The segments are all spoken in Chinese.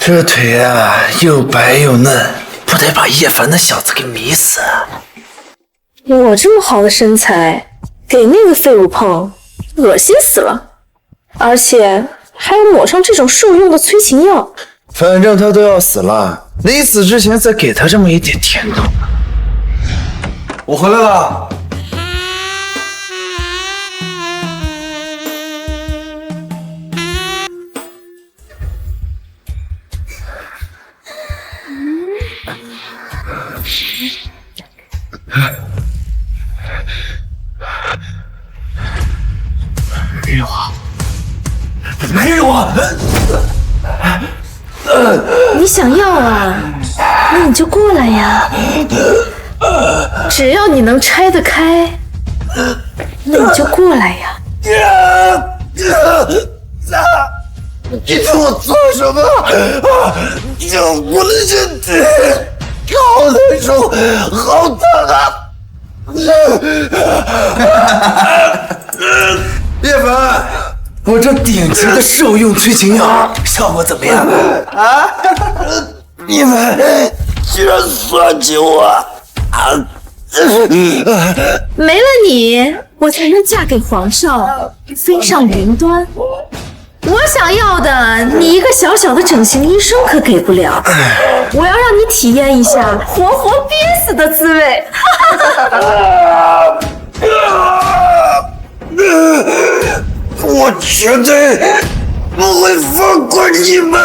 这腿啊，又白又嫩，不得把叶凡那小子给迷死啊！我这么好的身材，给那个废物碰，恶心死了！而且还要抹上这种受用的催情药。反正他都要死了，临死之前再给他这么一点甜头。我回来了。没有啊，没有啊！你想要啊，那你就过来呀。只要你能拆得开，那你就过来呀。你对我做什么？我的身体好难受，好疼啊！叶凡，我这顶级的受用催情药效果怎么样啊？你们居然算计我！没了你，我才能嫁给皇上，飞上云端。我想要的，你一个小小的整形医生可给不了。我要让你体验一下活活憋死的滋味。我绝对不会放过你们！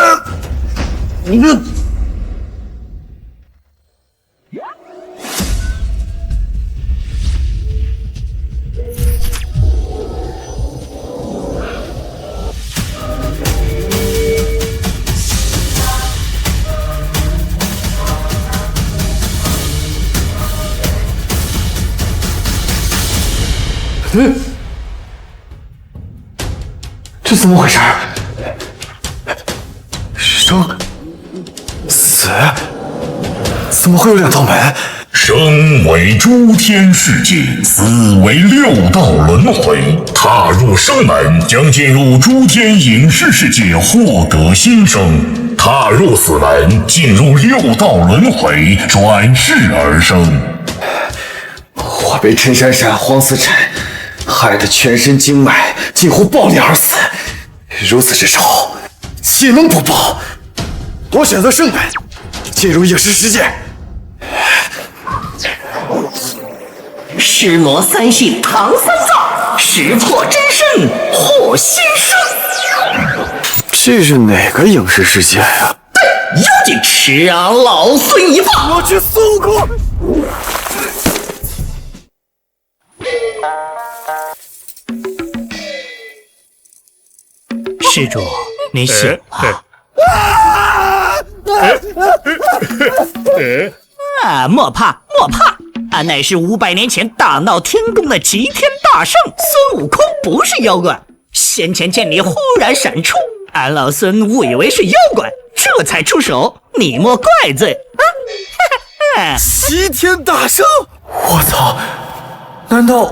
这怎么回事？生死，怎么会有两道门？生为诸天世界，死为六道轮回。踏入生门，将进入诸天影视世界，获得新生；踏入死门，进入六道轮回，转世而生。我被陈珊珊、黄思辰害得全身经脉近乎爆裂而死，如此之仇，岂能不报？我选择生门，进入影视世界。尸魔三系唐三藏，识破真身获新生。这是哪个影视世界呀？有请吃让老孙一棒！我去孙悟空！施主，你醒了。莫怕莫怕，乃是500年前大闹天宫的齐天大圣孙悟空，不是妖怪。先前见你忽然闪出，俺老孙误以为是妖怪，这才出手，你莫怪罪。齐天大圣！我操！难道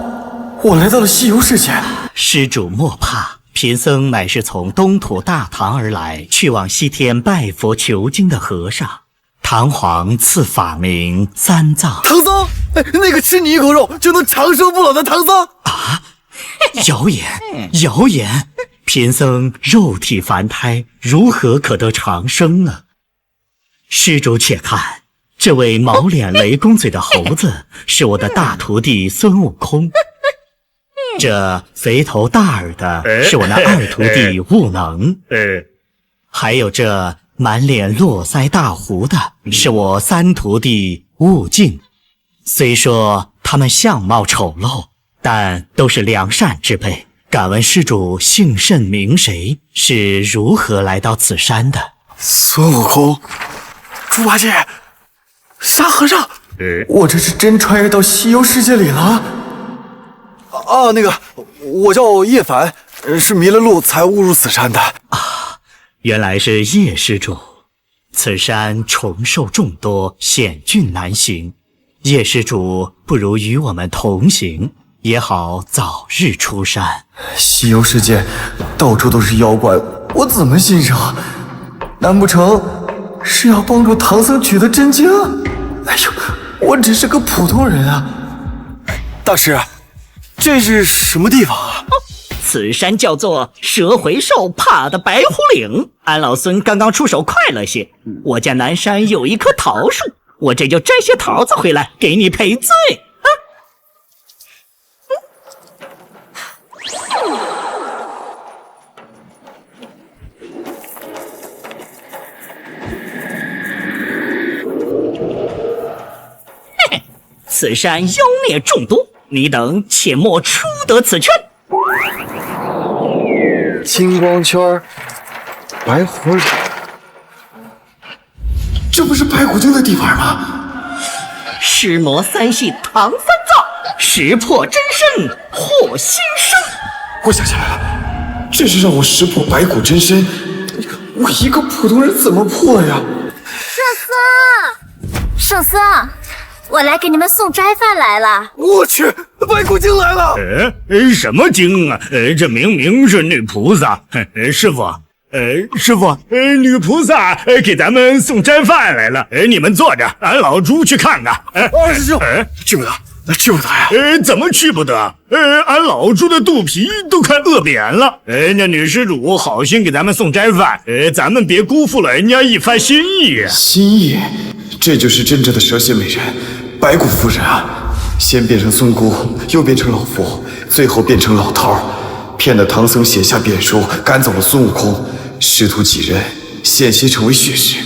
我来到了西游世界？施主莫怕，贫僧乃是从东土大唐而来，去往西天拜佛求经的和尚。唐皇赐法名三藏。唐僧，那个吃你一口肉就能长生不老的唐僧啊！谣言，谣言！贫僧肉体凡胎，如何可得长生呢？施主且看，这位毛脸雷公嘴的猴子是我的大徒弟孙悟空，这肥头大耳的是我那二徒弟悟能，还有这满脸络腮大胡的是我三徒弟悟净。虽说他们相貌丑陋，但都是良善之辈。敢问施主姓甚名谁，是如何来到此山的？孙悟空、猪八戒、沙和尚，我这是真穿越到西游世界里了。那个，我叫叶凡，是迷了路才误入此山的。啊，原来是叶施主。此山虫兽众多，险峻难行。叶施主不如与我们同行，也好早日出山。西游世界到处都是妖怪，我怎么欣赏？难不成是要帮助唐僧取得真经？哎呦，我只是个普通人啊！大师，这是什么地方啊？此山叫做蛇回兽怕的白虎岭。安老孙刚刚出手快了些，我家南山有一棵桃树，我这就摘些桃子回来给你赔罪啊！此山妖孽众多，你等切莫出得此圈。金光圈，白虎岭，这不是白骨精的地盘吗？尸魔三系唐三藏，识破真身获新生。我想起来了，这是让我识破白骨真身，我一个普通人怎么破呀？圣僧，我来给你们送斋饭来了。我去，白骨精来了！什么精啊？这明明是女菩萨。师傅，师傅，女菩萨给咱们送斋饭来了。你们坐着，俺老猪去看看。二师兄，去不得，去不得呀！怎么去不得？俺老猪的肚皮都快饿扁了。那女施主好心给咱们送斋饭，咱们别辜负了人家一番心意。心意，这就是真正的蛇蝎美人，白骨夫人啊！先变成孙姑，又变成老夫，最后变成老头，骗得唐僧写下贬书，赶走了孙悟空，师徒几人险些成为血尸。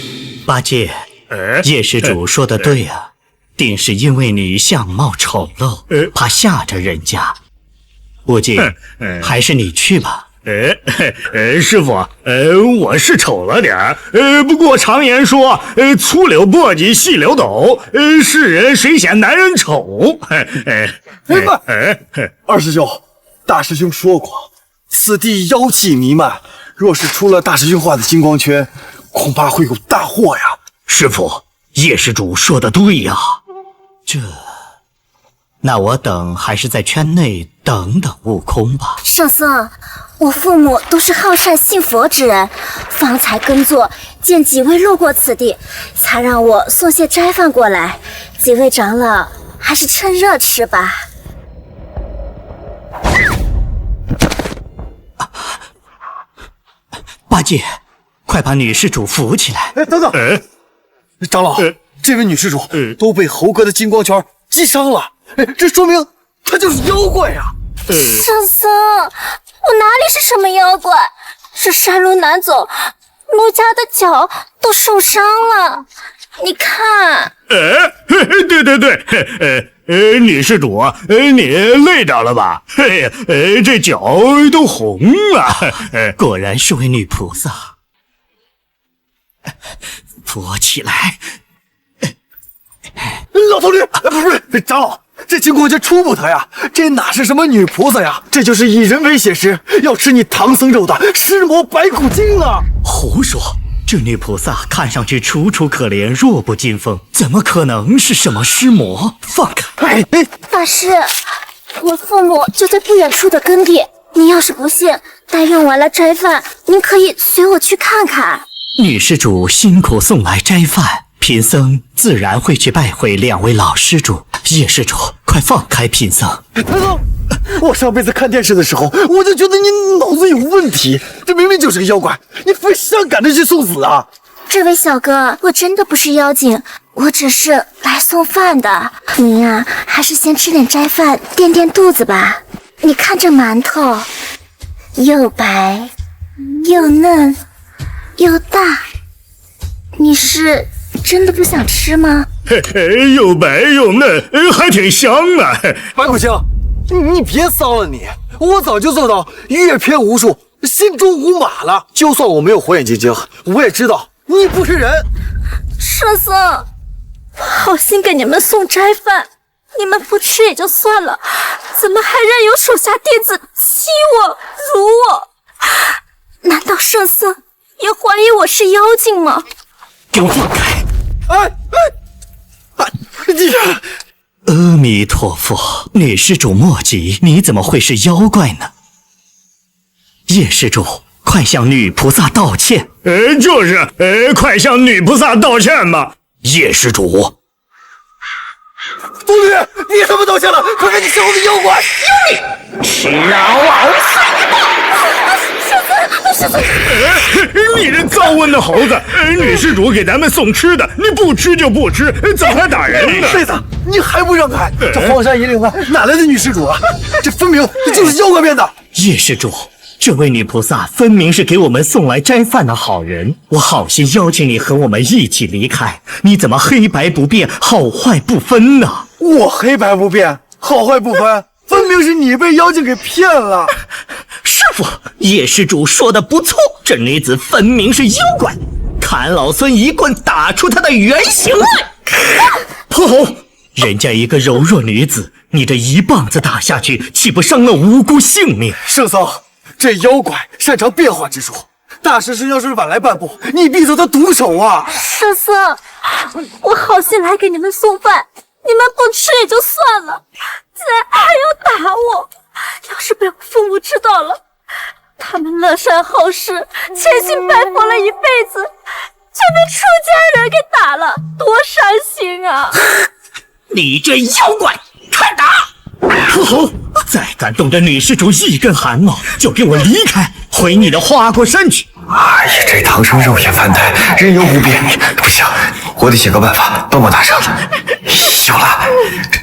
八戒，叶施主说的对啊，定是因为你相貌丑陋，怕吓着人家。悟净，还是你去吧。师傅，我是丑了点儿，不过常言说，粗柳簸箕细柳斗，世人谁嫌男人丑？二师兄，大师兄说过，此地妖气弥漫，若是出了大师兄画的金光圈，恐怕会有大祸呀。师傅，叶施主说的对呀，那我等还是在圈内等等悟空吧。圣僧，我父母都是好善信佛之人，方才耕作，见几位路过此地，才让我送些斋饭过来。几位长老还是趁热吃吧。八戒，快把女施主扶起来。等等，长老，这位女施主都被猴哥的金光圈击伤了，这说明她就是妖怪呀。圣僧，我哪里是什么妖怪？这山路难走，奴家的脚都受伤了。你看，对，女施主，你累着了吧？这脚都红了。果然是位女菩萨，扶我起来。老头驴，不是长老，这金光圈出不得呀，这哪是什么女菩萨呀，这就是以人为血食，要吃你唐僧肉的尸魔白骨精啊！胡说！这女菩萨看上去楚楚可怜，弱不禁风，怎么可能是什么尸魔？放开！法师，我父母就在不远处的耕地，您要是不信，待用完了斋饭，您可以随我去看看。女施主辛苦送来斋饭，贫僧自然会去拜会两位老施主。叶施主，快放开贫僧！我上辈子看电视的时候，我就觉得你脑子有问题，这明明就是个妖怪，你非想赶着去送死啊！这位小哥，我真的不是妖精，我只是来送饭的。您啊，还是先吃点斋饭垫垫肚子吧。你看这馒头，又白又嫩又大，你是真的不想吃吗？又白又嫩，还挺香啊！白骨精，你别骚了你！我早就做到阅片无数，心中无马了。就算我没有火眼金睛，我也知道你不是人。圣僧，好心给你们送斋饭，你们不吃也就算了，怎么还任由手下弟子欺我辱我？难道圣僧也怀疑我是妖精吗？给我放开！你阿弥陀佛，女施主莫急，你怎么会是妖怪呢？叶施主，快向女菩萨道歉。快向女菩萨道歉吧。叶施主，东女，你怎么道歉了？快看你身后的妖怪！吃啊老你这造问的猴子！女施主给咱们送吃的，你不吃就不吃，怎么还打人呢？妹子，你还不让开？这荒山野岭的哪来的女施主啊？这分明就是妖怪变的！叶施主，这位女菩萨分明是给我们送来斋饭的好人，我好心邀请你和我们一起离开，你怎么黑白不辨，好坏不分呢？我黑白不辨，好坏不分，分明是你被妖精给骗了。师傅，叶施主说的不错，这女子分明是妖怪，看老孙一棍打出她的原形来！泼猴，人家一个柔弱女子，你这一棒子打下去，岂不伤了无辜性命？圣僧，这妖怪擅长变化之术，大师兄要是晚来半步，你必遭他毒手啊！圣僧，我好心来给你们送饭，你们不吃也就算了，竟然还要打我！要是被我父母知道了，他们乐善好施，潜心拜佛了一辈子，却被出家人给打了，多伤心啊！你这妖怪，快打！泼猴，再敢动这女施主一根汗毛，就给我离开，回你的花果山去！哎呀，这唐僧肉眼凡胎，人妖不辨，不行，我得想个办法帮帮大圣。有了，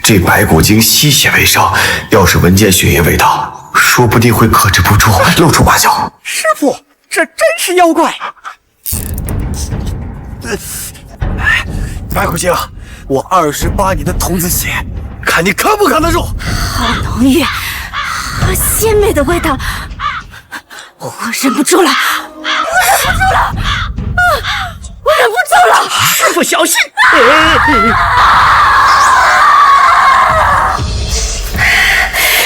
这白骨精吸血为生，要是闻见血液味道，说不定会克制不住，露出马脚。师傅，这真是妖怪！白骨精，我28年的童子血，看你扛不扛得住！好浓郁，好鲜美的味道，我忍不住了，我忍不住了！师傅小心！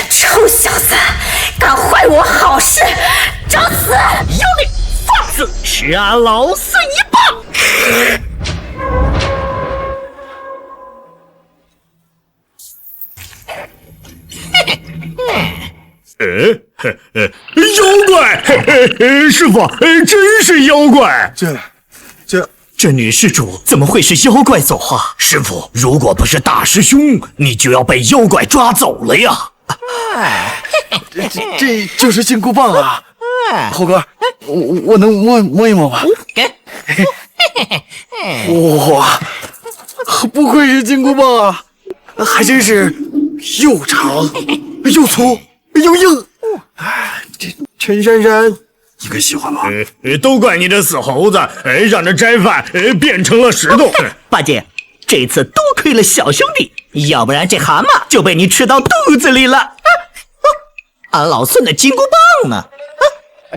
臭小子，敢坏我好事，找死！妖孽，放肆！吃俺老孙一棒！妖怪！师傅，真是妖怪！这女施主怎么会是妖怪走化？师傅，如果不是大师兄，你就要被妖怪抓走了呀！这就是金箍棒啊！猴哥，我能摸一摸吗？哇，不愧是金箍棒啊，还真是又长又粗又硬。这陈珊珊，你可喜欢吗？都怪你这死猴子，让这斋饭变成了石头。八戒，这次多亏了小兄弟，要不然这蛤蟆就被你吃到肚子里了。俺老孙的金箍棒呢？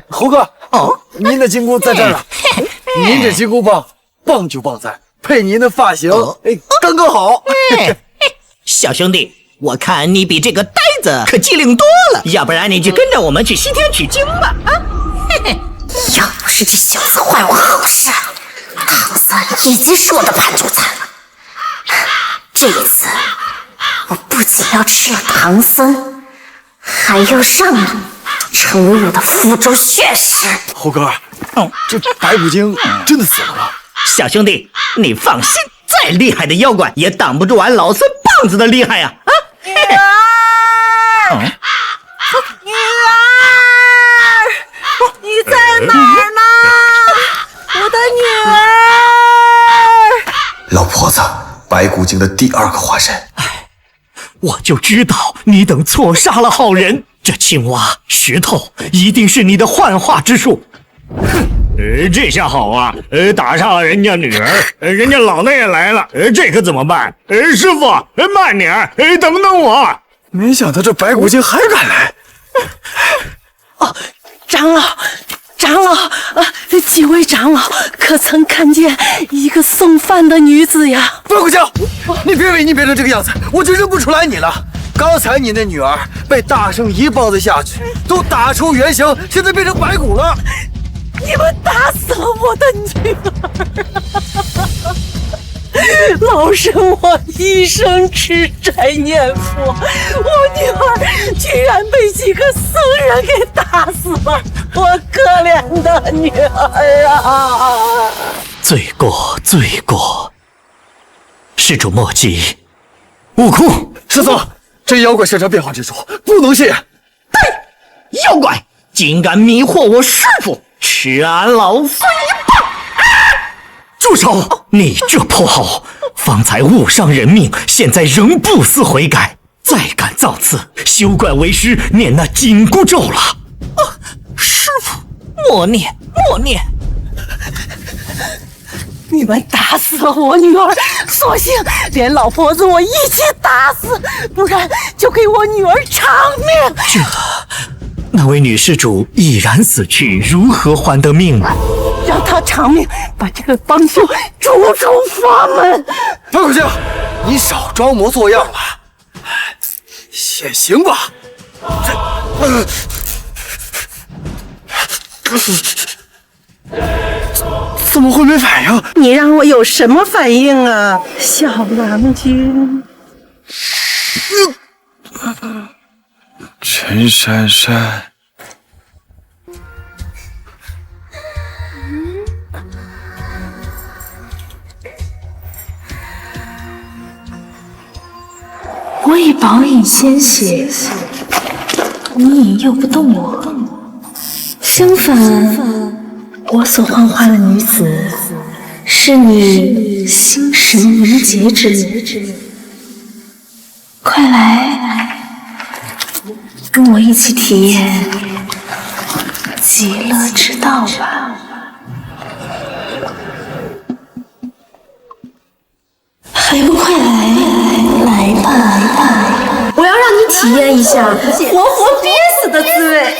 猴哥，您的金箍在这儿了。您这金箍棒，棒就棒在配您的发型，刚刚好。小兄弟，我看你比这个呆子可机灵多了，要不然你就跟着我们去西天取经吧。要不是这小子坏我好事，唐僧已经是我的盘中餐了。这一次，我不仅要吃了唐僧，还要让你成为我的腹中血食。猴哥，这白骨精真的死了吗？小兄弟，你放心，再厉害的妖怪也挡不住俺老孙棒子的厉害呀！女儿，女儿，你在哪儿呢？我的女儿！老婆子，白骨精的第2个化身。我就知道你等错杀了好人，这青蛙、石头一定是你的幻化之术。这下好啊，打伤了人家女儿，人家老内也来了，这可怎么办？师傅，慢点，等等我。没想到这白骨精还敢来。长老，几位长老可曾看见一个送饭的女子呀？白骨精，你别为你变成这个样子，我就认不出来你了。刚才你那女儿被大圣一棒子下去，都打出原形，现在变成白骨了。你们打死了我的女儿！老身我一生吃斋念佛，我女儿居然被几个僧人给打死了，我可怜的女儿啊！罪过，罪过！施主莫急。悟空，师尊，这妖怪擅长变化之术，不能信。对，妖怪竟敢迷惑我师父，吃俺老孙一棒！住手！你这泼猴，方才误伤人命，现在仍不思悔改，再敢造次，休怪为师念那紧箍咒了。师父，默念，默念。你们打死了我女儿，索性连老婆子我一起打死，不然就给我女儿偿命。那位女施主已然死去，如何还得命呢？让她偿命，把这个帮凶逐出法门。白骨精，你少装模作样了，现行吧。怎么会没反应？你让我有什么反应啊，小郎君？陈珊珊，我已饱饮鲜血，你引诱不动我。相反，我所幻化的女子，是你心神凝结之女。快来，跟我一起体验极乐之道吧！还不快来，来吧，来吧！我要让你体验一下活活憋死的滋味。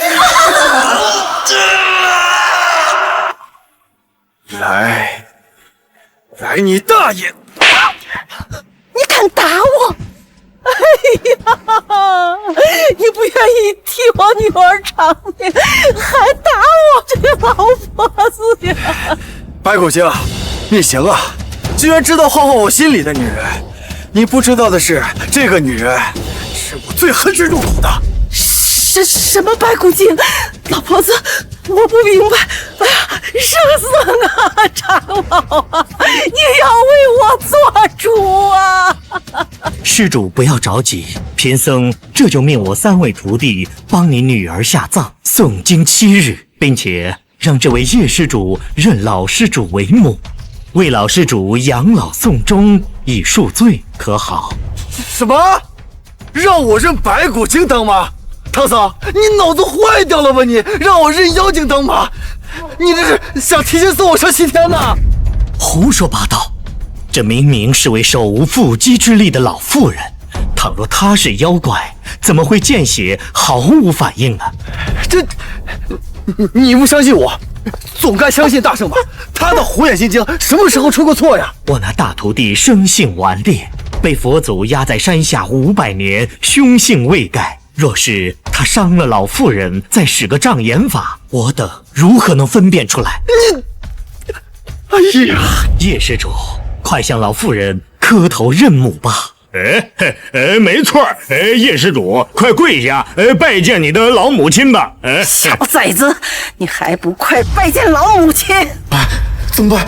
来你大爷！你敢打我？哎呀，你不愿意替我女儿偿命，还打我这个老婆子呀！白骨精，你行啊，居然知道画我心里的女人。你不知道的是，这个女人是我最恨之入骨的。什么白骨精？老婆子，我不明白。哎呀，圣僧啊，长老啊，你要为我做主啊！施主不要着急，贫僧这就命我3位徒弟帮你女儿下葬，诵经7日，并且让这位叶施主认老施主为母，为老施主养老送终，以赎罪，可好？什么？让我认白骨精当妈？唐僧，你脑子坏掉了吧你？让我认妖精当妈？你这是想提前送我上西天呢？胡说八道！这明明是位手无缚鸡之力的老妇人，倘若她是妖怪，怎么会见血毫无反应呢？你不相信我，总该相信大圣吧？他的虎眼心经什么时候出过错呀？我那大徒弟生性顽劣，被佛祖压在山下500年，凶性未改。若是他伤了老妇人，再使个障眼法，我等如何能分辨出来？哎呀，叶施主，快向老妇人磕头认母吧。没错，叶施主，快跪下，拜见你的老母亲吧。小崽子，你还不快拜见老母亲？怎么办？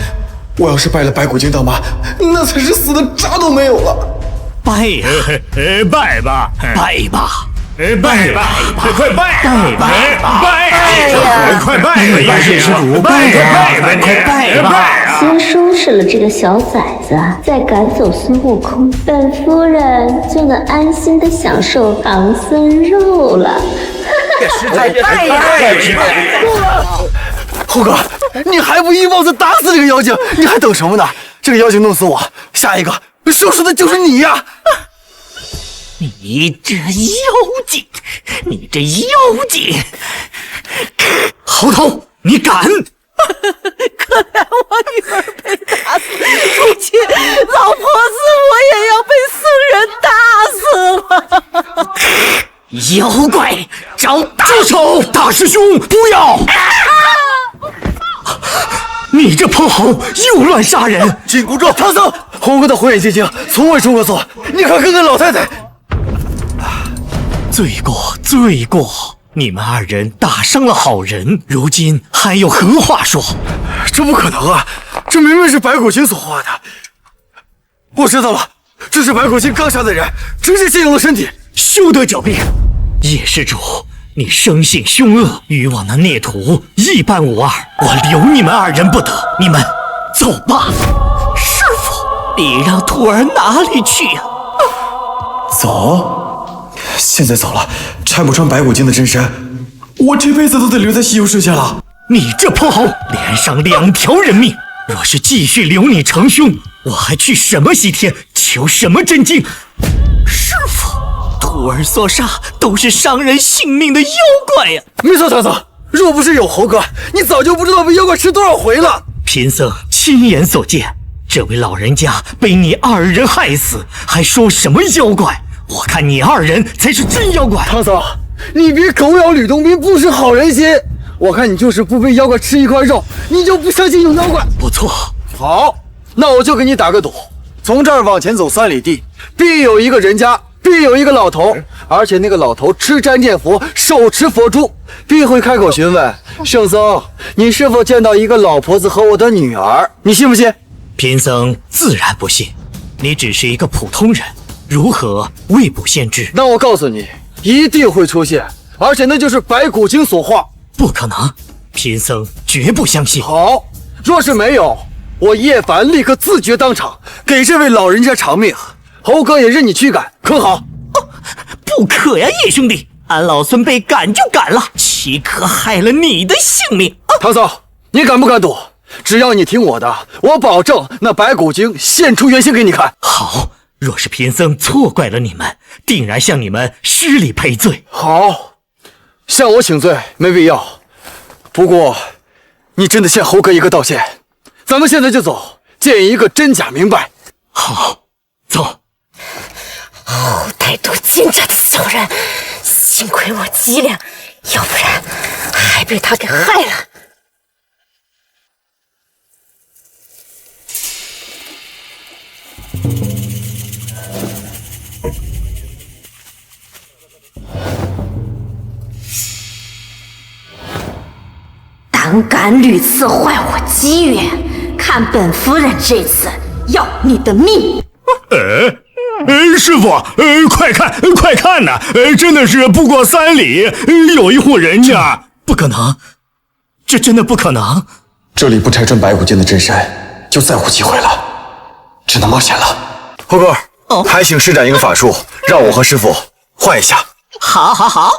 我要是拜了白骨精当妈，那才是死的渣都没有了。拜呀，拜吧，拜吧。拜吧，快拜！拜吧，拜！快拜！叶施主，拜吧，快拜吧！先收拾了这个小崽子，再赶走孙悟空，本夫人就能安心的享受唐僧肉了。快拜呀！猴哥，你还不一棒子打死这个妖精？你还等什么呢？这个妖精弄死我，下一个收拾的就是你呀！你这妖精，你这妖精！猴头，你敢！可怜我女儿被打死，父亲，老婆子我也要被僧人打死了！妖怪，住手！大师兄，不要！你你这泼猴又乱杀人！紧箍咒，唐僧，猴哥的火眼金睛从未出过错，你快看看老太太。罪过，罪过！你们二人打伤了好人，如今还有何话说？这不可能啊！这明明是白骨精所化的。我知道了，这是白骨精刚杀的人，直接借用了身体。休得狡辩！叶施主，你生性凶恶，渔网的孽徒一般无二，我留你们二人不得。你们走吧。师傅，你让徒儿哪里去呀？走？现在走了，拆不穿白骨精的真身，我这辈子都得留在西游世界了。你这泼猴，连伤2条人命！若是继续留你成凶，我还去什么西天求什么真经？师傅，徒儿所杀都是伤人性命的妖怪呀！没错，唐僧，若不是有猴哥，你早就不知道被妖怪吃多少回了。贫僧亲眼所见，这位老人家被你二人害死，还说什么妖怪？我看你二人才是真妖怪！唐僧，你别狗咬吕洞宾，不识好人心。我看你就是不被妖怪吃一块肉，你就不相信有妖怪。不错，好，那我就给你打个赌，从这儿往前走3里地，必有一个人家，必有一个老头，而且那个老头吃斋念佛，手持佛珠，必会开口询问圣僧，你是否见到一个老婆子和我的女儿？你信不信？贫僧自然不信，你只是一个普通人，如何未卜先知？那我告诉你，一定会出现，而且那就是白骨精所化。不可能，贫僧绝不相信。好，若是没有，我叶凡立刻自绝当场，给这位老人家偿命。猴哥也任你驱赶，可好？哦，不可呀，叶兄弟，俺老孙被赶就赶了，岂可害了你的性命？唐僧，你敢不敢赌？只要你听我的，我保证那白骨精现出原形给你看。好，若是贫僧错怪了你们，定然向你们施礼赔罪。好，向我请罪没必要，不过你真的欠猴哥一个道歉。咱们现在就走，见一个真假明白。好，走。好歹毒奸诈的小人，幸亏我机灵，要不然还被他给害了。胆敢屡次坏我机缘，看本夫人这次要你的命！师傅，快看呐！真的是不过3里，有一户人家。不可能，这真的不可能。这里不拆穿白骨精的真身，就再无机会了，只能冒险了。猴哥，还请施展一个法术，让我和师傅换一下。好，好，好。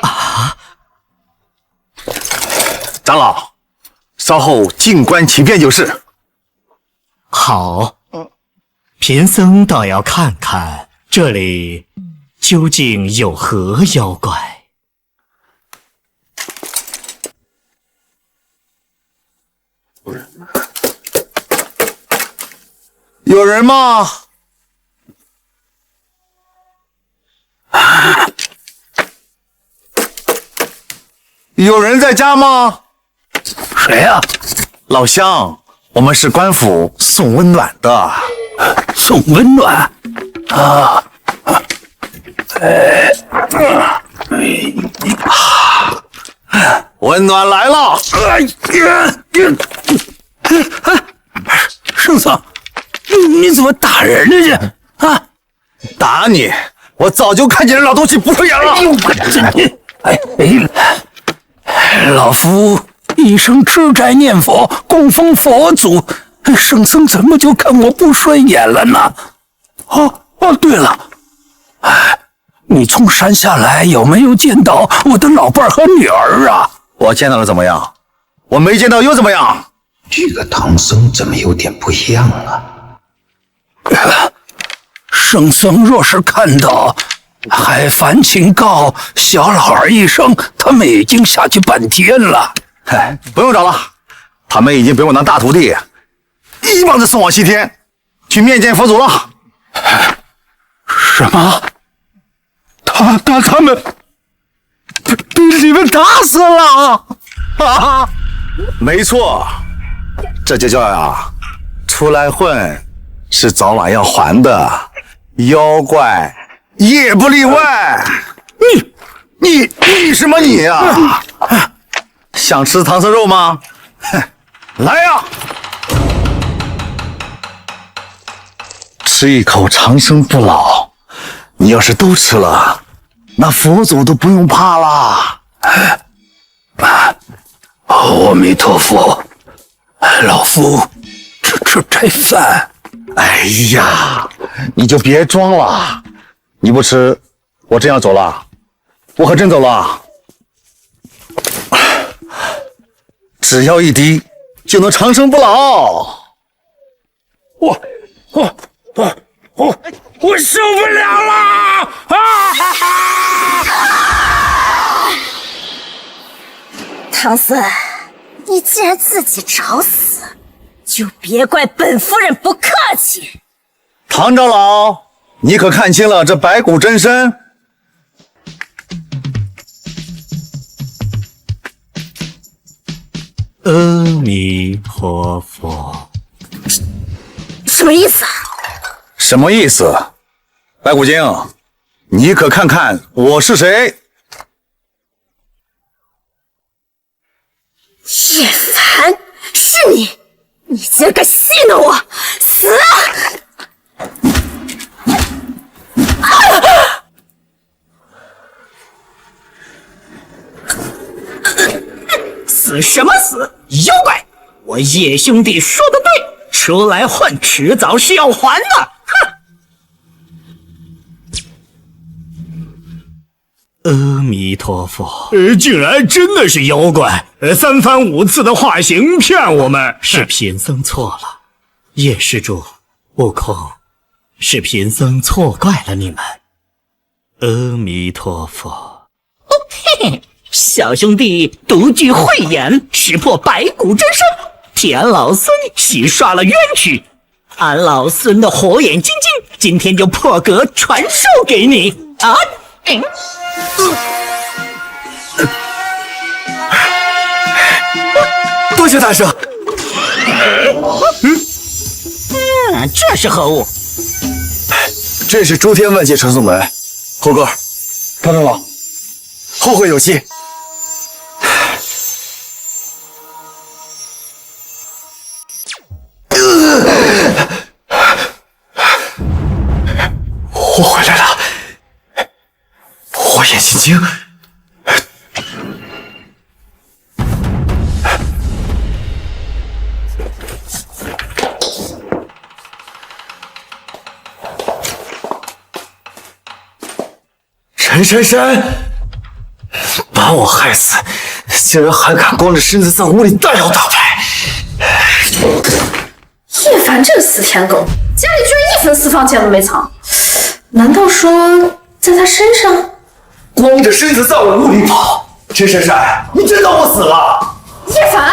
啊！长老，稍后静观其变就是。好，贫僧倒要看看这里究竟有何妖怪。有人吗？有人在家吗？谁呀？老乡，我们是官府送温暖的。送温暖啊！温暖来了！圣僧，你怎么打人呢？这啊！打你！我早就看见这老东西不顺眼了。老夫一生吃斋念佛，供奉佛祖，圣僧怎么就看我不顺眼了呢？对了，你从山下来有没有见到我的老伴和女儿啊？我见到了，怎么样？我没见到又怎么样？这个唐僧怎么有点不一样啊？圣僧若是看到，还烦请告小老儿一声，他们已经下去半天了。不用找了，他们已经被我当大徒弟，一棒子送往西天，去面见佛祖了。什么？他们被你们打死了！啊，没错，这就叫出来混，是早晚要还的，妖怪也不例外。你什么你啊？想吃唐僧肉吗？来呀！吃一口长生不老，你要是都吃了，那佛祖都不用怕了。阿弥陀佛，老夫吃斋饭。哎呀，你就别装了，你不吃，我真要走了，我可真走了。只要一滴，就能长生不老。我受不了了！唐僧，你既然自己找死，就别怪本夫人不客气。唐长老，你可看清了这白骨真身？阿弥陀佛。什么意思啊？什么意思？白骨精，你可看看我是谁？叶凡，是你！你竟然敢戏弄我！死啊！死什么死？妖怪！我叶兄弟说的对，出来混迟早是要还的。哼！阿弥陀佛。竟然真的是妖怪，3番5次的化形骗我们。是贫僧错了，叶施主，悟空，是贫僧错怪了你们。阿弥陀佛。嘿嘿，小兄弟独具慧眼，识破白骨真身，替俺老孙洗刷了冤屈。俺老孙的火眼金睛，今天就破格传授给你啊！多谢大圣。这是何物？这是诸天万界传送门。猴哥，唐长老，后会有期。我回来了，火眼金睛。陈珊珊，把我害死，竟然还敢光着身子在屋里大摇大摆！叶凡这个死舔狗，家里居然1分私房钱都没藏，难道说在他身上？光着身子在我屋里跑，陈珊珊，你真当我死了？叶凡，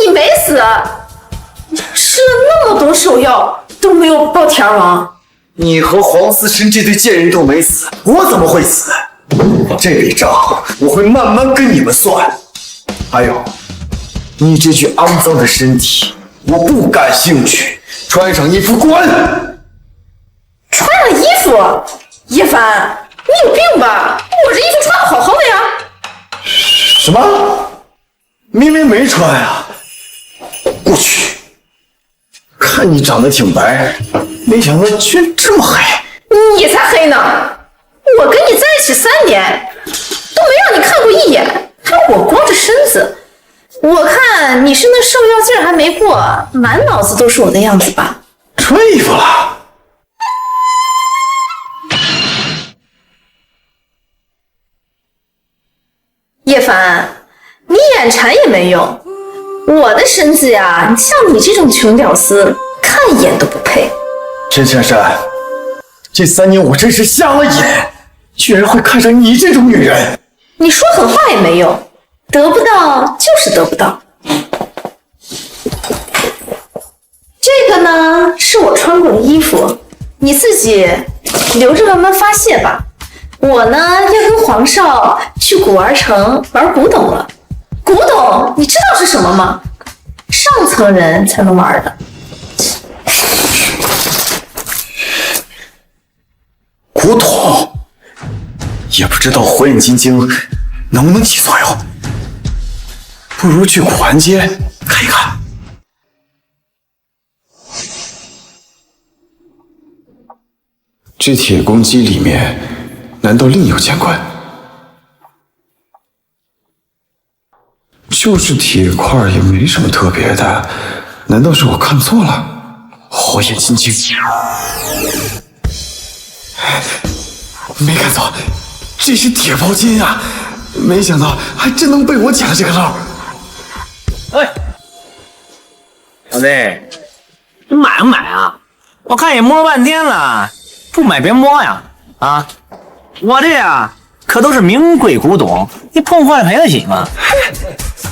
你没死，吃了那么多兽药都没有爆田王。你和黄思辰这对贱人都没死，我怎么会死？这笔账我会慢慢跟你们算。还有，你这具肮脏的身体，我不感兴趣，穿上衣服滚！穿上衣服？叶凡，你有病吧？我这衣服穿的好好的呀。什么？明明没穿啊！我去，看你长得挺白，没想到居然这么黑。你才黑呢！我跟你在一起3年，都没让你看过一眼，还我光着身子。我看你是那兽药劲儿还没过，满脑子都是我的样子吧？穿衣服了。叶凡，你眼馋也没用，我的身子呀，像你这种穷屌丝，看一眼都不配。陈珊珊，这3年我真是瞎了眼，居然会看上你这种女人。你说狠话也没用，得不到就是得不到。这个呢，是我穿过的衣服，你自己留着慢慢发泄吧。我呢要跟黄少去古玩城玩古董了。古董你知道是什么吗？上层人才能玩的。古董，也不知道火眼金睛能不能起作用，不如去古玩街看一看。这铁公鸡里面难道另有乾坤？就是铁块，也没什么特别的，难道是我看错了？火眼金睛，没看错，这是铁包金啊！没想到还真能被我捡了这个漏。哎，小子，你买不买啊？我看你摸了半天了，不买别摸呀！啊，我这呀可都是名贵古董，你碰坏赔得起吗？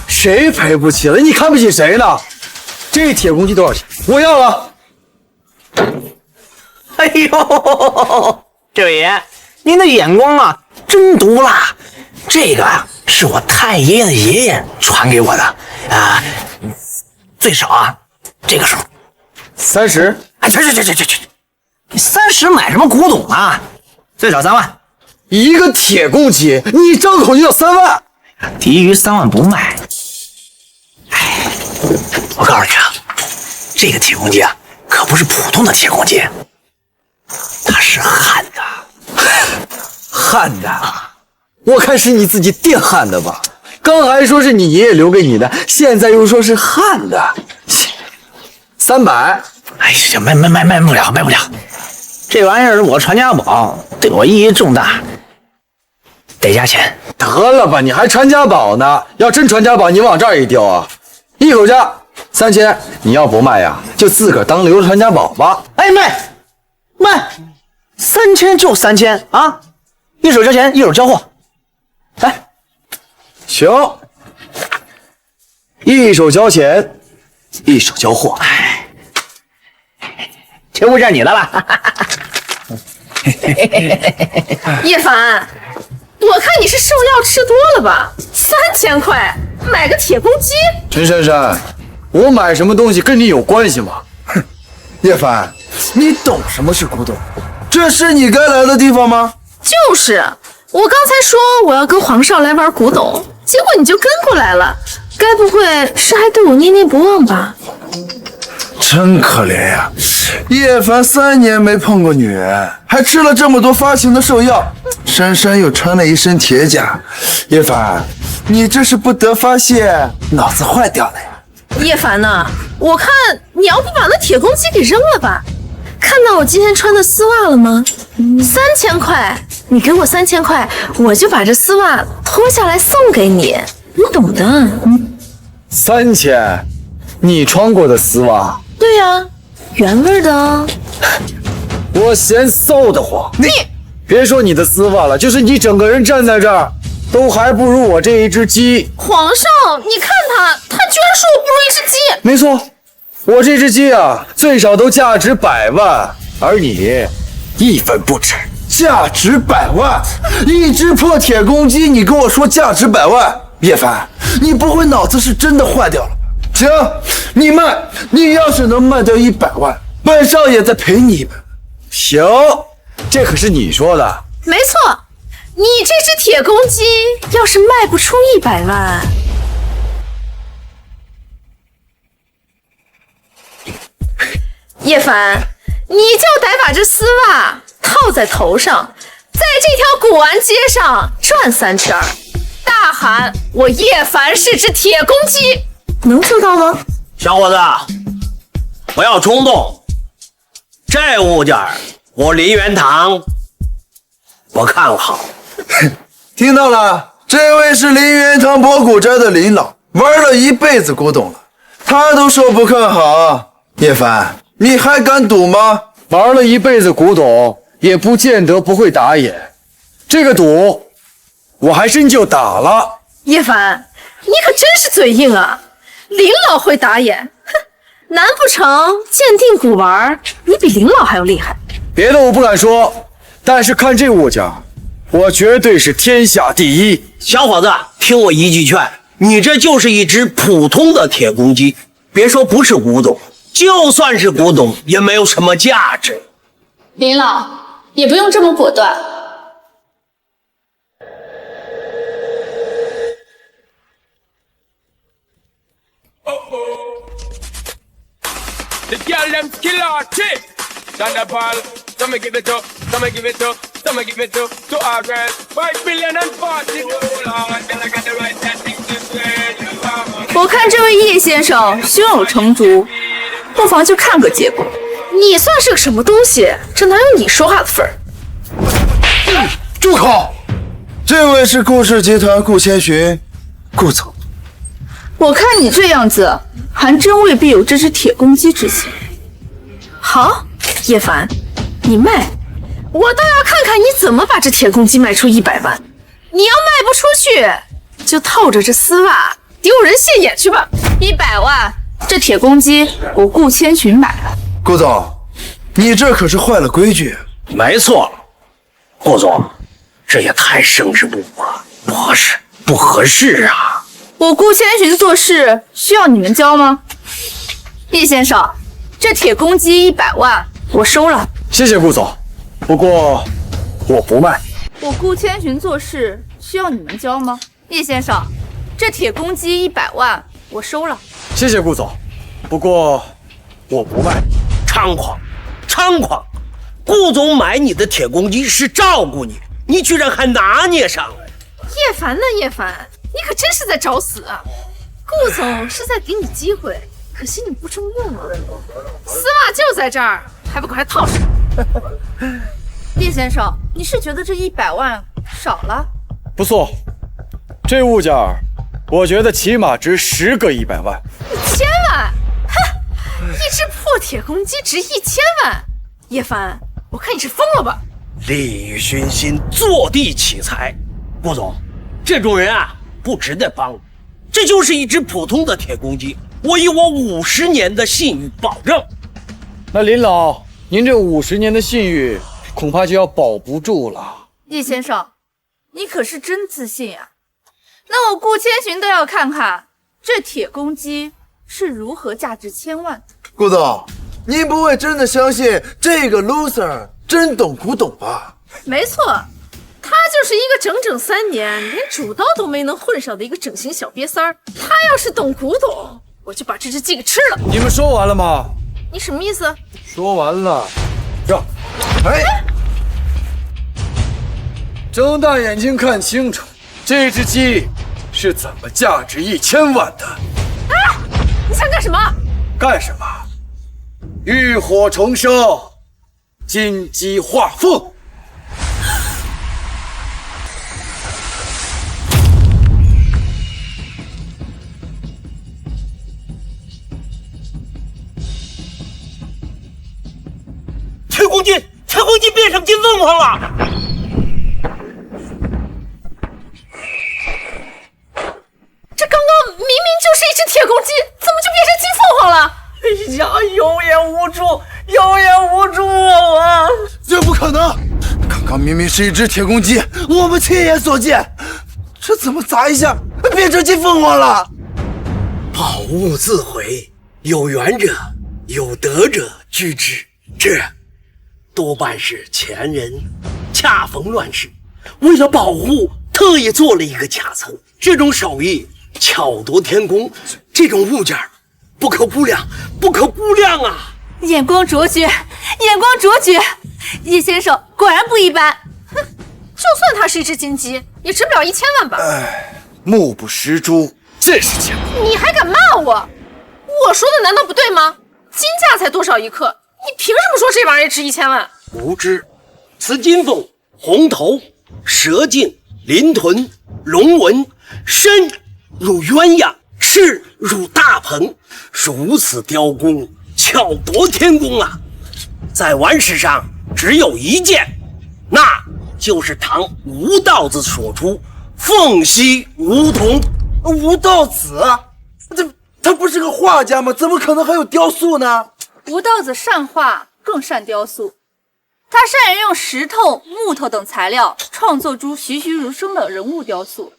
谁赔不起了？你看不起谁呢？这铁公鸡多少钱？我要了。哎呦，这位爷，您的眼光啊真毒辣！这个啊是我太爷爷的爷爷传给我的啊，最少啊这个数30。啊，去，你30买什么古董啊？最少3万。一个铁公鸡，你一张口就要3万，低于3万不卖。哎，我告诉你啊，这个铁公鸡啊，可不是普通的铁公鸡，它是焊的。焊的？我看是你自己电焊的吧？刚还说是你爷爷留给你的，现在又说是焊的。300。哎呀，卖不了，这玩意儿我传家宝，对我意义重大，得加钱。得了吧，你还传家宝呢？要真传家宝，你往这儿一丢啊，一口价3000。你要不卖呀，就自个儿当留着传家宝吧。哎，卖，3000就3000啊！一手交钱，一手交货。来，行，一手交钱，一手交货。这物件你的了。叶凡，我看你是兽药吃多了吧？3000块买个铁公鸡？陈珊珊，我买什么东西跟你有关系吗？哼，叶凡，你懂什么是古董？这是你该来的地方吗？就是，我刚才说我要跟黄少来玩古董，结果你就跟过来了，该不会是还对我念念不忘吧？真可怜呀，叶凡3年没碰过女人，还吃了这么多发情的兽药，珊珊又穿了一身铁甲。叶凡，你这是不得发泄，脑子坏掉了呀？叶凡呐，我看你要不把那铁公鸡给扔了吧？看到我今天穿的丝袜了吗？3000块，你给我3000块，我就把这丝袜脱下来送给你，你懂的。3000，你穿过的丝袜？对呀，原味的哦。我嫌臊得慌。你别说你的丝袜了，就是你整个人站在这儿，都还不如我这一只鸡。皇上，你看他居然说我不如一只鸡。没错，我这只鸡啊，最少都价值100万，而你1分不值。价值100万，一只破铁公鸡，你跟我说价值100万？叶凡，你不会脑子是真的坏掉了吧？行，你卖，你要是能卖掉100万，本少爷再赔你100万。行，这可是你说的。没错，你这只铁公鸡要是卖不出100万，叶凡，你就得把这丝袜套在头上，在这条古玩街上转3圈，大喊我叶凡是只铁公鸡，能做到吗？小伙子，不要冲动，这物件我林元堂我看好。听到了，这位是林元堂博古斋的林老，玩了一辈子古董了，他都说不看好。叶凡，你还敢赌吗？玩了一辈子古董，也不见得不会打眼。这个赌，我还真就打了。叶凡，你可真是嘴硬啊！林老会打眼，哼，难不成鉴定古玩，你比林老还要厉害？别的我不敢说，但是看这物件，我绝对是天下第一。小伙子，听我一句劝，你这就是一只普通的铁公鸡，别说不是古董，就算是古董也没有什么价值。林老，也不用这么果断。The girl them skill artist. Thunderball, some give it to, some give it to, some give it to our girls. 5 billion and 40 $. Till I got the right tactics to say you are. 我看这位叶先生胸有成竹，不妨就看个结果。你算是个什么东西？这哪有你说话的份儿？住口！这位是顾氏集团顾千寻，顾总。我看你这样子，还真未必有这只铁公鸡之心。好，叶凡，你卖，我倒要看看你怎么把这铁公鸡卖出100万。你要卖不出去，就套着这丝袜丢人现眼去吧。100万，这铁公鸡我顾千寻买了。顾总，你这可是坏了规矩。没错，顾总，这也太生之不了，不合适啊！我顾千寻做事需要你们教吗？叶先生，这铁公鸡100万我收了。谢谢顾总，不过我不卖。我顾千寻做事需要你们教吗？叶先生，这铁公鸡100万我收了。谢谢顾总，不过我不卖。猖狂，猖狂！顾总买你的铁公鸡是照顾你，你居然还拿捏上了。叶凡呢？叶凡，你可真是在找死啊！顾总是在给你机会，可惜你不中用啊。丝袜就在这儿，还不快套上！叶先生，你是觉得这100万少了？不错，这物件我觉得起码值10个100万。1000万？哼，一只破铁公鸡值1000万？叶凡，我看你是疯了吧？利欲熏心，坐地起财。顾总，这种人啊，不值得帮。这就是一只普通的铁公鸡，我以我50年的信誉保证。那林老，您这50年的信誉恐怕就要保不住了。叶先生，你可是真自信啊！那我顾千寻都要看看这铁公鸡是如何价值1000万的。顾总，您不会真的相信这个 loser 真懂古董吧？没错，他就是一个整整3年连主刀都没能混上的一个整形小瘪三儿。他要是懂古董，我就把这只鸡给吃了。你们说完了吗？你什么意思？说完了。让，睁大眼睛看清楚，这只鸡是怎么价值1000万的。啊！你想干什么？干什么？浴火重生，金鸡化凤。铁公鸡变成金凤凰了！这刚刚明明就是一只铁公鸡，怎么就变成金凤凰了？哎呀，有眼无珠，有眼无珠啊！这不可能！刚刚明明是一只铁公鸡，我们亲眼所见，这怎么砸一下变成金凤凰了？宝物自毁，有缘者、有德者居之，这多半是前人恰逢乱世，为了保护，特意做了一个夹层。这种手艺巧夺天工，这种物件不可估量，不可估量啊！眼光卓绝，眼光卓绝，叶先生果然不一般。哼，就算它是一只金鸡，也值不了1000万吧？目不识珠，真是贱！你还敢骂我？我说的难道不对吗？金价才多少一克？你凭什么说这玩意儿值1000万？无知，此金凤红头、蛇颈、鳞臀、龙纹，身如鸳鸯，翅如大鹏，如此雕工，巧夺天工啊！在玩世上只有一件，那就是唐吴道子所出凤栖梧桐。吴道子，他不是个画家吗？怎么可能还有雕塑呢？吴道子善画，更善雕塑。他善于用石头、木头等材料创作出栩栩如生的人物雕塑，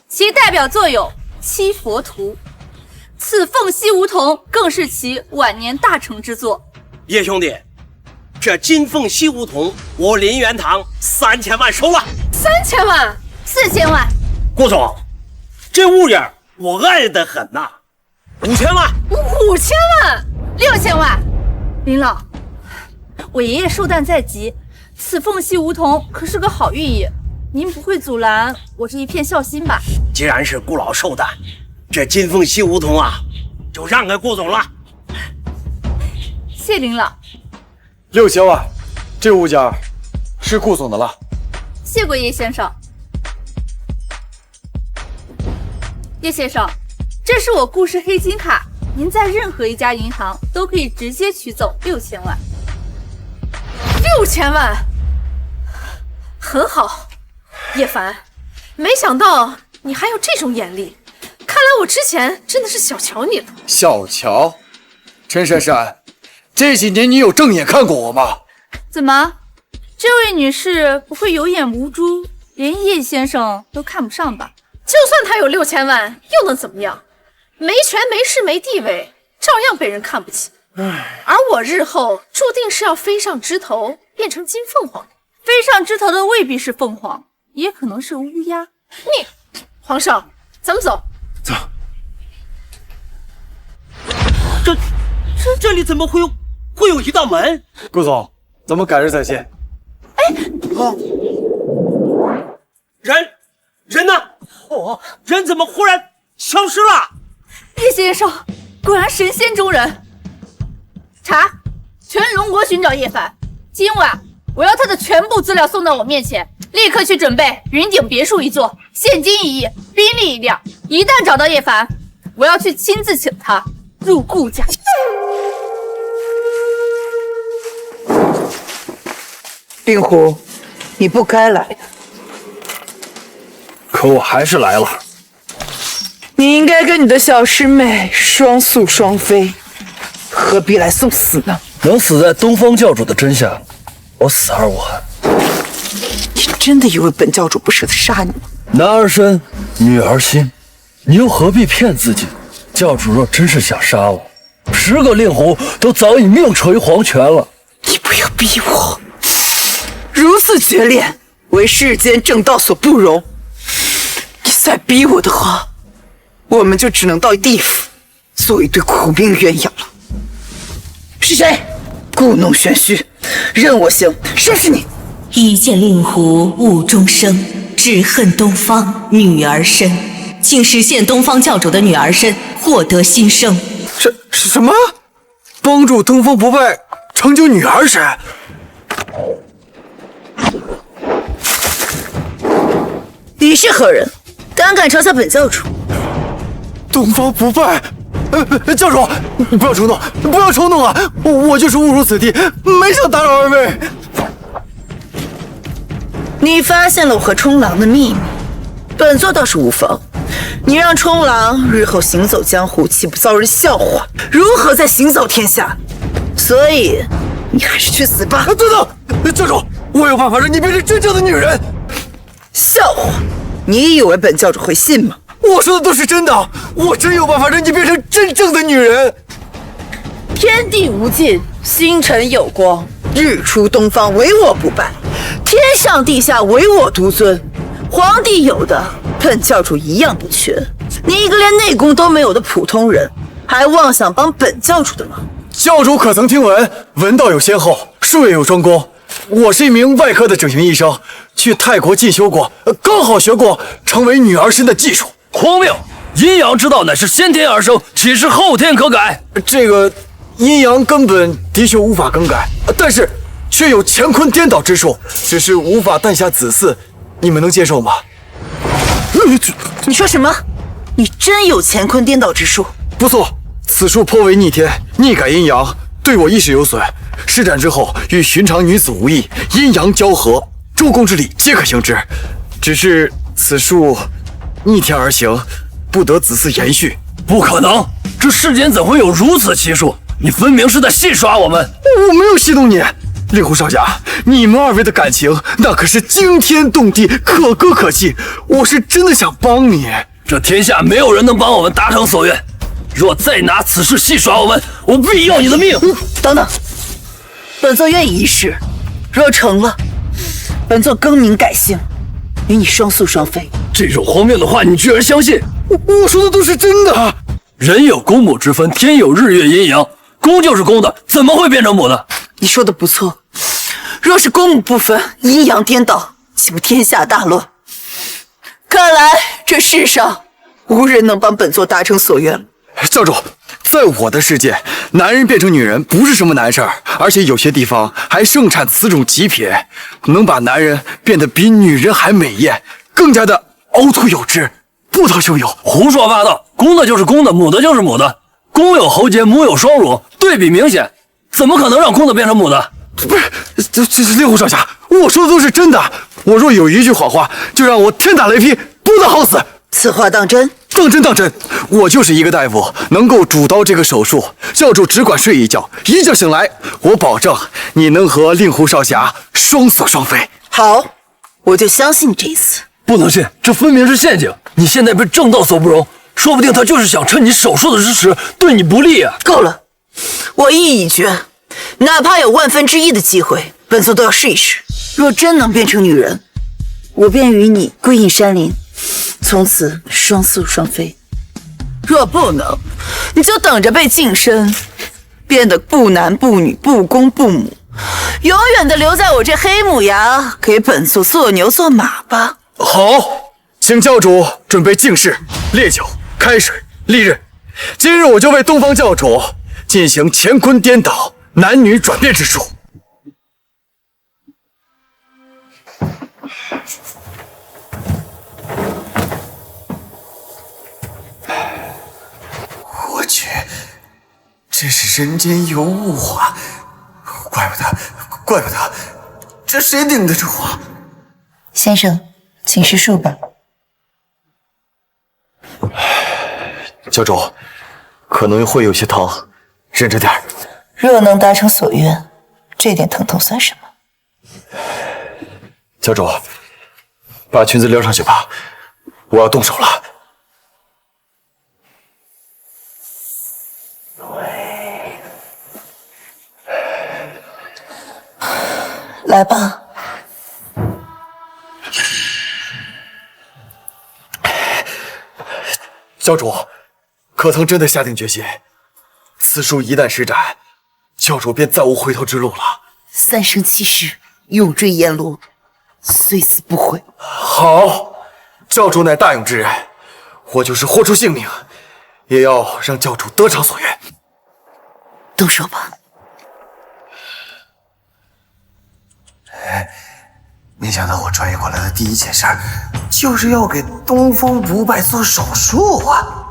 其代表作有七佛图。此凤栖梧桐更是其晚年大成之作。叶兄弟，这金凤栖梧桐，我林元堂3000万收了。3000万，4000万。顾总，这物件我爱得很呐，5000万，5000万，6000万。林老，我爷爷寿诞在即，此凤栖梧桐可是个好寓意，您不会阻拦我这一片孝心吧？既然是顾老寿诞，这金凤栖梧桐啊，就让给顾总了。谢林老。6000万，这物件是顾总的了。谢过叶先生。叶先生，这是我顾氏黑金卡，您在任何一家银行都可以直接取走6000万。6000万，很好。叶凡，没想到你还有这种眼力，看来我之前真的是小瞧你了。小瞧？陈珊珊，这几年你有正眼看过我吗？怎么，这位女士不会有眼无珠，连叶先生都看不上吧？就算他有6000万，又能怎么样？没权没势没地位，照样被人看不起。而我日后注定是要飞上枝头，变成金凤凰。飞上枝头的未必是凤凰，也可能是乌鸦。皇上，咱们走。走。这里怎么会有一道门？顾总，咱们改日再见。人呢？人怎么忽然消失了？叶先生果然神仙中人。查，全龙国寻找叶凡，今晚我要他的全部资料送到我面前，立刻去准备云顶别墅一座，现金1亿，宾利1辆。一旦找到叶凡，我要去亲自请他入顾家。令狐，你不该来的。可我还是来了。你应该跟你的小师妹双宿双飞，何必来送死呢？能死在东方教主的针下，我死而无憾。你真的以为本教主不舍得杀你吗？男儿身，女儿心，你又何必骗自己？教主若真是想杀我，10个令狐都早已命垂黄泉了。你不要逼我！如此决裂，为世间正道所不容。你再逼我的话，我们就只能到地府做一对苦命鸳鸯了。是谁？故弄玄虚，任我行，是不是你？一见令狐误终生，只恨东方女儿身，请实现东方教主的女儿身，获得新生。什么？帮助东方不败成就女儿身？你是何人？胆敢嘲笑本教主？东方不败，教主，不要冲动，不要冲动啊！我就是误入此地，没想打扰二位。你发现了我和冲狼的秘密，本座倒是无妨。你让冲狼日后行走江湖，岂不遭人笑话？如何再行走天下？所以，你还是去死吧！等等，教主，我有办法让你变成真正的女人。笑话！你以为本教主会信吗？我说的都是真的，我真有办法让你变成真正的女人。天地无尽，星辰有光，日出东方唯我不败，天上地下唯我独尊。皇帝有的，本教主一样不缺。你一个连内功都没有的普通人，还妄想帮本教主的忙？教主可曾听闻，文道有先后，术业有专攻。我是一名外科的整形医生，去泰国进修过，刚好学过成为女儿身的技术。荒谬！阴阳之道乃是先天而生，岂是后天可改？这个阴阳根本的确无法更改，但是却有乾坤颠倒之术，只是无法诞下子嗣，你们能接受吗？你说什么？你真有乾坤颠倒之术？不错，此术颇为逆天，逆改阴阳，对我意识有损。施展之后，与寻常女子无异，阴阳交合，诸公之理皆可行之。只是此术逆天而行，不得子嗣延续。不可能，这世间怎会有如此奇术？你分明是在戏耍我们！我没有戏弄你，令狐少侠，你们二位的感情那可是惊天动地，可歌可泣。我是真的想帮你。这天下没有人能帮我们达成所愿。若再拿此事戏耍我们，我必要你的命！等等，本座愿意一试，若成了，本座更名改姓，与你双宿双飞。这种荒谬的话，你居然相信？我说的都是真的。人有公母之分，天有日月阴阳，公就是公的，怎么会变成母的？你说的不错，若是公母不分，阴阳颠倒，岂不天下大乱？看来这世上无人能帮本座达成所愿了。教主，在我的世界，男人变成女人不是什么难事儿，而且有些地方还盛产此种极品，能把男人变得比女人还美艳，更加的凹凸有致，不讨秀秀。胡说八道！公的就是公的，母的就是母的，公有喉结，母有双乳，对比明显，怎么可能让公的变成母的？不是，这令狐少侠，我说的都是真的。我若有一句谎话，就让我天打雷劈，不得好死。此话当真？当真当真，我就是一个大夫，能够主刀这个手术。教主只管睡一觉，一觉醒来，我保证你能和令狐少侠双宿双飞。好，我就相信你这一次。不能信，这分明是陷阱！你现在被正道所不容，说不定他就是想趁你手术的之时对你不利啊！够了，我意已决，哪怕有1/1000的机会，本座都要试一试。若真能变成女人，我便与你归隐山林，从此双宿双飞。若不能，你就等着被净身，变得不男不女，不公不母，永远的留在我这黑木崖，给本座做牛做马吧。好，请教主准备净室、烈酒、开水、利刃。今日我就为东方教主进行乾坤颠倒、男女转变之术。我去，这是人间尤物啊！怪不得，这谁顶得住啊？先生，请施术吧。教主，可能会有些疼，忍着点儿。若能达成所愿，这点疼痛算什么？教主，把裙子撩上去吧，我要动手了。来吧。教主，可曾真的下定决心？此术一旦施展，教主便再无回头之路了。3生7世，永坠阎罗，虽死不悔。好，教主乃大勇之人，我就是豁出性命，也要让教主得偿所愿。动手吧。没想到我穿越过来的第一件事儿，就是要给东方不败做手术啊！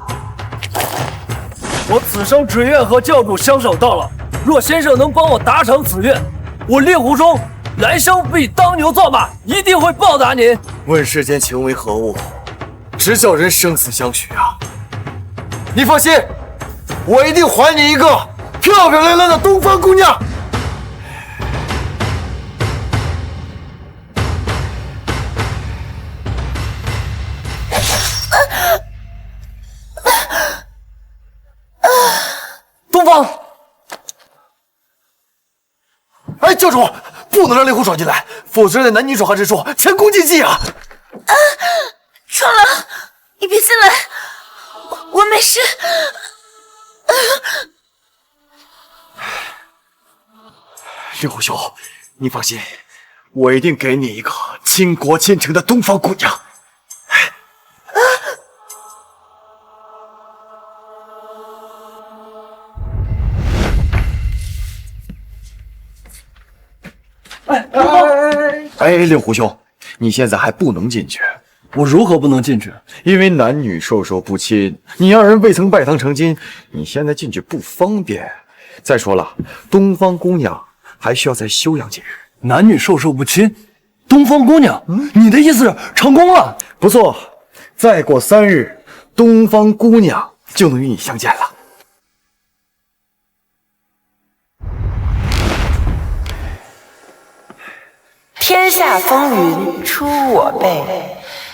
我此生只愿和教主相守到老。若先生能帮我达成此愿，我令狐冲来生必当牛做马，一定会报答您。问世间情为何物，直叫人生死相许啊！你放心，我一定还你一个漂漂亮亮的东方姑娘。东方，哎，教主，不能让令狐闯进来，否则在男女转换之术，前功尽弃啊！闯狼，你别进来，我没事。令狐兄，你放心，我一定给你一个倾国倾城的东方姑娘。哎，令狐兄，你现在还不能进去。我如何不能进去？因为男女授受不亲，你二人未曾拜堂成亲，你现在进去不方便。再说了，东方姑娘还需要再休养几日。男女授受不亲，东方姑娘，你的意思是成功了？不错，再过3日，东方姑娘就能与你相见了。天下风云出我辈，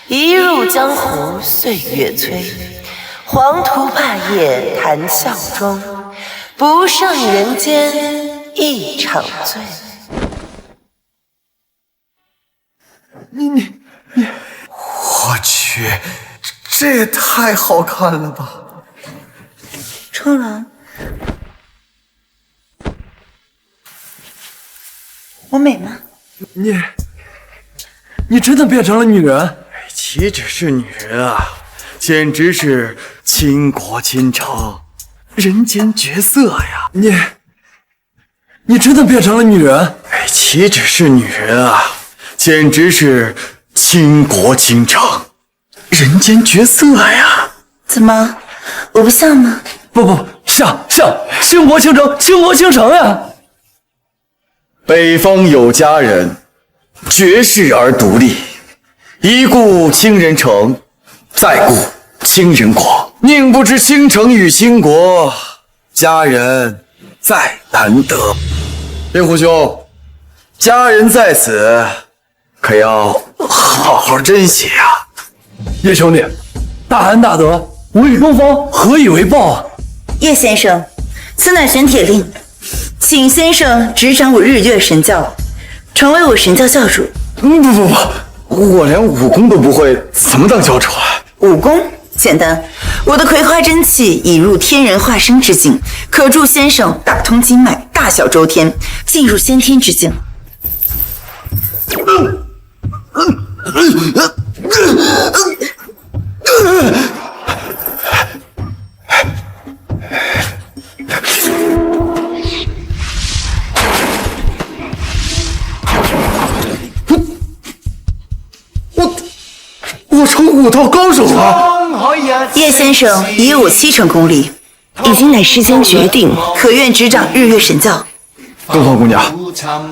一入江湖岁月催。黄图霸业谈笑中，不胜人间一场醉。你，我去，这也太好看了吧！冲浪，我美吗？你真的变成了女人？岂止是女人啊，简直是倾国倾城，人间绝色呀！你真的变成了女人？岂止是女人啊，简直是倾国倾城，人间绝色呀！怎么，我不像吗？不，像，倾国倾城，倾国倾城呀！北方有佳人，绝世而独立，一顾倾人城，再顾倾人国。宁不知倾城与倾国，佳人再难得。令狐兄，佳人在此，可要好好珍惜啊！叶兄弟，大恩大德，我与东方何以为报啊？叶先生，此乃玄铁令，请先生执掌我日月神教，成为我神教教主。不，我连武功都不会，怎么当教主啊？武功简单，我的葵花真气已入天人化生之境，可助先生打通经脉，大小周天，进入先天之境。我成武道高手了！叶先生已有我7成功力，已经乃时间决定，可愿执掌日月神教？东方姑娘，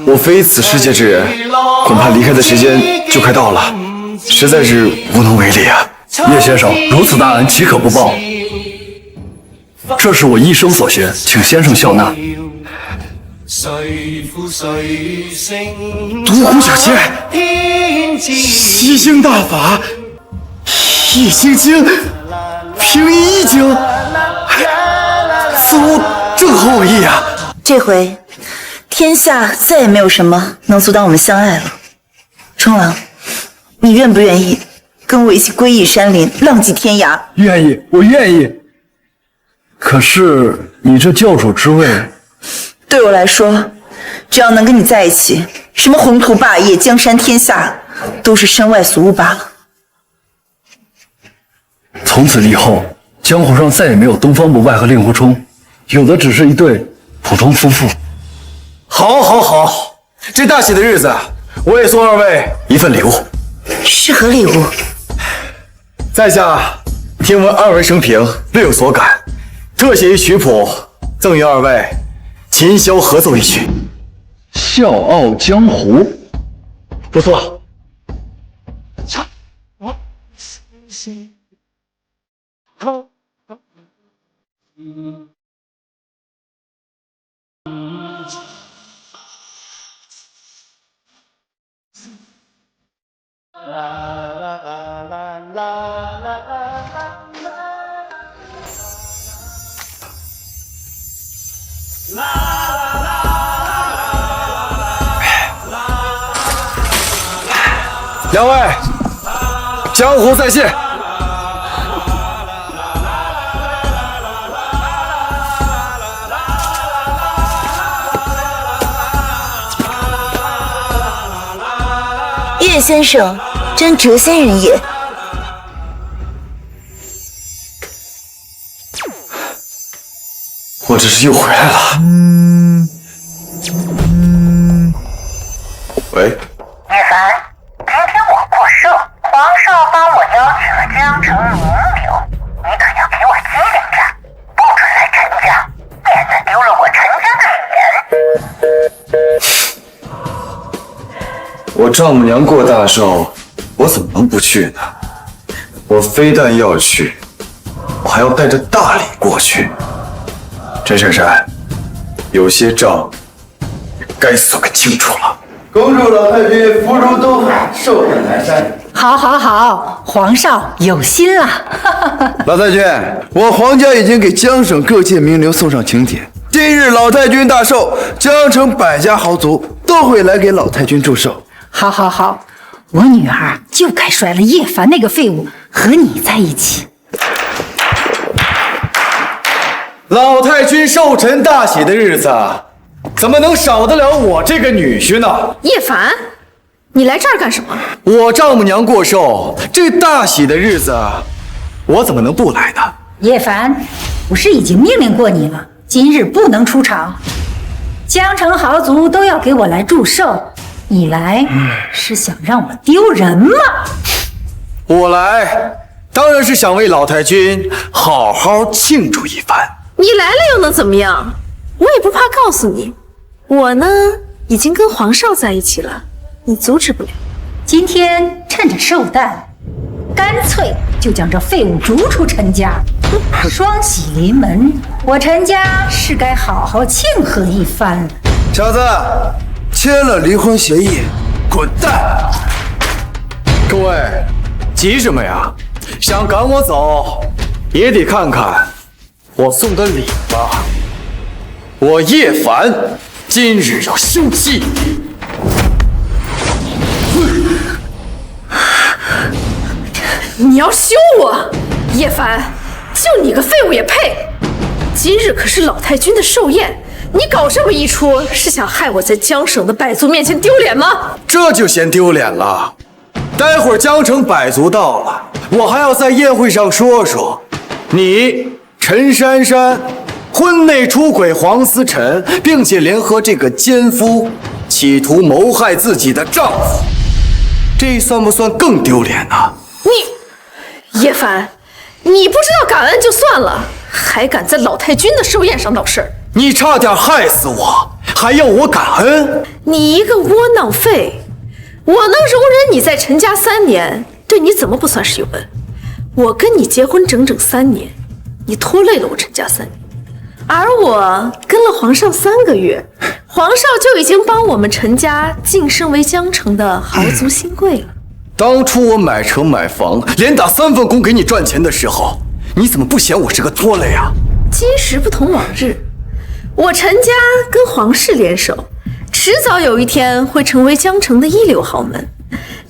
我非此世界之人，恐怕离开的时间就快到了，实在是无能为力啊！叶先生如此大恩，岂可不报？这是我一生所学，请先生笑纳。独孤小仙，吸星大法，易心经，平易经，似乎正合我意啊！这回天下再也没有什么能阻挡我们相爱了。冲浪，你愿不愿意跟我一起归隐山林，浪迹天涯？愿意，我愿意。可是你这教主之位，对我来说，只要能跟你在一起，什么宏图霸业、江山天下，都是身外俗物罢了。从此以后，江湖上再也没有东方不败和令狐冲，有的只是一对普通夫妇。好，这大喜的日子，我也送二位一份礼物。是何礼物？在下听闻二位生平，略有所感，特写一曲谱，赠与二位琴箫合奏一曲，《笑傲江湖》。不错。两位，江湖再见。叶先生真谪仙人也。我这是又回来了。喂。叶凡，今天我过寿，皇上帮我邀请了江城名流，你可要给我机灵着，不准来陈家，免得丢了我陈家的脸。我丈母娘过大寿，我怎么能不去呢？我非但要去，我还要带着大礼过去。陈珊珊，有些账该算个清楚了。恭祝老太君福如东海，寿比南山。好，好，好，皇上有心了。老太君，我皇家已经给江省各界名流送上请帖。今日老太君大寿，江城百家豪族都会来给老太君祝寿。好，好，好，我女儿就该甩了叶凡那个废物，和你在一起。老太君寿辰大喜的日子，怎么能少得了我这个女婿呢？叶凡，你来这儿干什么？我丈母娘过寿，这大喜的日子，我怎么能不来呢？叶凡，不是已经命令过你了，今日不能出场。江城豪族都要给我来祝寿，你来是想让我丢人吗？我来，当然是想为老太君好好庆祝一番。你来了又能怎么样？我也不怕告诉你，我呢已经跟皇少在一起了，你阻止不了。今天趁着寿诞，干脆就将这废物逐出陈家，双喜临门，我陈家是该好好庆贺一番了。小子，签了离婚协议，滚蛋！各位，急什么呀？想赶我走，也得看看我送的礼吧。我叶凡今日要休妻。你要休我，叶凡，就你个废物也配？今日可是老太君的寿宴，你搞这么一出，是想害我在江省的百族面前丢脸吗？这就嫌丢脸了。待会儿江城百族到了，我还要在宴会上说说，你陈珊珊婚内出轨黄思辰，并且联合这个奸夫，企图谋害自己的丈夫，这算不算更丢脸呢？叶凡，你不知道感恩就算了，还敢在老太君的寿宴上闹事儿！你差点害死我，还要我感恩？你一个窝囊废！我能容忍你在陈家3年，对你怎么不算是有恩？我跟你结婚整整3年，你拖累了我陈家3年，而我跟了皇上3个月，皇少就已经帮我们陈家晋升为江城的豪族新贵了。当初我买车买房，连打3份工给你赚钱的时候，你怎么不嫌我是个拖累啊？今时不同往日，我陈家跟皇室联手，迟早有一天会成为江城的一流豪门。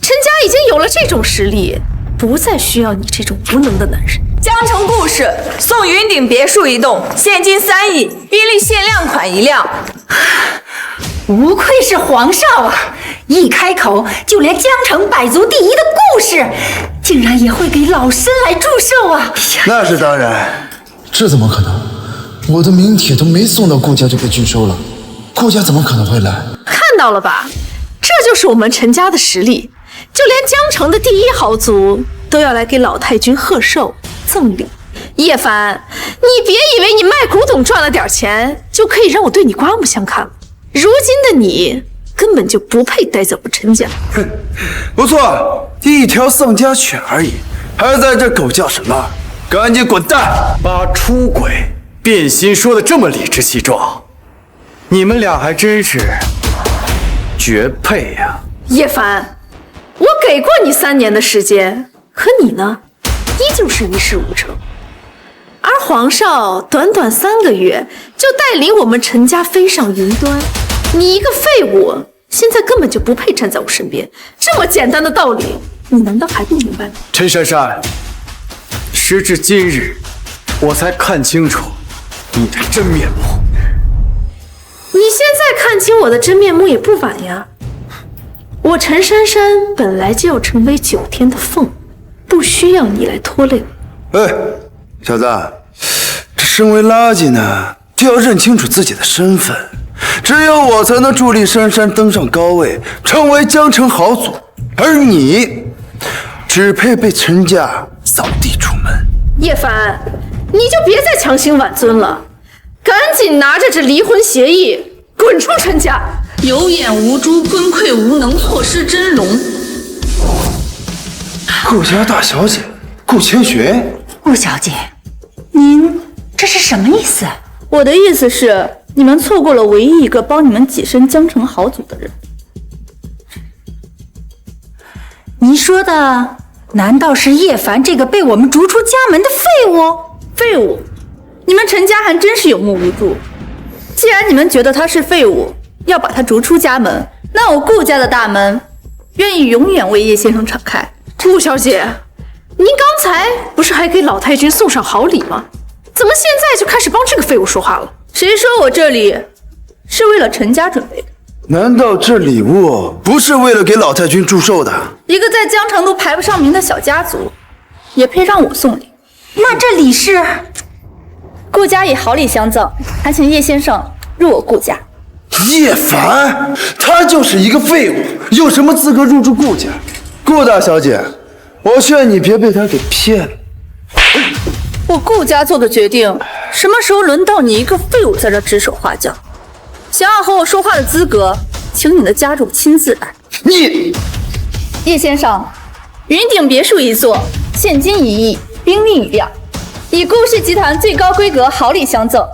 陈家已经有了这种实力，不再需要你这种无能的男人。江城故事送云顶别墅1栋，现金3亿，宾利限量款1辆。不愧是皇少啊！一开口就连江城百族第一的故事，竟然也会给老身来祝寿啊！那是当然。这怎么可能？我的名帖都没送到顾家就被拒收了，顾家怎么可能会来？看到了吧，这就是我们陈家的实力，就连江城的第一豪族都要来给老太君贺寿赠礼。叶凡，你别以为你卖古董赚了点钱就可以让我对你刮目相看了。如今的你根本就不配待在我陈家。不错，一条丧家犬而已，还在这狗叫什么？赶紧滚蛋！把出轨、变心说的这么理直气壮，你们俩还真是绝配呀！叶凡，我给过你3年的时间，可你呢，依旧是一事无成。而皇少短短3个月就带领我们陈家飞上云端，你一个废物，现在根本就不配站在我身边。这么简单的道理，你难道还不明白吗？陈珊珊，时至今日，我才看清楚你的真面目。你现在看清我的真面目也不晚呀。我陈珊珊本来就要成为9天的凤，不需要你来拖累我。哎，小子，这身为垃圾呢，就要认清楚自己的身份。只有我才能助力珊珊登上高位，成为江城豪族，而你只配被陈家扫地出门。叶凡，你就别再强行挽尊了，赶紧拿着这离婚协议滚出陈家！有眼无珠，崩溃无能，错失真龙。顾家大小姐，顾千雪。顾小姐，您这是什么意思？我的意思是，你们错过了唯一一个帮你们跻身江城豪族的人。你说的难道是叶凡这个被我们逐出家门的废物？废物？你们陈家还真是有目无珠。既然你们觉得他是废物，要把他逐出家门，那我顾家的大门愿意永远为叶先生敞开。顾小姐，您刚才不是还给老太君送上好礼吗？怎么现在就开始帮这个废物说话了？谁说我这里是为了陈家准备的？难道这礼物不是为了给老太君祝寿的？一个在江城都排不上名的小家族，也配让我送礼？那这礼是？顾家以好礼相赠，还请叶先生入我顾家。叶凡，他就是一个废物，有什么资格入住顾家？顾大小姐，我劝你别被他给骗了。我顾家做的决定，什么时候轮到你一个废物在这指手画脚？想要和我说话的资格，请你的家主亲自来。你，叶先生，云顶别墅一座，现金1亿，兵力1辆，以顾氏集团最高规格好礼相赠，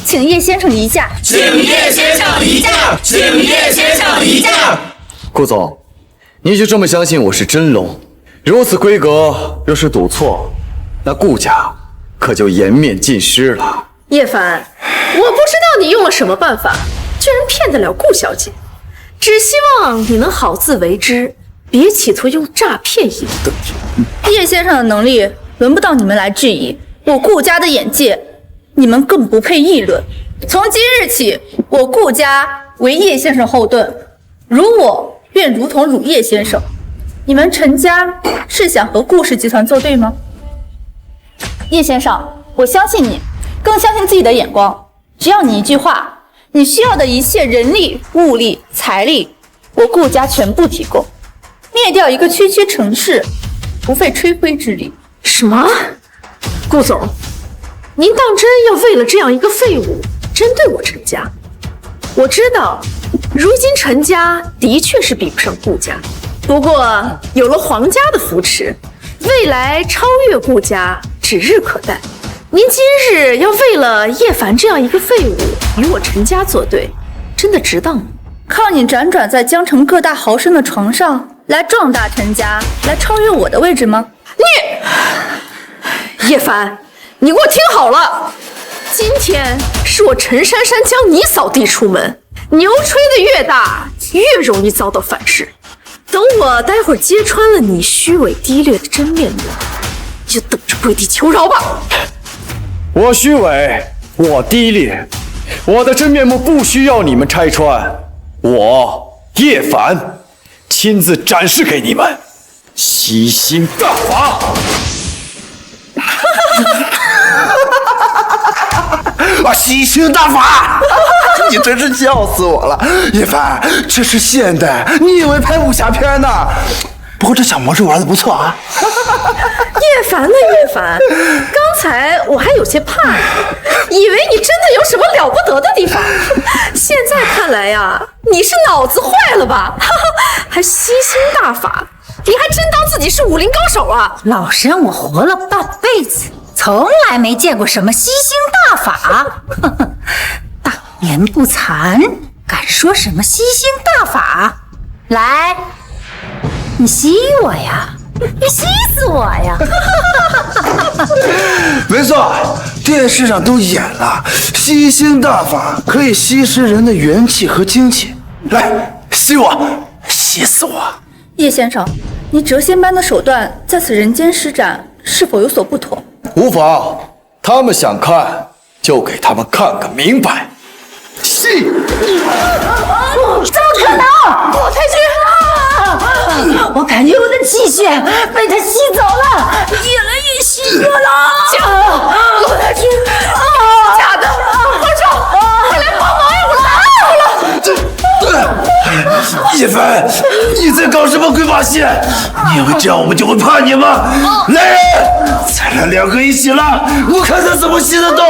请叶先生离驾。请叶先生离驾，请叶先生离驾。顾总，你就这么相信我是真龙？如此规格，若是赌错，那顾家可就颜面尽失了。叶凡，我不知道你用了什么办法，居然骗得了顾小姐。只希望你能好自为之，别企图用诈骗赢得。叶先生的能力轮不到你们来质疑，我顾家的眼界，你们更不配议论。从今日起，我顾家为叶先生后盾，如我便如同汝叶先生。你们陈家是想和顾氏集团作对吗？叶先生，我相信你，更相信自己的眼光。只要你一句话，你需要的一切人力、物力、财力，我顾家全部提供。灭掉一个区区城市，不费吹灰之力。什么？顾总，您当真要为了这样一个废物针对我陈家？我知道，如今陈家的确是比不上顾家，不过有了皇家的扶持，未来超越顾家指日可待。您今日要为了叶凡这样一个废物与我陈家作对，真的值当吗？靠你辗转在江城各大豪绅的床上来壮大陈家，来超越我的位置吗？叶凡，你给我听好了，今天是我陈珊珊将你扫地出门，牛吹得越大，越容易遭到反噬。等我待会儿揭穿了你虚伪低劣的真面目，就等着跪地求饶吧。我虚伪，我低劣，我的真面目不需要你们拆穿，我叶凡亲自展示给你们。吸星大法！吸星大法！你真是笑死我了，叶凡，这是现代，你以为拍武侠片呢？不过这小魔术玩的不错啊。叶凡呢？叶凡，刚才我还有些怕你，以为你真的有什么了不得的地方，现在看来呀，你是脑子坏了吧？还吸星大法，你还真当自己是武林高手啊？老身我活了半辈子，从来没见过什么吸星大法。当年不残，敢说什么吸星大法？来，你吸我呀！你吸死我呀！没错，电视上都演了，吸星大法可以吸食人的元气和精气。来，吸我，吸死我！叶先生，你谪仙般的手段在此人间施展，是否有所不妥？无妨，他们想看，就给他们看个明白。吸！怎么可能？老太君！我感觉我的气血被他吸走了，越来越虚弱了。假的，老太君，假的！皇上，快来帮忙呀！我来了！叶凡，你在搞什么鬼把戏？你以为这样我们就会怕你吗？来人，再来2个一起拉，我看他怎么吸得动。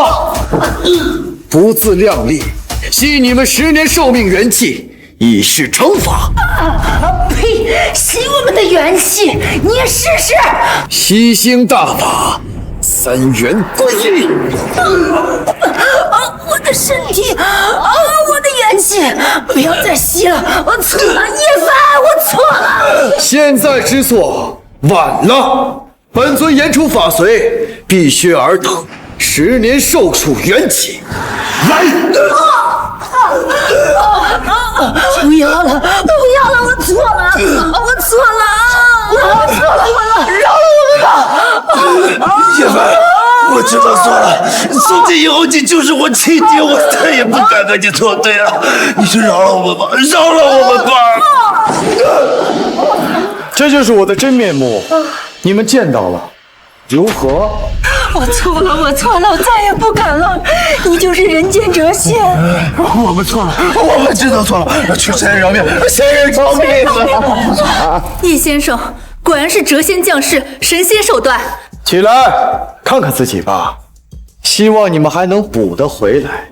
不自量力，吸你们10年寿命元气，以示惩罚。呸！吸我们的元气，你也试试。吸星大法，3元归。我的身体，我的元气，血，不要再吸了，我错了，叶凡，我错了。现在知错晚了，本尊言出法随，必须尔等10年寿数元气。来！不要了，我错了，饶了我吧！叶凡，我知道错了，从今以后你就是我亲爹，我再也不敢跟你作对了。你就饶了我们吧，饶了我们吧！这就是我的真面目，你们见到了，如何？我错了，我再也不敢了。你就是人间谪仙。我们错了，我们知道错了，求仙人饶命，仙人饶命！叶先生果然是谪仙降世，神仙手段。起来，看看自己吧，希望你们还能补得回来。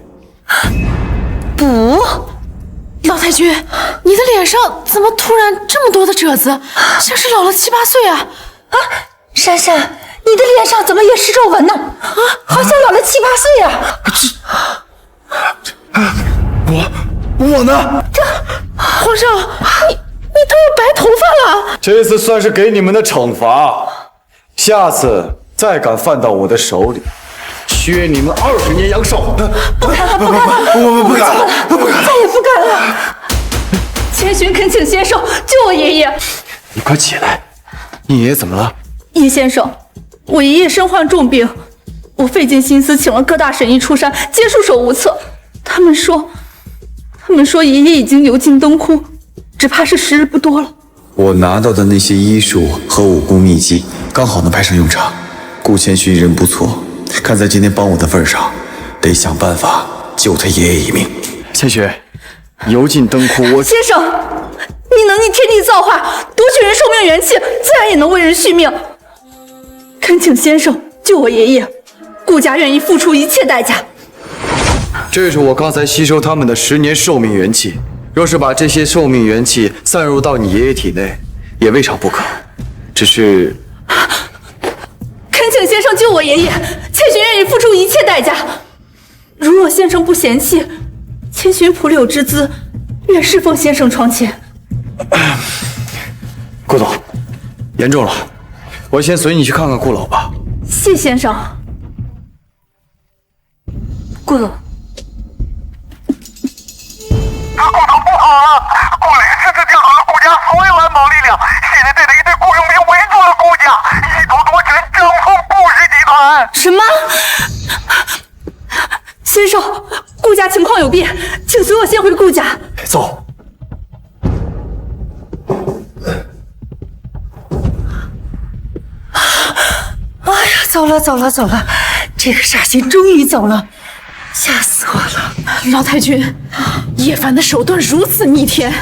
补？老太君，你的脸上怎么突然这么多的褶子，像是老了7、8岁啊！啊，珊珊，你的脸上怎么也是皱纹呢？啊，好像老了7、8岁啊！我呢？皇上，你都有白头发了。这次算是给你们的惩罚，下次再敢犯到我的手里，削你们20年阳寿！不敢了，我们不敢了，再也不敢了。千寻恳请仙圣救我爷爷。你快起来，你爷爷怎么了？叶先生，我爷爷身患重病，我费尽心思请了各大神医出山，皆束手无策。他们说爷爷已经流尽灯枯，只怕是时日不多了。我拿到的那些医术和武功秘籍，刚好能派上用场。顾千寻人不错，看在今天帮我的份上，得想办法救他爷爷一命。千寻，油尽灯枯，先生，你能逆天地造化，夺取人寿命元气，自然也能为人续命。恳请先生救我爷爷，顾家愿意付出一切代价。这是我刚才吸收他们的10年寿命元气，若是把这些寿命元气散入到你爷爷体内，也未尝不可。只是，恳请先生救我爷爷，千寻愿意付出一切代价。如若先生不嫌弃，千寻蒲柳之姿，愿侍奉先生床前。顾总，严重了，我先随你去看看顾老吧。谢先生。顾总。这顾总不好了，顾磊甚至调动了顾家所有安保力量，现在带着一队雇佣兵围住了顾家，意图夺权，征服顾氏集团。什么？先生，顾家情况有变，请随我先回顾家。走。哎呀，走了，这个煞星终于走了，吓死我了！老太君，叶凡的手段如此逆天，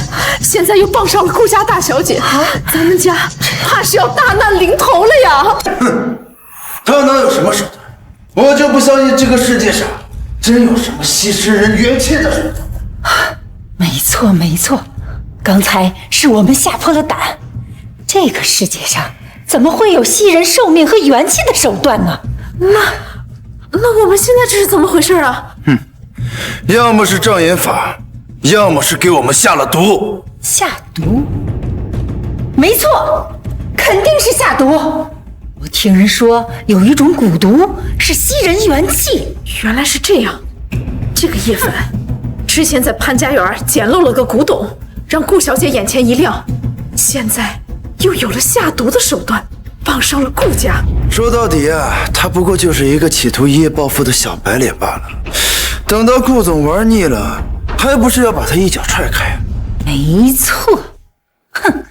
现在又傍上了顾家大小姐，咱们家怕是要大难临头了呀！哼，他能有什么手段？我就不相信这个世界上真有什么吸食人元气的手段。没错，刚才是我们吓破了胆。这个世界上怎么会有吸人寿命和元气的手段呢？那我们现在这是怎么回事啊？要么是障眼法，要么是给我们下了毒。下毒？没错，肯定是下毒。我听人说有一种蛊毒是吸人元气。原来是这样。这个叶凡之前在潘家园捡漏了个古董，让顾小姐眼前一亮，现在又有了下毒的手段，傍上了顾家。说到底啊，他不过就是一个企图一夜暴富的小白脸罢了。等到顾总玩腻了，还不是要把他一脚踹开？没错，哼，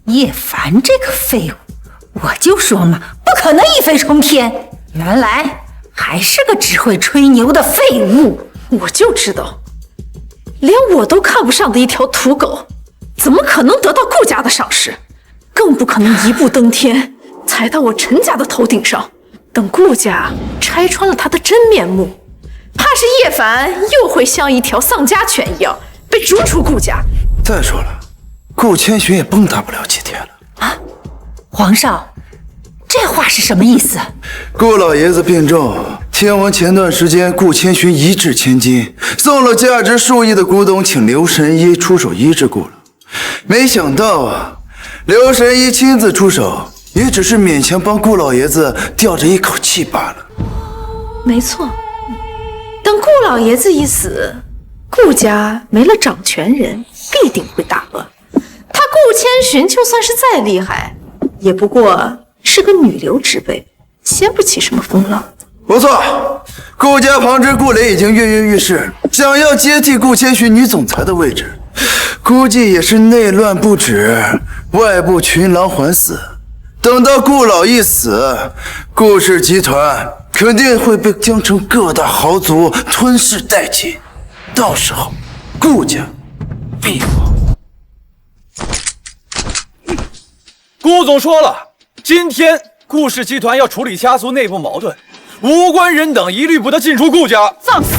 叶凡这个废物，我就说嘛，不可能一飞冲天，原来还是个只会吹牛的废物。我就知道，连我都看不上的一条土狗，怎么可能得到顾家的赏识？更不可能一步登天，踩到我陈家的头顶上。等顾家拆穿了他的真面目，怕是叶凡又会像一条丧家犬一样被逐出顾家。再说了，顾千寻也蹦跶不了几天了啊！皇上，这话是什么意思？顾老爷子病重，听闻前段时间顾千寻一掷千金，送了价值数亿的古董，请刘神医出手医治顾老。没想到啊，刘神医亲自出手，也只是勉强帮顾老爷子吊着一口气罢了。没错，等顾老爷子一死，顾家没了掌权人，必定会大乱。他顾千寻就算是再厉害，也不过是个女流之辈，掀不起什么风浪。不错，顾家旁支顾磊已经跃跃欲试，想要接替顾千寻女总裁的位置，估计也是内乱不止，外部群狼环伺。等到顾老一死，顾氏集团肯定会被江城各大豪族吞噬殆尽，到时候顾家必亡。顾总说了，今天顾氏集团要处理家族内部矛盾，无关人等一律不得进出顾家。放肆！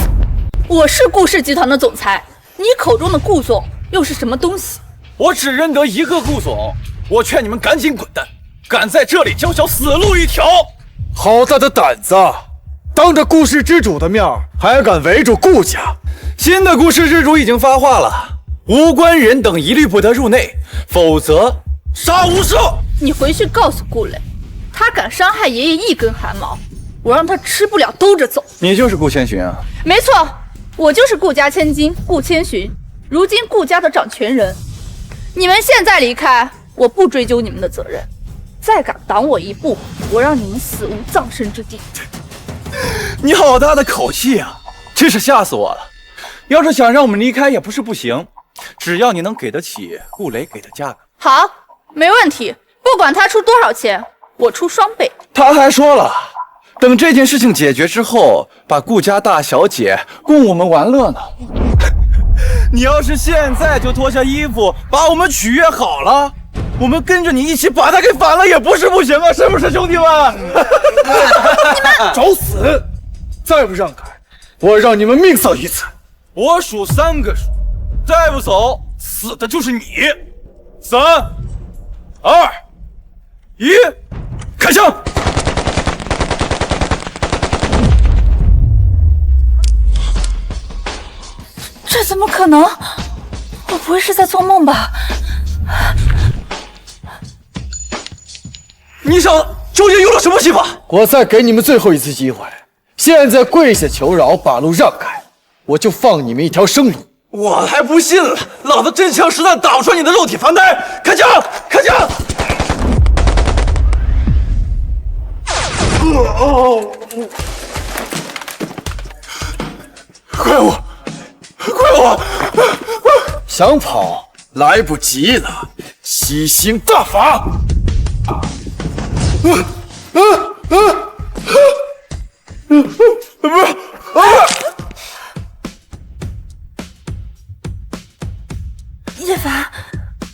我是顾氏集团的总裁，你口中的顾总又是什么东西？我只认得一个顾总，我劝你们赶紧滚蛋，敢在这里叫嚣，死路一条！好大的胆子！当着顾氏之主的面还敢围住顾家！新的顾氏之主已经发话了，无关人等一律不得入内，否则杀无赦！你回去告诉顾磊，他敢伤害爷爷一根汗毛，我让他吃不了兜着走。你就是顾千寻啊？没错，我就是顾家千金顾千寻，如今顾家的掌权人。你们现在离开，我不追究你们的责任。再敢挡我一步，我让你们死无葬身之地。你好大的口气啊！真是吓死我了。要是想让我们离开也不是不行，只要你能给得起顾磊给的价格。好，没问题，不管他出多少钱，我出双倍。他还说了，等这件事情解决之后，把顾家大小姐供我们玩乐呢。你要是现在就脱下衣服把我们取悦好了，我们跟着你一起把他给反了也不是不行啊，是不是兄弟们？找死！再不让开，我让你们命丧于此！我数3个数，再不走，死的就是你。3、2、1，开枪！这怎么可能？我不会是在做梦吧？你想究竟用了什么戏法？我再给你们最后一次机会，现在跪下求饶，把路让开，我就放你们一条生路。我还不信了，老子真枪实弹打不穿你的肉体凡胎！开枪！开枪！快我！快我！想跑来不及了，吸星大法！不是叶凡，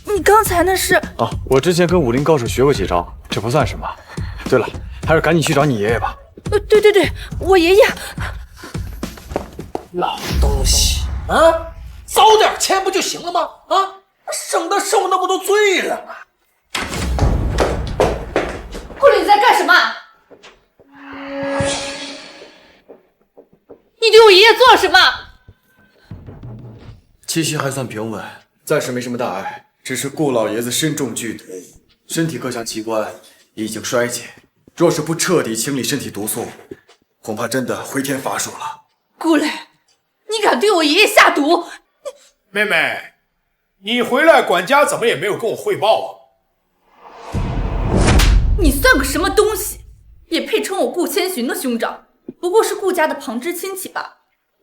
你刚才那是？啊，我之前跟武林高手学过几招，这不算什么。对了，还是赶紧去找你爷爷吧。对，我爷爷。老东西啊，早点签不就行了吗？啊，省得受那么多罪了啊！顾里，你在干什么？你对我爷爷做了什么？气息还算平稳，暂时没什么大碍，只是顾老爷子身中剧毒，身体各项器官已经衰竭，若是不彻底清理身体毒素，恐怕真的回天乏术了。顾磊，你敢对我爷爷下毒？妹妹，你回来，管家怎么也没有跟我汇报啊？你算个什么东西？也配称我顾千寻的兄长？不过是顾家的旁支亲戚吧。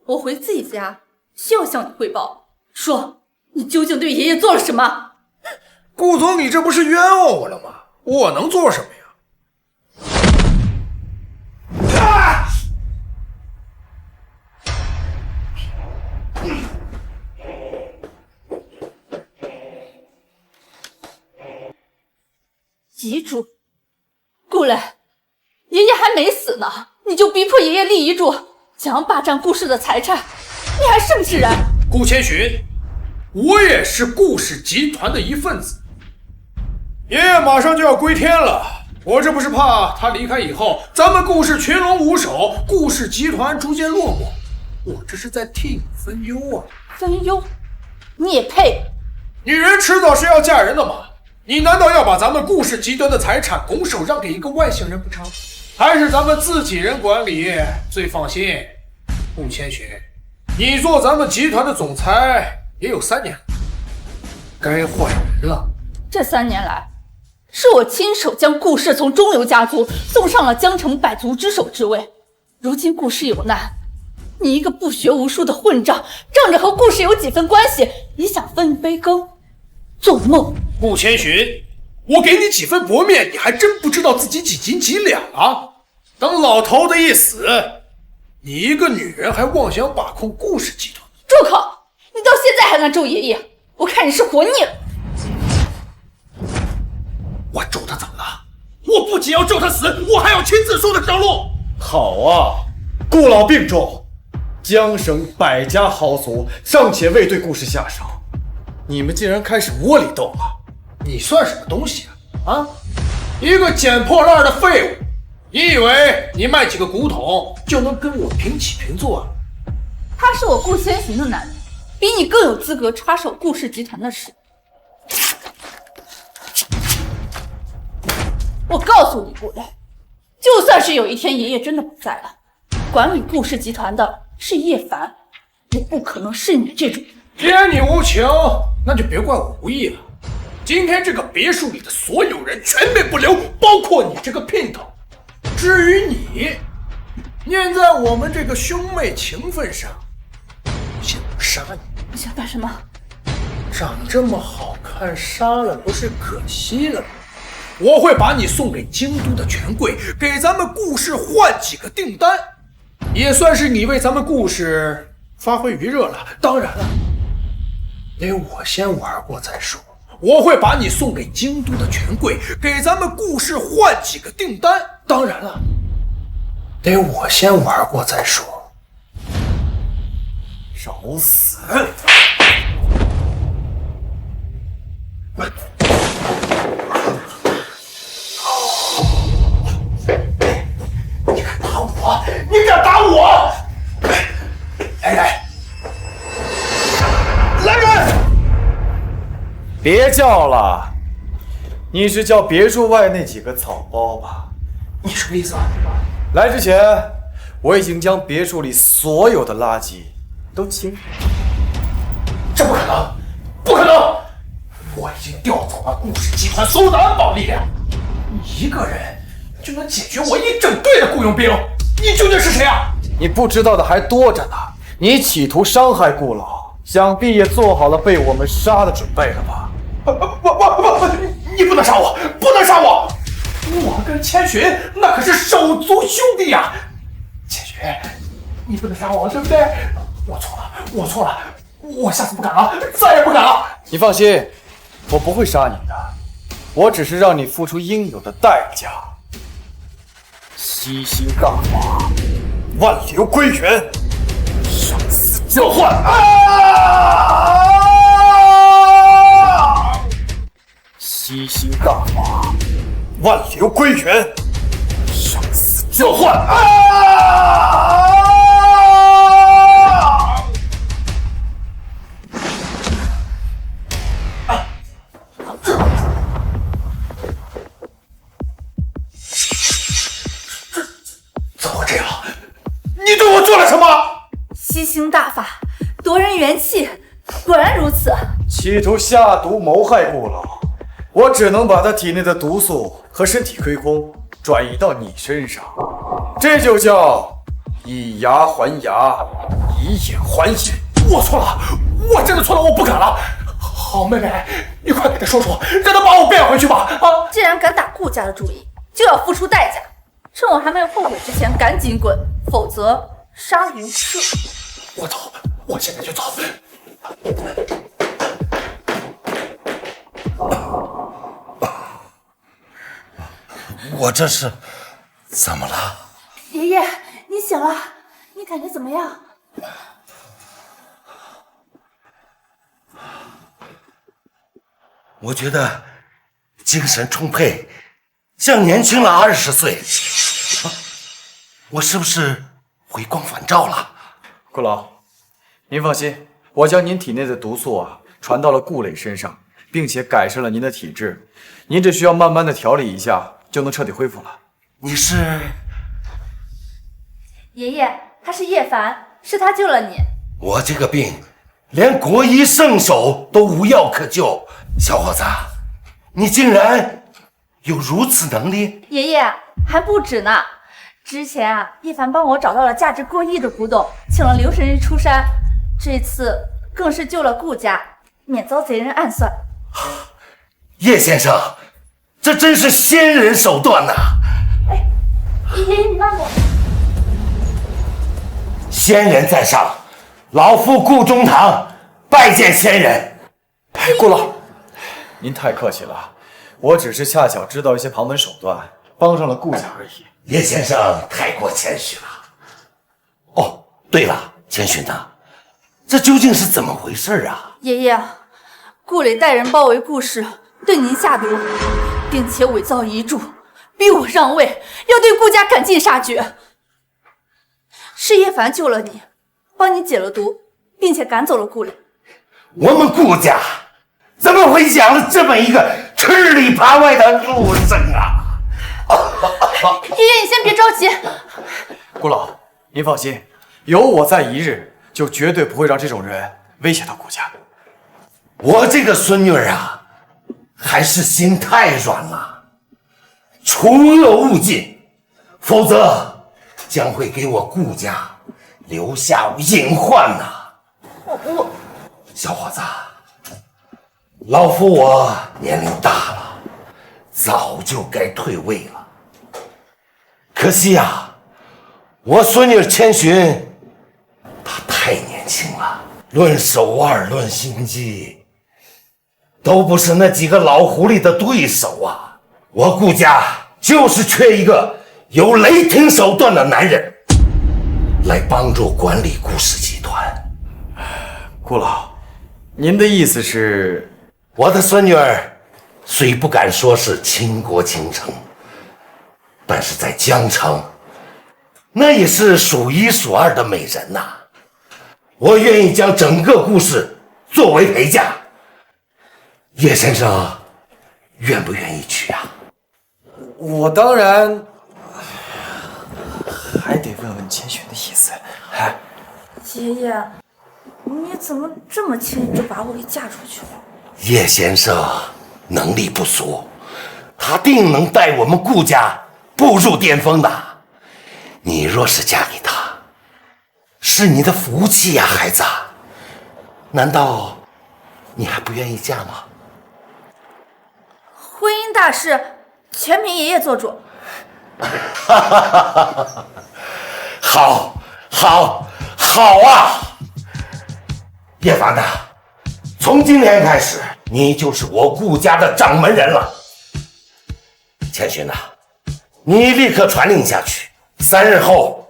我回自己家需要向你汇报，说你究竟对爷爷做了什么？顾总，你这不是冤枉我了吗？我能做什么呀？啊！遗嘱，顾磊，爷爷还没死呢，你就逼迫爷爷立遗嘱，想要霸占顾氏的财产，你还是不是人？顾千寻，我也是顾氏集团的一份子。爷爷马上就要归天了，我这不是怕他离开以后，咱们顾氏群龙无首，顾氏集团逐渐落寞。我这是在替你分忧啊！分忧？你也配？女人迟早是要嫁人的嘛，你难道要把咱们顾氏集团的财产拱手让给一个外星人不成？还是咱们自己人管理最放心？顾千寻，你做咱们集团的总裁也有3年了，该换人了。这3年来，是我亲手将顾氏从中游家族送上了江城百族之首之位。如今顾氏有难，你一个不学无术的混账，仗着和顾氏有几分关系，也想分一杯羹，做梦！顾千寻，我给你几分薄面，你还真不知道自己几斤几两啊！等老头子一死，你一个女人还妄想把控顾氏集团？住口！你到现在还敢咒爷爷？我看你是活腻了。我咒他怎么了？我不仅要咒他死，我还要亲自送他上路。好啊，顾老病重，江省百家豪族尚且未对顾氏下手，你们竟然开始窝里斗了！你算什么东西啊？啊，一个捡破烂的废物！你以为你卖几个古董就能跟我平起平坐了？他是我顾千寻的男人，比你更有资格插手顾氏集团的事。我告诉你顾磊，就算是有一天爷爷真的不在了，管理顾氏集团的是叶凡，也不可能是你这种人。既然你无情，那就别怪我无义了。今天这个别墅里的所有人全被不留，包括你这个姘头。至于你，念在我们这个兄妹情分上，先不杀你。你想干什么？长这么好看，杀了不是可惜了吗？我会把你送给京都的权贵，给咱们顾氏换几个订单，也算是你为咱们顾氏发挥余热了。当然了，得我先玩过再说。我会把你送给京都的权贵，给咱们顾氏换几个订单。当然了，得我先玩过再说。找死！你敢打我！你敢打我！来人！来人！别叫了，你是叫别墅外那几个草包吧？你什么意思啊？来之前，我已经将别墅里所有的垃圾都清了。这不可能！不可能！我已经调走了顾氏集团所有的安保力量，你一个人就能解决我一整队的雇佣兵？你究竟是谁啊？你不知道的还多着呢。你企图伤害顾老，想必也做好了被我们杀的准备了吧？你不能杀我！不能杀我！我跟千寻那可是手足兄弟呀！千寻，你不能杀我，对不对？我错了，我错了，我下次不敢了，再也不敢了。你放心，我不会杀你的，我只是让你付出应有的代价。吸星大法，万流归元，生死交换！吸星大法，万流归元，生死交换！怎么会这样？你对我做了什么？吸星大法，夺人元气，果然如此。企图下毒谋害顾老，我只能把他体内的毒素和身体亏空转移到你身上，这就叫以牙还牙，以眼还眼。我错了，我真的错了，我不敢了。好，妹妹，你快给他说说，让他把我变回去吧！啊！既然敢打顾家的主意，就要付出代价。趁我还没有后悔之前，赶紧滚，否则杀无赦。我走，我现在就走。我这是怎么了？爷爷，你醒了，你感觉怎么样？我觉得精神充沛，像年轻了20岁。我是不是回光返照了？顾老，您放心，我将您体内的毒素传到了顾磊身上，并且改善了您的体质。您只需要慢慢的调理一下，就能彻底恢复了。你是？爷爷，他是叶凡，是他救了你。我这个病，连国医圣手都无药可救。小伙子，你竟然有如此能力？爷爷，还不止呢。之前叶凡帮我找到了价值过亿的古董，请了刘神医出山，这次更是救了顾家，免遭贼人暗算。叶先生，这真是仙人手段呐！爷爷，你慢点。仙人在上，老夫顾中堂拜见仙人。顾老，您太客气了，我只是恰巧知道一些旁门手段，帮上了顾家而已。叶先生太过谦虚了。哦，对了，千寻呐，这究竟是怎么回事啊？爷爷，顾磊带人包围顾氏，对您下毒，并且伪造遗嘱，逼我让位，要对顾家赶尽杀绝。是叶凡救了你，帮你解了毒，并且赶走了顾磊。我们顾家怎么会养了这么一个吃里扒外的畜生啊！爷爷，你先别着急。顾老，您放心，有我在一日，就绝对不会让这种人威胁到顾家。我这个孙女啊，还是心太软了，除恶务尽，否则将会给我顾家留下隐患呐。小伙子，老夫我年龄大了，早就该退位了。可惜啊，我孙女千寻，她太年轻了，论手腕，论心机，都不是那几个老狐狸的对手啊！我顾家就是缺一个有雷霆手段的男人，来帮助管理顾氏集团。顾老，您的意思是，我的孙女儿虽不敢说是倾国倾城，但是在江城，那也是数一数二的美人呐。我愿意将整个顾氏作为陪嫁。叶先生，愿不愿意娶啊？我当然，还得问问千寻的意思。爷爷，你怎么这么轻易就把我给嫁出去了？叶先生能力不俗，他定能带我们顾家步入巅峰的。你若是嫁给他，是你的福气呀，孩子。难道你还不愿意嫁吗？婚姻大事，全凭爷爷做主。好，好，好啊！叶凡呐，从今天开始，你就是我顾家的掌门人了。千寻呐，你立刻传令下去，3日后，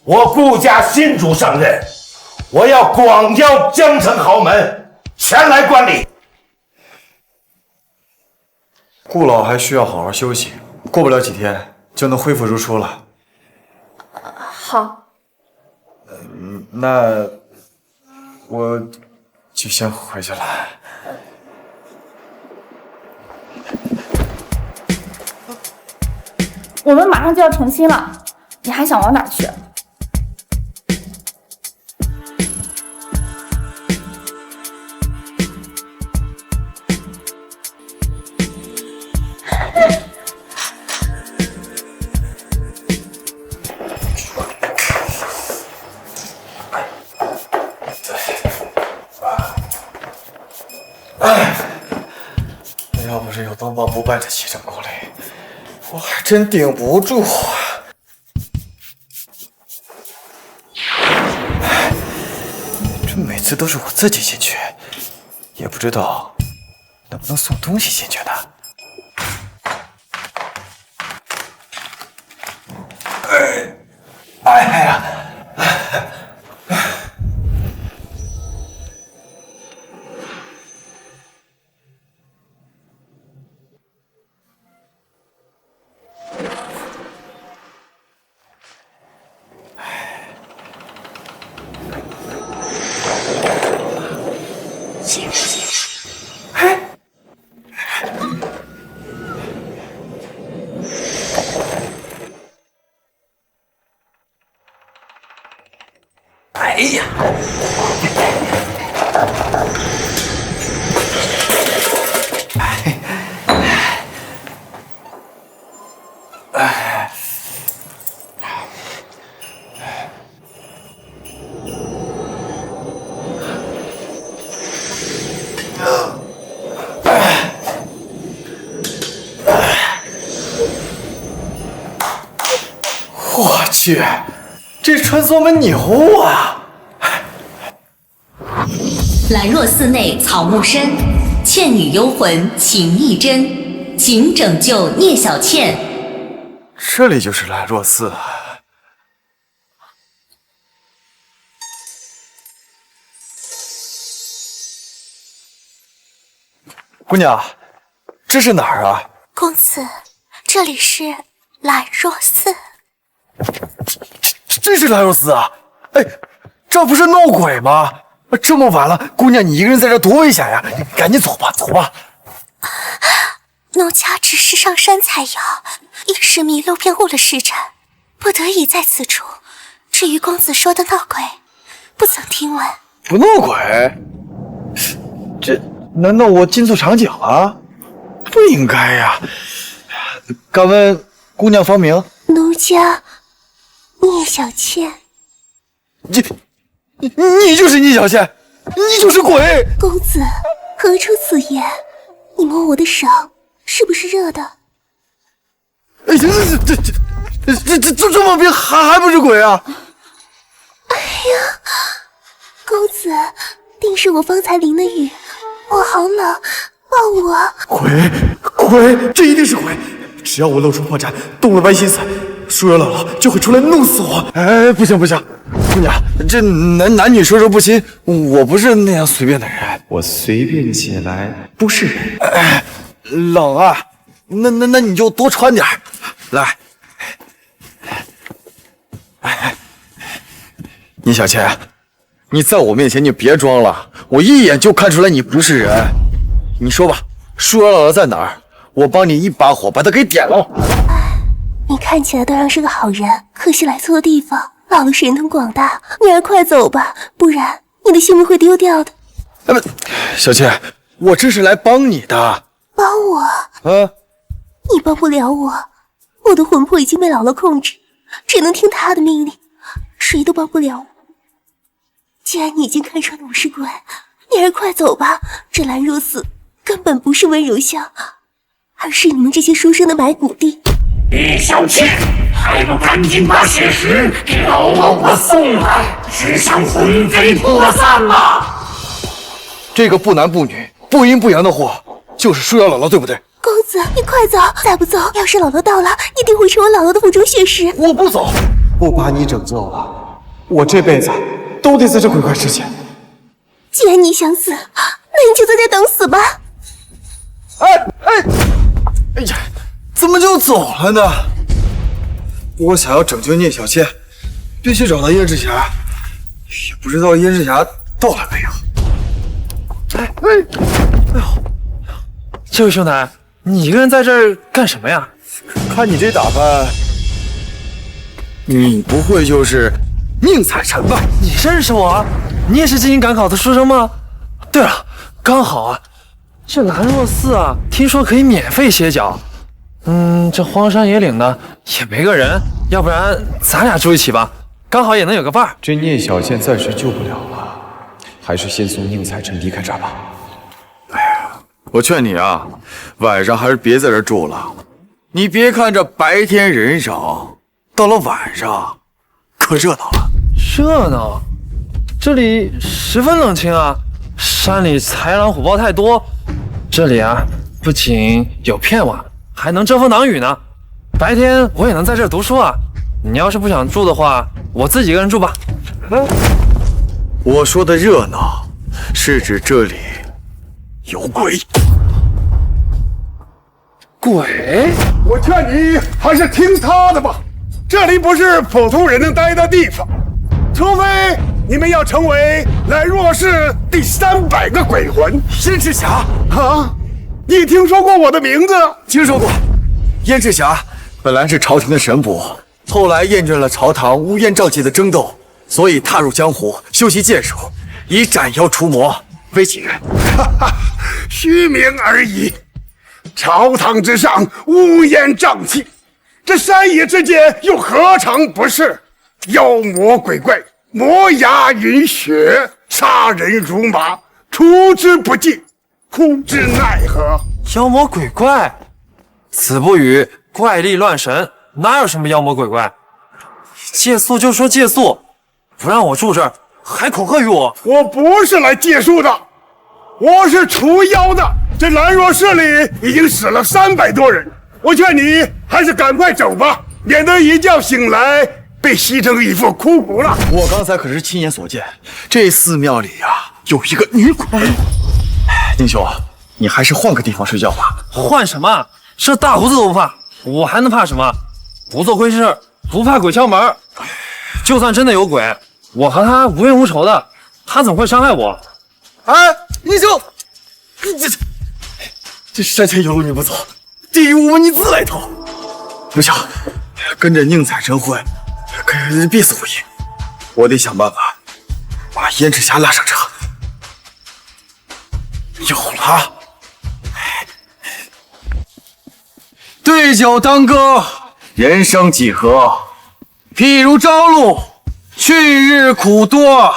我顾家新主上任，我要广邀江城豪门前来观礼。顾老还需要好好休息，过不了几天就能恢复如初了。好，那我就先回去了。我们马上就要成亲了，你还想往哪儿去？要不是有东方不败的奇珍过来，我还真顶不住啊！这每次都是我自己进去，也不知道能不能送东西进去呢。哎呀！哎呀！我去，这传送门牛啊！兰若寺内草木深，倩女幽魂情意真，请拯救聂小倩。这里就是兰若寺。姑娘，这是哪儿啊？公子，这里是兰若寺。这是兰若寺啊！哎，这不是闹鬼吗？这么晚了，姑娘你一个人在这多危险呀！你赶紧走吧，走吧。奴家只是上山采药，一时迷路偏误了时辰，不得已在此处。至于公子说的闹鬼，不曾听闻。不闹鬼？这难道我进错场景了？不应该呀！敢问姑娘芳名？奴家聂小倩。你就是聂小倩，你就是鬼！公子何出此言？你摸我的手是不是热的？哎，这么冰还不是鬼啊？哎呀，公子，定是我方才淋的雨，我好冷，抱我。鬼，这一定是鬼！只要我露出破绽，动了歪心思，舒瑶姥姥就会出来弄死我。哎，不行，姑娘，这男女授受不亲，我不是那样随便的人，我随便起来不是人。哎，冷啊，那你就多穿点来。哎，聂小倩，你在我面前你别装了，我一眼就看出来你不是人。你说吧，舒瑶姥姥在哪儿？我帮你一把火把她给点了。你看起来倒像是个好人，可惜来错地方。姥姥神通广大，你还快走吧，不然你的性命会丢掉的。小倩，我这是来帮你的。帮我？你帮不了我，我的魂魄已经被姥姥控制，只能听她的命令，谁都帮不了我。既然你已经看穿了我是鬼，你还是快走吧。这兰若寺根本不是温柔乡，而是你们这些书生的埋骨地。聂小倩，还不赶紧把血石给老王我送来，只想魂飞魄散了。这个不男不女、不阴不阳的货，就是舒瑶姥姥，对不对？公子，你快走！再不走，要是姥姥到了，一定会成为姥姥的腹中血石。我不走，不把你拯救了，我这辈子都得在这鬼怪世界。既然你想死，那你就在这等死吧。哎呀，怎么就走了呢？我想要拯救聂小倩，必须找到燕赤霞，也不知道燕赤霞到了没有。哎呦，这位兄台，你一个人在这儿干什么呀？看你这打扮，你不会就是宁采臣吧？你认识我？你也是进京赶考的书生吗？对了，刚好啊，这兰若寺啊，听说可以免费歇脚。这荒山野岭的也没个人，要不然咱俩住一起吧，刚好也能有个伴儿。这聂小倩暂时救不了了，还是先送宁采臣离开这儿吧。哎呀，我劝你啊，晚上还是别在这儿住了。你别看这白天人少，到了晚上可热闹了。热闹？这里十分冷清啊，山里豺狼虎豹太多。这里啊，不仅有片瓦，还能遮风挡雨呢。白天我也能在这儿读书啊。你要是不想住的话，我自己一个人住吧。我说的热闹，是指这里有鬼。鬼？我劝你还是听他的吧，这里不是普通人能待的地方，除非你们要成为兰若寺第300个鬼魂。燕赤霞啊，你听说过我的名字？听说过。燕赤霞本来是朝廷的神捕，后来验证了朝堂乌烟瘴气的争斗，所以踏入江湖修习剑术，以斩妖除魔为己任。虚名而已。朝堂之上乌烟瘴气，这山野之间又何尝不是妖魔鬼怪，磨牙饮血，杀人如麻，除之不尽，哭之奈何？妖魔鬼怪，子不语怪力乱神，哪有什么妖魔鬼怪？借宿就说借宿，不让我住这儿，还恐吓于我。我不是来借宿的，我是除妖的。这兰若市里已经死了300多人，我劝你还是赶快走吧，免得一觉醒来被吸成一副枯骨了。我刚才可是亲眼所见，这寺庙里呀有一个女鬼。宁兄，你还是换个地方睡觉吧。换什么？这大胡子都不怕，我还能怕什么？不做亏事，不怕鬼敲门。就算真的有鬼，我和他无冤无仇的，他怎么会伤害我？哎，宁兄，这山前有路你不走，地狱无门你自来投。不行，跟着宁采臣混，必死无疑。我得想办法把燕赤霞拉上车。有了，对酒当歌，人生几何？譬如朝露，去日苦多。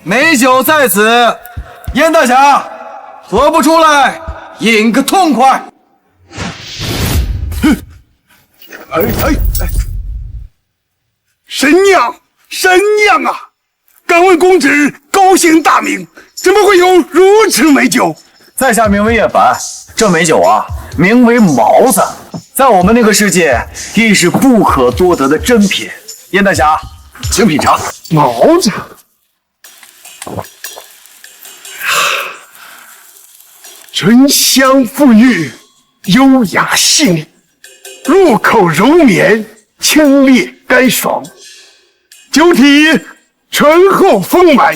美酒在此，燕大侠何不出来饮个痛快？神娘啊！敢问公子高姓大名？怎么会有如此美酒？在下名为叶凡，这美酒啊，名为毛子，在我们那个世界亦是不可多得的珍品。燕大侠，请品尝。毛子，醇香馥郁，优雅细腻，入口柔绵，清冽干爽，酒体醇厚丰满，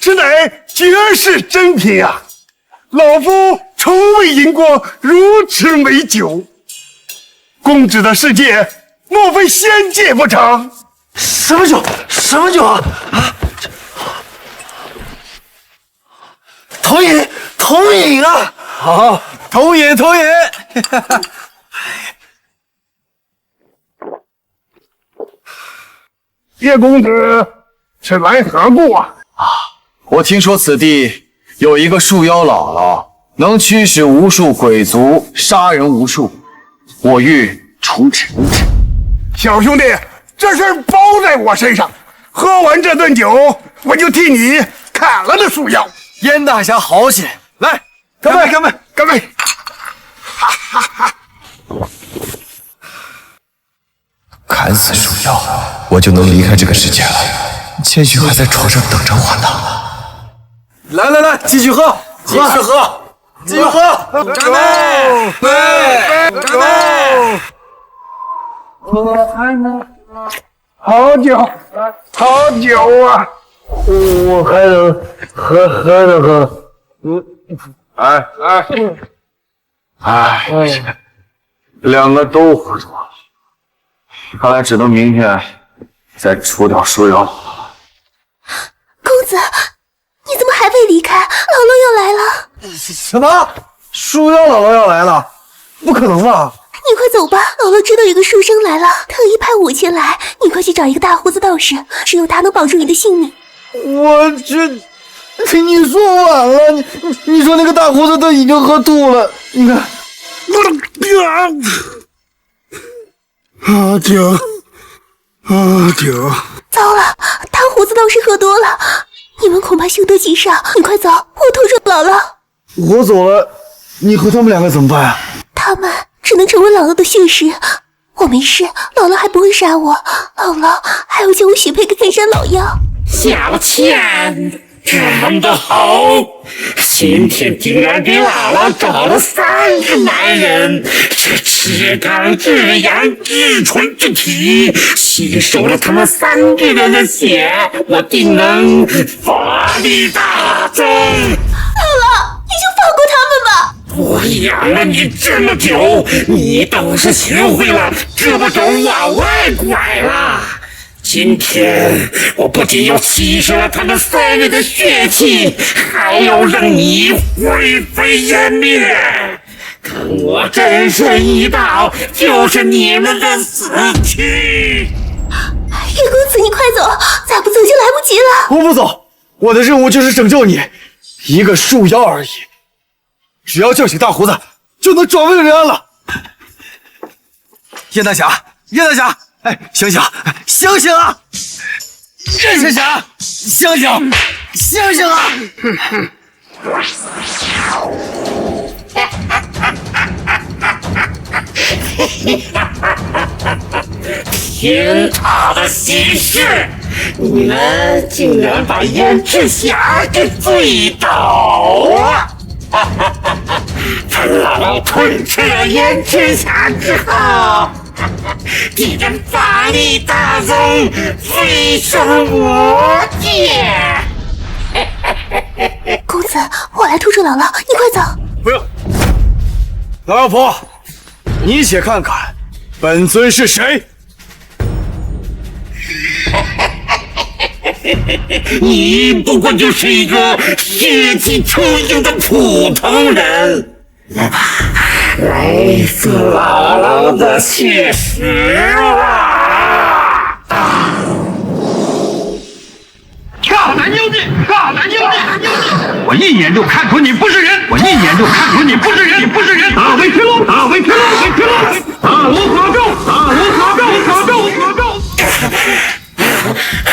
此乃绝世珍品啊！老夫从未饮过如此美酒，公子的世界莫非仙界不成？什么酒？什么酒啊？同饮啊！好，同饮。叶公子是来何故啊？我听说此地有一个树妖姥姥，能驱使无数鬼族，杀人无数。我欲除之。小兄弟，这事儿包在我身上。喝完这顿酒，我就替你砍了这树妖。燕大侠好险！来，干杯！哈哈哈！砍死树妖，我就能离开这个世界了。千寻还在床上等着我呢。来，继续喝！继续喝！干杯！好酒啊！我还能喝。两个都喝多了，看来只能明天再除掉树妖了。公子，你怎么还未离开？姥姥要来了！什么？树妖姥姥要来了？不可能吧！你快走吧，姥姥知道有个书生来了，特意派我前来。你快去找一个大胡子道士，只有他能保住你的性命。你说晚了，你说那个大胡子都已经喝吐了，你看。酒。糟了，大胡子道士喝多了，你们恐怕休得其上。你快走，我拖住姥姥。我走了，你和他们两个怎么办啊？他们只能成为姥姥的血食。我没事，姥姥还不会杀我。姥姥还要叫我许配给天山老妖。小倩，干得好！今天竟然给姥姥找了3个男人，这至刚至阳至纯之体，吸收了他们3个人的血，我定能法力大增。姥姥，你就放过他们吧。我养了你这么久，你倒是学会了这么种往外拐了。今天我不仅要吸收了他们3人的血气，还要让你灰飞烟灭。看我真身一到，就是你们的死期。叶公子，你快走，再不走就来不及了。我不走，我的任务就是拯救你，一个树妖而已。只要叫醒大胡子，就能转危为安了。叶大侠，叶大侠，哎，醒醒，醒醒啊！任神侠，醒醒，醒醒啊！天大的喜事！你们竟然把燕赤霞给醉倒了！等老子吞吃了燕赤霞之后，必然法力大增，飞升魔界！公子，我来拖住姥姥，你快走。不用，老妖婆，你且看看，本尊是谁？你不过就是一个血气充盈的普通人。来吧，来自姥姥的血食吧！大胆妖孽！大胆妖孽！我一眼就看出你不是人！我一眼就看出你不是人！你不是人！大威天龙！大威天龙！天龙！大罗法咒！大罗法咒！法咒！法咒！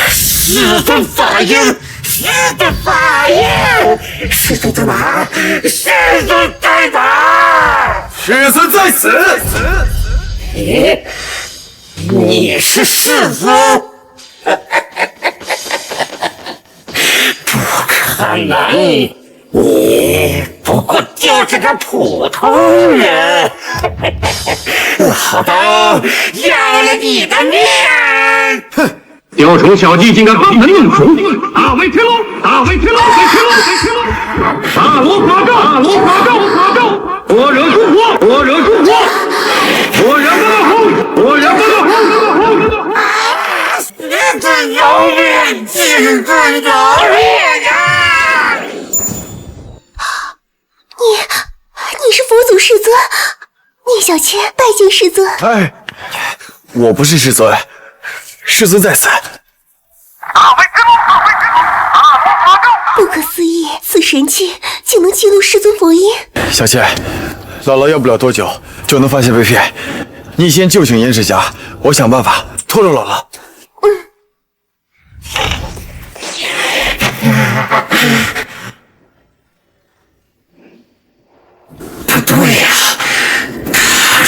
师尊法音！师尊法音！师尊在哪？师尊在哪？师尊在此！咦，你是师尊？不可能！你不过就是个普通人！老刀要了你的命！哼！雕虫小技竟敢班门弄斧！大威天龙！大威天龙！天龙！天龙！大罗法咒！大罗法咒！法咒！我惹出火！我惹出火！我惹不到红！我惹不到红！师尊饶命！师尊饶命啊！你是佛祖世尊，聂小千拜见世尊。哎，我不是世尊，世尊在此。不可思议，此神器竟能记录世尊佛音。小千，姥姥要不了多久就能发现被骗，你先救醒燕赤霞，我想办法拖住姥姥。不对呀，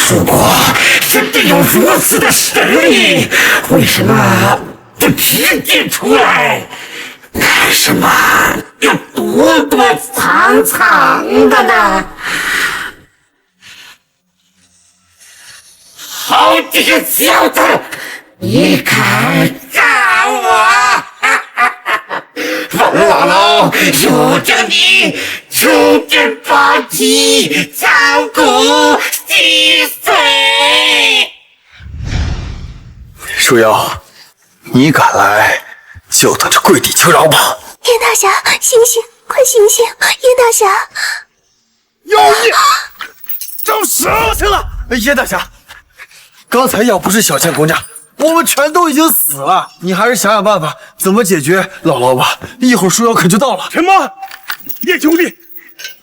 如果真的有如此的神力，为什么不直接出来？干什么要躲躲藏藏的呢？好几个小子，你敢炸我！本姥姥就将你出天拔起，将骨击碎！树妖，你敢来，就等着跪地求饶吧！燕大侠，醒醒，快醒醒！燕大侠，妖孽，找死了！燕大侠，刚才要不是小倩姑娘，我们全都已经死了。你还是想想办法，怎么解决姥姥吧。一会儿树妖可就到了。什么？叶兄弟，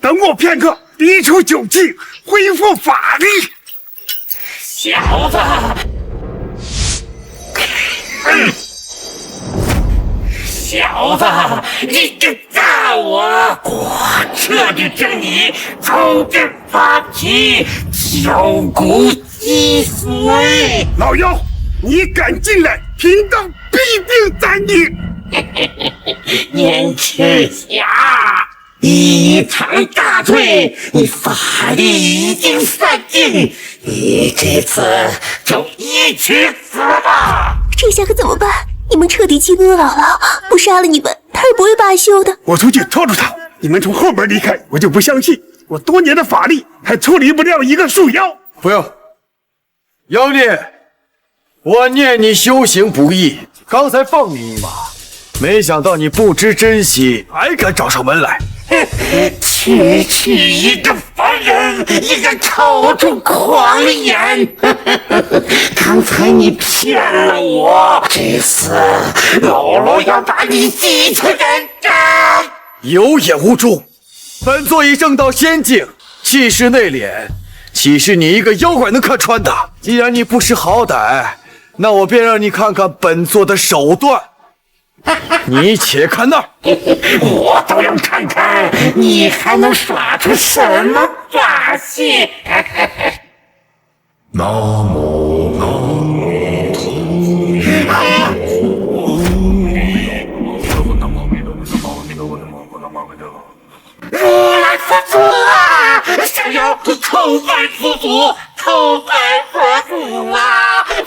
等我片刻，逼出酒气，恢复法力。小子！小子，你敢炸我！我彻底将你抽筋扒皮，敲骨击碎！老妖，你敢进来，贫道必定斩你！燕赤霞，一场大醉，你法力已经散尽，你这次就一起死吧！这下可怎么办？你们彻底激怒了姥姥，不杀了你们，她也不会罢休的。我出去拖住他，你们从后门离开，我就不相信我多年的法力还处理不掉一个树妖。不用，妖孽，我念你修行不易，刚才放你一马，没想到你不知珍惜，还敢找上门来。区区一个凡人，一个口出狂言。刚才你骗了我，这次老罗要把你祭出人间。有眼无珠，本座已正道仙境，气势内敛，岂是你一个妖怪能看穿的？既然你不识好歹，那我便让你看看本座的手段。你且看那儿，我倒要看看你还能耍出什么把戏。南无阿弥陀如来佛祖啊，想要叩拜佛祖，叩拜佛祖啊！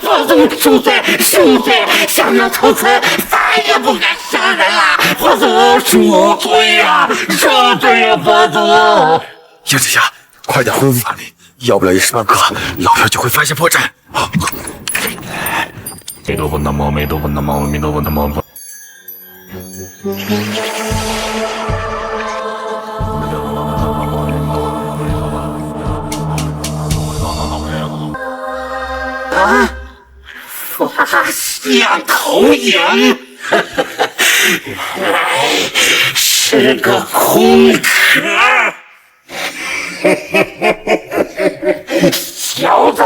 佛祖恕罪，恕罪，想要投胎，再也不敢杀人了。佛祖恕罪啊，恕罪啊，佛祖！叶之侠，快点恢复法力，要不了1时半刻，老妖就会发现破绽。阿弥陀佛，南无阿弥陀佛，南无阿弥陀佛，南无阿弥陀佛。啊！发下投影，原来是个空壳。小子，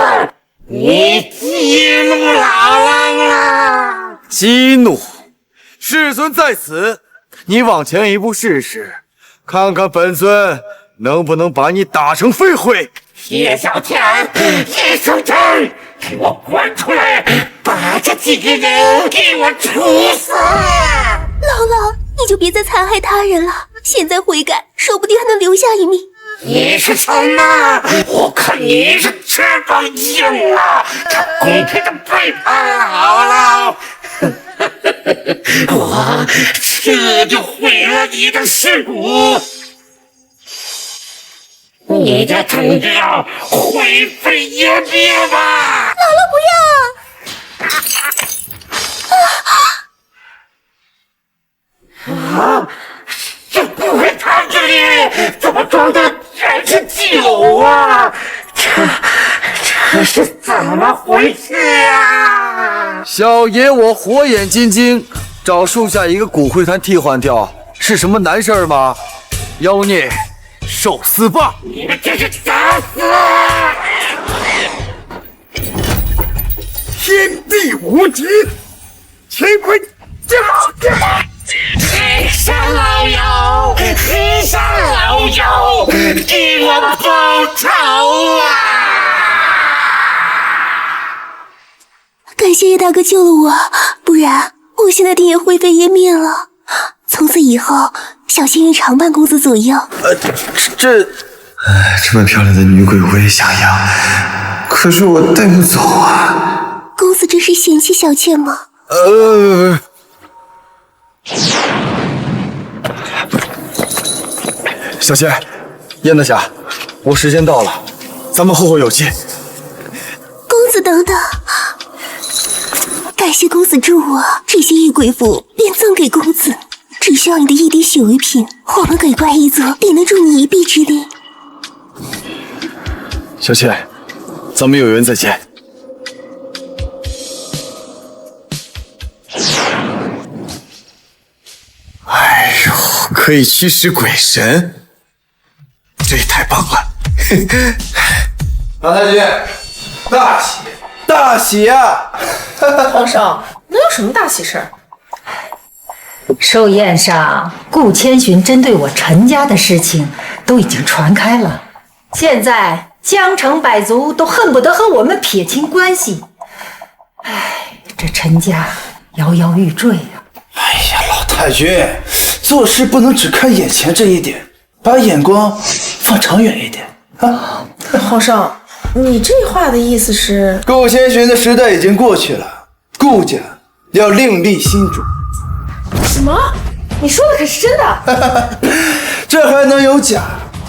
你激怒老郎了！激怒？世尊在此，你往前一步试试，看看本尊能不能把你打成飞灰。叶小天，叶小天，给我滚出来！把这几个人给我处死！姥姥，你就别再残害他人了，现在悔改，说不定还能留下一命。你是什么？我看你是翅膀硬了，他公开的背叛姥姥。我这就毁了你的尸骨。你就等着灰飞烟灭吧！姥姥不要！啊！这骨灰坛子里怎么装的全是酒啊？这是怎么回事啊？小爷我火眼金睛，找树下一个骨灰坛替换掉，是什么难事吗？妖孽！受死吧！你们这是找死！天地无敌，乾坤将来！黑山老妖，黑山老妖，给我报仇啊！感谢叶大哥救了我，不然我现在定也灰飞烟灭了。从此以后，小仙人常伴公子左右。这么漂亮的女鬼我也想要，可是我带不走啊。公子这是嫌弃小倩吗？小仙，燕大侠，我时间到了，咱们后会有期。公子等等，感谢公子助我，这些玉鬼符便赠给公子。只需要你的一滴血为凭，我们鬼怪一族定能助你一臂之力。小倩，咱们有缘再见。哎呦，可以驱使鬼神，这也太棒了！马太君，大喜大喜呀！皇上，能有什么大喜事儿？寿宴上，顾千寻针对我陈家的事情都已经传开了，现在江城百族都恨不得和我们撇清关系。唉，这陈家摇摇欲坠呀！哎呀，老太君，做事不能只看眼前这一点，把眼光放长远一点啊！皇上，你这话的意思是？顾千寻的时代已经过去了，顾家要另立新主。什么？你说的可是真的？这还能有假？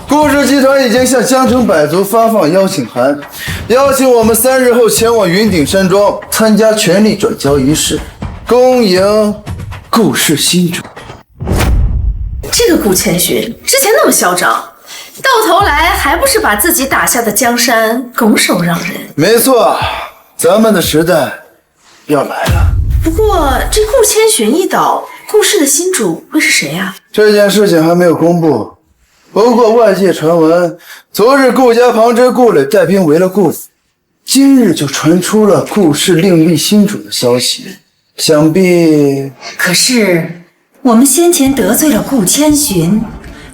顾氏集团已经向江城百族发放邀请函，邀请我们3日后前往云顶山庄参加权力转交仪式。恭迎顾氏新主。这个顾千寻之前那么嚣张，到头来还不是把自己打下的江山拱手让人？没错，咱们的时代要来了。不过这顾千寻一倒，顾氏的新主会是谁啊？这件事情还没有公布，不过外界传闻，昨日顾家旁支顾磊带兵围了顾府，今日就传出了顾氏另立新主的消息，想必……可是我们先前得罪了顾千寻，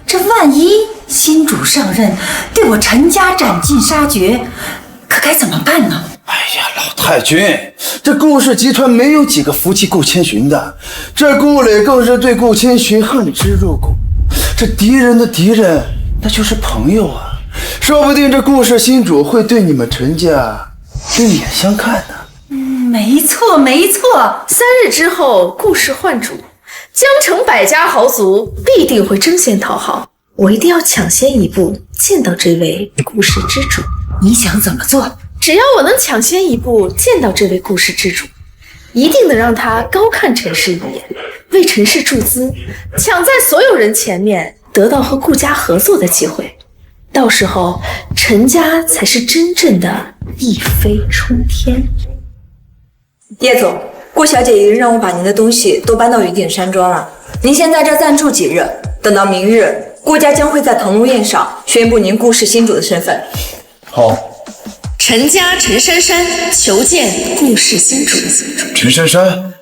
这万一新主上任，对我陈家斩尽杀绝，可该怎么办呢？哎呀，老太君，这顾氏集团没有几个服气顾千寻的，这顾磊更是对顾千寻恨之入骨。这敌人的敌人，那就是朋友啊！说不定这顾氏新主会对你们陈家另眼相看呢。没错没错，3日之后顾氏换主，江城百家豪族必定会争先讨好，我一定要抢先一步见到这位顾氏之主。你想怎么做？只要我能抢先一步见到这位顾氏之主，一定能让他高看陈氏一眼，为陈氏注资，抢在所有人前面得到和顾家合作的机会。到时候陈家才是真正的一飞冲天。叶总，顾小姐已经让我把您的东西都搬到云顶山庄了，您先在这暂住几日，等到明日，顾家将会在腾龙宴上宣布您顾氏新主的身份。好。陈家陈珊珊求见顾氏新主。陈珊珊，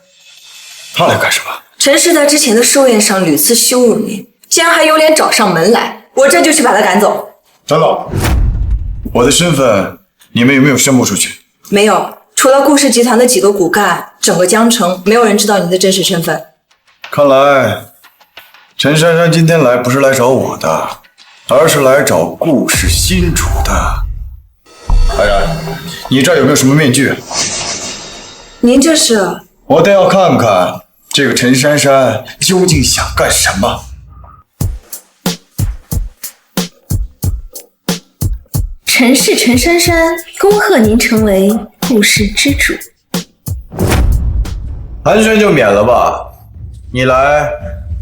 她来干什么？陈氏在之前的寿宴上屡次羞辱您，竟然还有脸找上门来，我这就去把她赶走。长老，我的身份你们有没有宣布出去？没有，除了顾氏集团的几个骨干，整个江城没有人知道您的真实身份。看来陈珊珊今天来不是来找我的，而是来找顾氏新主的。安然，你这儿有没有什么面具？您这是？我倒要看看这个陈珊珊究竟想干什么。陈氏陈珊珊，恭贺您成为顾氏之主。寒暄就免了吧，你来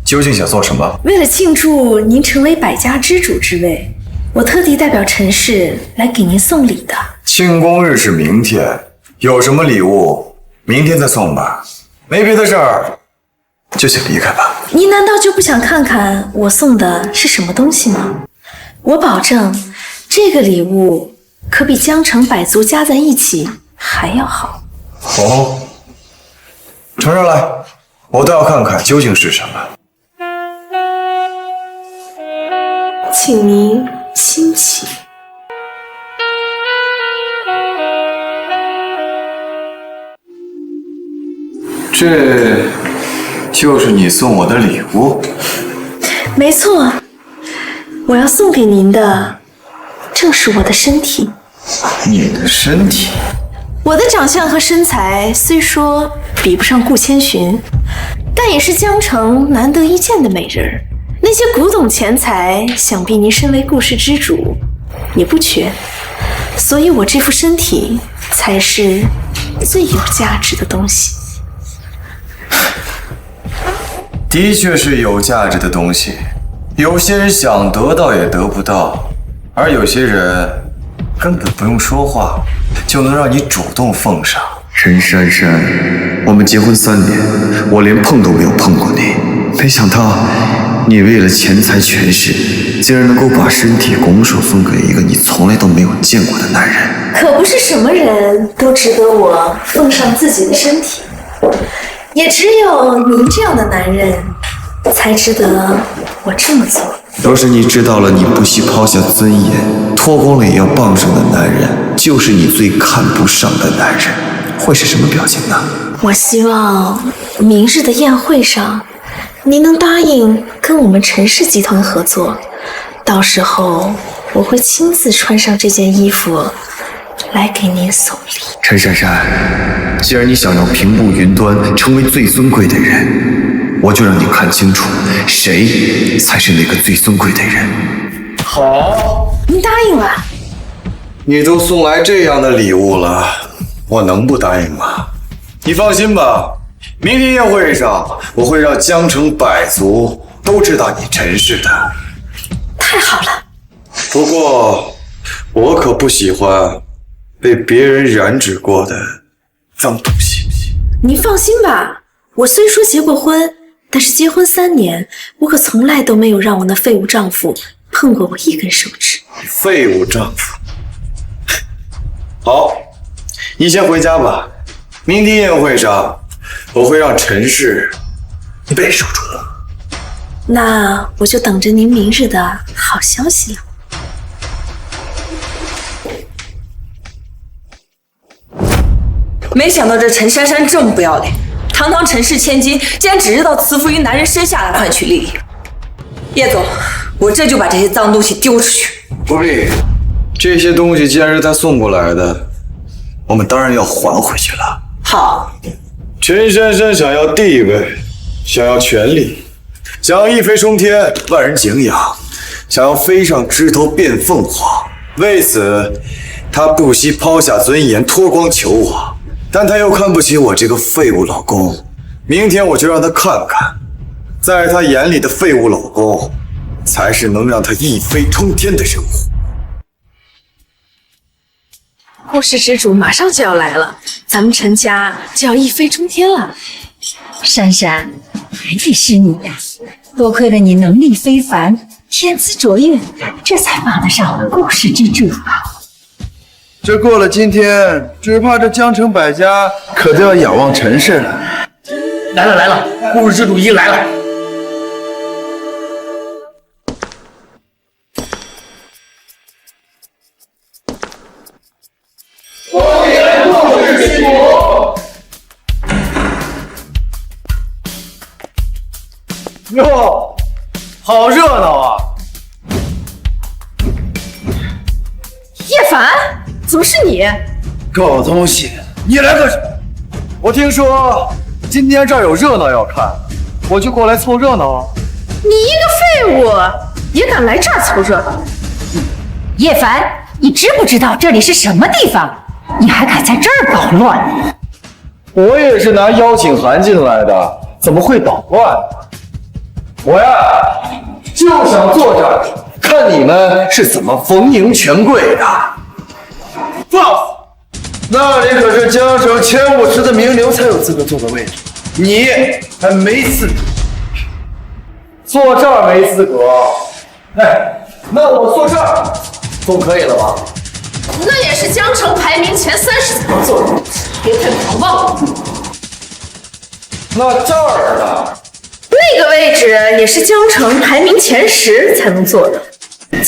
究竟想做什么？为了庆祝您成为百家之主之位，我特地代表陈氏来给您送礼的。庆功日是明天，有什么礼物明天再送吧。没别的事儿，就请离开吧。您难道就不想看看我送的是什么东西吗？我保证，这个礼物可比江城百族加在一起还要好。哦，呈上来，我倒要看看究竟是什么。请您亲启。这就是你送我的礼物？没错，我要送给您的正是我的身体。你的身体？我的长相和身材虽说比不上顾千寻，但也是江城难得一见的美人儿。那些古董钱财，想必您身为顾氏之主也不缺，所以我这副身体才是最有价值的东西。的确是有价值的东西，有些人想得到也得不到，而有些人根本不用说话，就能让你主动奉上。陈珊珊，我们结婚3年，我连碰都没有碰过你，没想到你为了钱财权势，竟然能够把身体拱手送给一个你从来都没有见过的男人。可不是什么人都值得我奉上自己的身体，也只有您这样的男人才值得我这么做。若是你知道了你不惜抛下尊严，脱光了也要傍上的男人就是你最看不上的男人，会是什么表情呢？我希望明日的宴会上，您能答应跟我们陈氏集团合作，到时候我会亲自穿上这件衣服来给您送礼。陈珊珊，既然你想要平步云端，成为最尊贵的人，我就让你看清楚，谁才是那个最尊贵的人。好，您答应了？你都送来这样的礼物了，我能不答应吗？你放心吧，明天宴会上，我会让江城百族都知道你陈氏的。太好了。不过，我可不喜欢被别人染指过的脏东西。您放心吧，我虽说结过婚，但是结婚3年，我可从来都没有让我那废物丈夫碰过我一根手指。废物丈夫。好，你先回家吧。明天宴会上，我会让陈氏备受瞩目。那我就等着您明日的好消息了。没想到这陈珊珊这么不要脸，堂堂陈氏千金，竟然只知道辞服于男人身下来换取利益。叶总，我这就把这些脏东西丢出去。不必，这些东西既然是他送过来的，我们当然要还回去了。好，陈珊珊想要地位，想要权力，想要一飞冲天，万人敬仰，想要飞上枝头变凤凰。为此，她不惜抛下尊严，脱光求我。但她又看不起我这个废物老公。明天我就让她看看，在她眼里的废物老公，才是能让她一飞冲天的人物。故事之主马上就要来了，咱们陈家就要一飞冲天了。珊珊，还得是你呀！多亏了你能力非凡，天资卓越，这才帮得上故事之主。这过了今天，只怕这江城百家可都要仰望陈氏了。来了来了，故事之主已经来了。欢迎故事之主。哟，好热闹啊！叶凡，怎么是你？狗东西，你来干什么？我听说今天这儿有热闹要看，我就过来凑热闹啊。你一个废物也敢来这儿凑热闹？叶凡，你知不知道这里是什么地方？你还敢在这儿捣乱？我也是拿邀请函进来的，怎么会捣乱呢？我呀，就想坐这儿看你们是怎么逢迎权贵的。放肆！那里可是江城前50的名流才有资格坐的位置，你还没资格。坐这儿没资格，哎，那我坐这儿总可以了吧？那也是江城排名前30才能坐的，别太狂妄了。那这儿呢？那个位置也是江城排名前10才能坐的。今天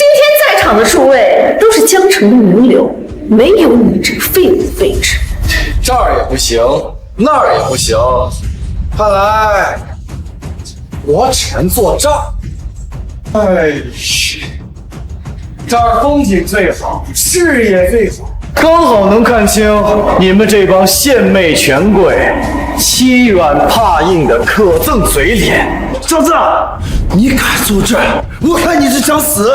在场的诸位都是江城的名流，没有你这个废物位置。这儿也不行，那儿也不行，看来我只能坐这儿。哎，这儿风景最好，视野最好，刚好能看清你们这帮献媚权贵欺软怕硬的可憎嘴脸。小子，你敢坐这儿？我看你是想死！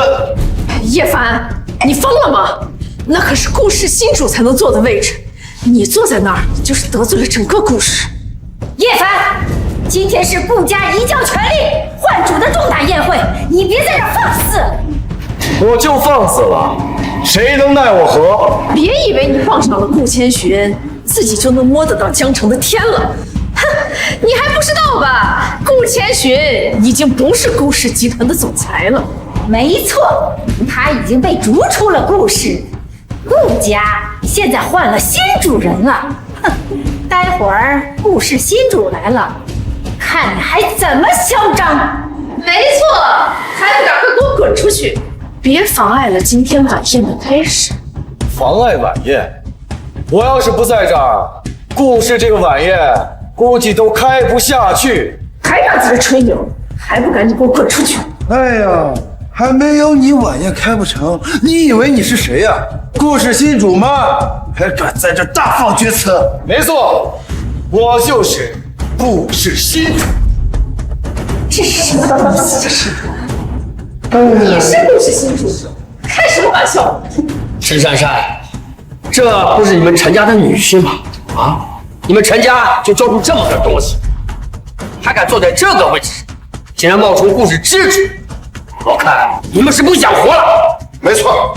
叶凡，你疯了吗？那可是顾氏新主才能坐的位置，你坐在那儿就是得罪了整个顾氏。叶凡，今天是顾家移交权力换主的重大宴会，你别在这儿放肆！我就放肆了，谁能奈我何？别以为你傍上了顾千寻，自己就能摸得到江城的天了。哼，你还不知道吧？顾千寻已经不是顾氏集团的总裁了。没错，他已经被逐出了顾氏，顾家现在换了新主人了。哼，待会儿顾氏新主来了，看你还怎么嚣张！没错，还不赶快给我滚出去！别妨碍了今天晚宴的开始。妨碍晚宴？我要是不在这儿，顾氏这个晚宴估计都开不下去。还敢在这吹牛？还不赶紧给我滚出去！哎呀，还没有你晚宴开不成，你以为你是谁呀？顾氏新主吗？还敢在这大放厥词？没错，我就是顾氏新主。这是什么东西？这是？你是顾氏新主？开什么玩笑！陈珊珊，这不是你们陈家的女婿吗？啊，你们陈家就交出这么点东西，还敢坐在这个位置上，竟然冒充故事之主，我看你们是不想活了。没错，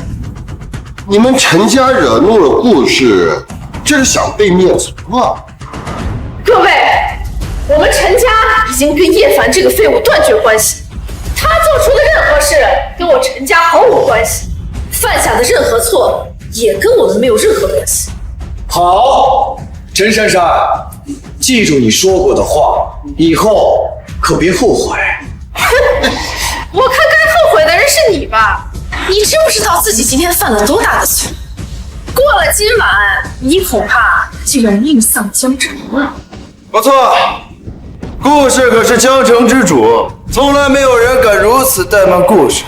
你们陈家惹怒了顾氏，这是想被灭族啊！各位，我们陈家已经跟叶凡这个废物断绝关系，他做出的任何事跟我陈家毫无关系，犯下的任何错也跟我们没有任何关系。好，陈珊珊，记住你说过的话，以后可别后悔。我看该后悔的人是你吧？你知不知道自己今天犯了多大的错？过了今晚，你恐怕就要命丧江城了。不错，顾氏可是江城之主，从来没有人敢如此怠慢顾氏。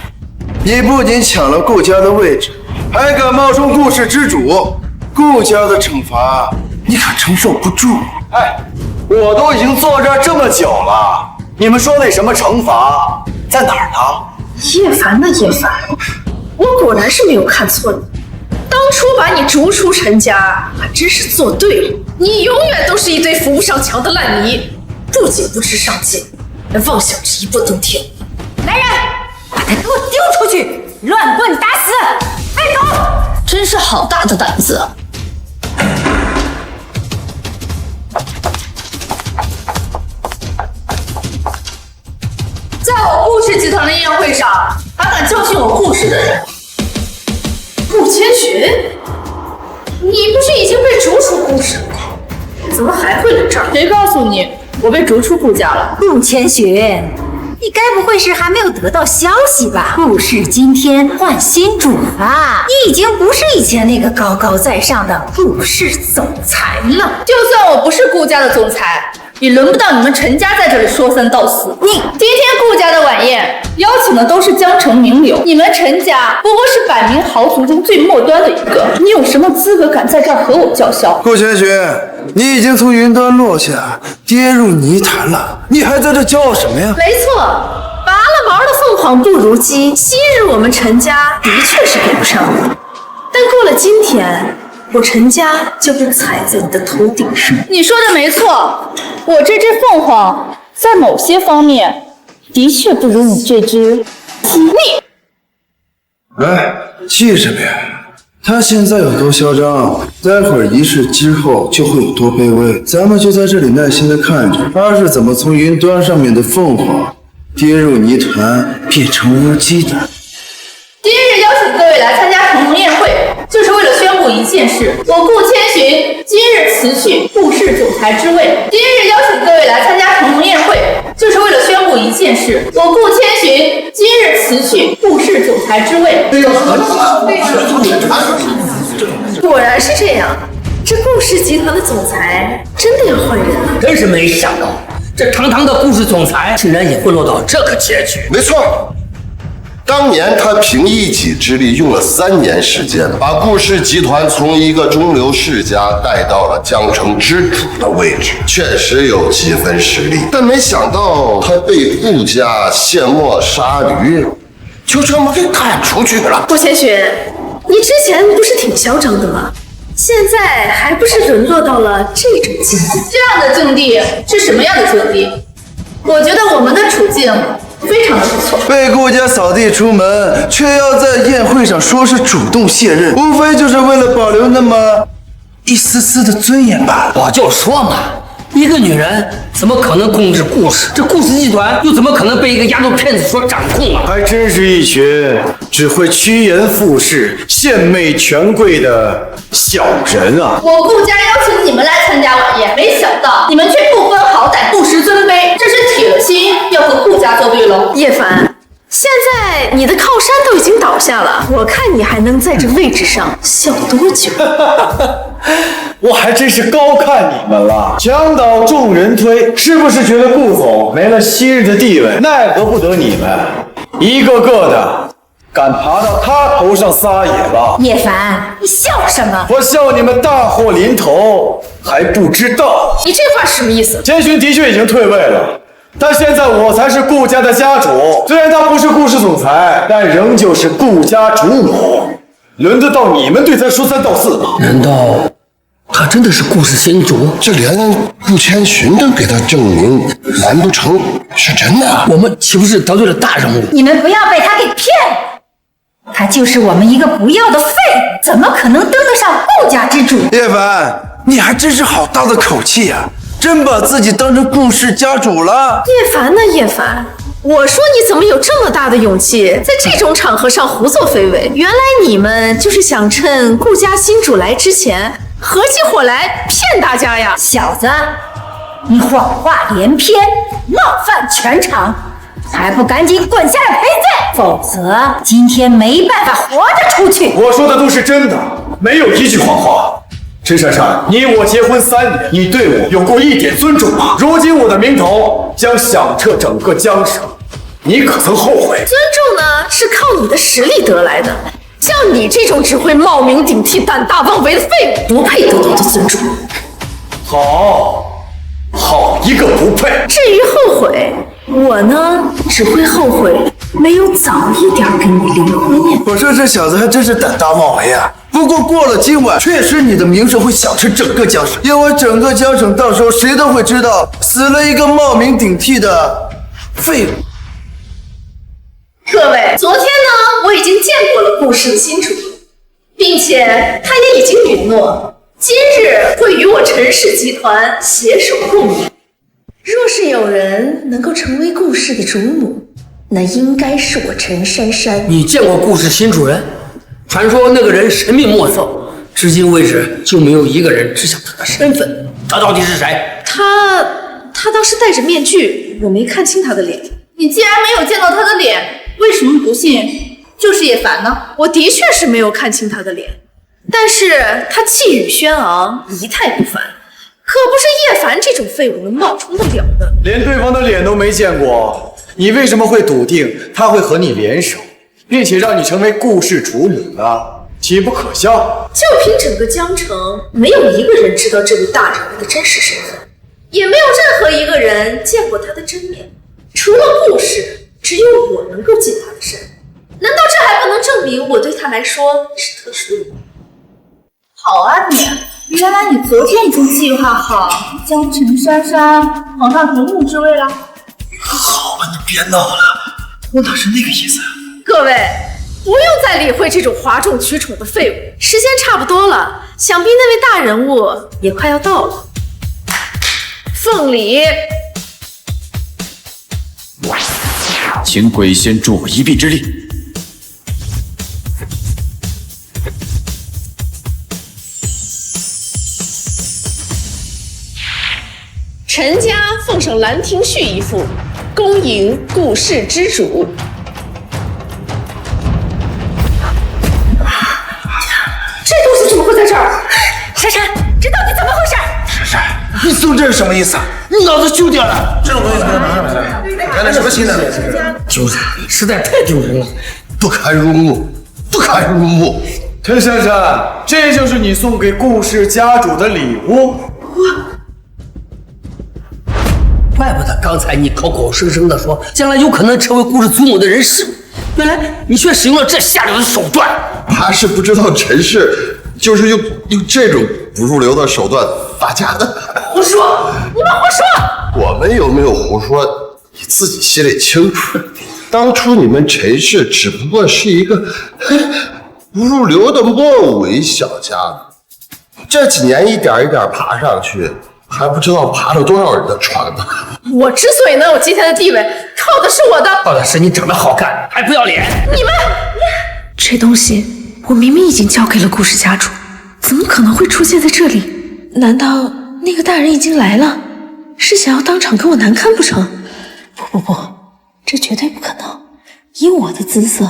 你不仅抢了顾家的位置，还敢冒充顾氏之主，顾家的惩罚你可承受不住。哎，我都已经坐这儿这么久了，你们说那什么惩罚在哪儿呢？叶凡呐，叶凡，我果然是没有看错你。当初把你逐出陈家，还真是做对了。你永远都是一堆扶不上墙的烂泥，不仅不知上进，还妄想着一步登天。来人，把他给我丢出去，乱棍打死！快走！真是好大的胆子！在我顾氏集团的宴会上，还敢教训我顾氏的人，顾千寻，你不是已经被逐出顾氏了吗？怎么还会来这儿？谁告诉你我被逐出顾家了？顾千寻，你该不会是还没有得到消息吧？顾氏今天换新主了，你已经不是以前那个高高在上的顾氏总裁了。就算我不是顾家的总裁，也轮不到你们陈家在这里说三道四。今天顾家的晚宴邀请的都是江城名流，你们陈家不过是百名豪族中最末端的一个，你有什么资格敢在这儿和我叫嚣？顾千寻，你已经从云端落下，跌入泥潭了，你还在这骄傲什么呀？没错，拔了毛的凤凰不如鸡。昔日我们陈家的确是比不上你，但过了今天，我陈家就会踩在你的头顶上。你说的没错，我这只凤凰在某些方面的确不如你这只鸡。哎，记着别，他现在有多嚣张，待会儿仪式之后就会有多卑微。咱们就在这里耐心的看着他是怎么从云端上面的凤凰跌入泥潭变成乌鸡的。今日邀请各位来参加重逢宴会，就是为了宣布一件事：我顾千寻今日辞去顾氏总裁之位。今日邀请各位来参加重逢宴会，就是为了宣布一件事：我顾千寻今日辞去顾氏总裁之位。果然是这样，这顾氏集团的总裁真的要换人了。真是没想到，这堂堂的顾氏总裁竟然也会落到这个结局。没错。当年他凭一己之力用了3年时间，把顾氏集团从一个中流世家带到了江城之主的位置，确实有几分实力。但没想到他被顾家卸磨杀驴，就这么给赶出去了。顾千寻，你之前不是挺嚣张的吗？现在还不是沦落到了这种境地？这样的境地是什么样的境地？我觉得我们的处境非常的不错。被顾家扫地出门，却要在宴会上说是主动卸任，无非就是为了保留那么一丝丝的尊严吧。我就说嘛，一个女人怎么可能控制顾氏？这顾氏集团又怎么可能被一个丫头片子所掌控啊？还真是一群只会趋炎附势、献媚权贵的小人啊！我顾家邀请你们来参加晚宴，没想到你们却不分好歹、不识尊卑，这是铁了心要和顾家作对喽。叶凡，现在你的靠山都已经倒下了，我看你还能在这位置上笑多久？我还真是高看你们了，墙倒众人推，是不是觉得顾总没了昔日的地位，奈何不得你们一个个的敢爬到他头上撒野了？叶凡，你笑什么？我笑你们大祸临头还不知道。你这话是什么意思？千寻的确已经退位了，但现在我才是顾家的家主，虽然他不是顾氏总裁，但仍旧是顾家主母，轮得到你们对他说三道四吗？难道他真的是故事新主？这连顾千寻都给他证明，难不成是真的？我们岂不是得罪了大人物？你们不要被他给骗了，他就是我们一个不要的废物，怎么可能登得上顾家之主？叶凡，你还真是好大的口气呀、真把自己当成顾氏家主了。叶凡呢？叶凡，我说你怎么有这么大的勇气，在这种场合上胡作非为？原来你们就是想趁顾家新主来之前，合起伙来骗大家呀！小子，你谎话连篇，冒犯全场，还不赶紧滚下来赔罪，否则今天没办法活着出去。我说的都是真的，没有一句谎话。陈珊珊，你我结婚3年，你对我有过一点尊重吗？如今我的名头将响彻整个江省，你可曾后悔？尊重呢，是靠你的实力得来的。像你这种只会冒名顶替、胆大妄为的废物，不配得到的尊重。好一个不配！至于后悔，我呢，只会后悔没有早一点跟你离婚呀。我说这小子还真是胆大妄为啊！不过过了今晚，确实你的名声会响彻整个江省，因为整个江省到时候谁都会知道死了一个冒名顶替的废物。各位，昨天呢，我已经见过了顾氏的新主，并且他也已经允诺，今日会与我陈氏集团携手共赢。若是有人能够成为顾氏的主母，那应该是我陈珊珊。你见过顾氏新主人？传说那个人神秘莫测，至今为止就没有一个人知晓他的身份。他到底是谁？他当时戴着面具，我没看清他的脸。你既然没有见到他的脸，为什么不信就是叶凡呢？我的确是没有看清他的脸，但是他气宇轩昂，仪态不凡，可不是叶凡这种废物能冒充得了的。连对方的脸都没见过，你为什么会笃定他会和你联手，并且让你成为顾氏主母呢？岂不可笑？就凭整个江城，没有一个人知道这位大人物的真实身份，也没有任何一个人见过他的真面。除了顾氏，只有我能够进他的身。难道这还不能证明我对他来说是特殊的吗？好啊你，原来你昨天已经计划好将陈珊珊捧上主母之位了。好了，你别闹了，我哪是那个意思啊！各位，不用再理会这种哗众取宠的废物。时间差不多了，想必那位大人物也快要到了。凤梨，请鬼仙助我一臂之力。陈家奉上《兰亭序》一副，恭迎顾氏之主。这东西怎么会在这儿？珊珊，这到底怎么回事？珊珊，你送这是什么意思啊？你脑子丢掉了？这种东西怎么拿上来？原来什么新的？丢人，实在太丢人了，不堪入目，不堪入目。陈珊珊，这就是你送给顾氏家主的礼物。怪不得刚才你口口声声的说将来有可能成为顾氏祖母的人是，原来你却使用了这下流的手段。他是不知道陈氏就是用这种不入流的手段发家的。胡说！你们胡说！我们有没有胡说，你自己心里清楚。当初你们陈氏只不过是一个不入流的末尾小家子，这几年一点一点爬上去，还不知道爬了多少人的船呢。我之所以能有今天的地位，靠的是我的，靠的是你长得好看，还不要脸。你们，这东西我明明已经交给了顾氏家主，怎么可能会出现在这里？难道那个大人已经来了，是想要当场跟我难堪不成？不，这绝对不可能。以我的姿色，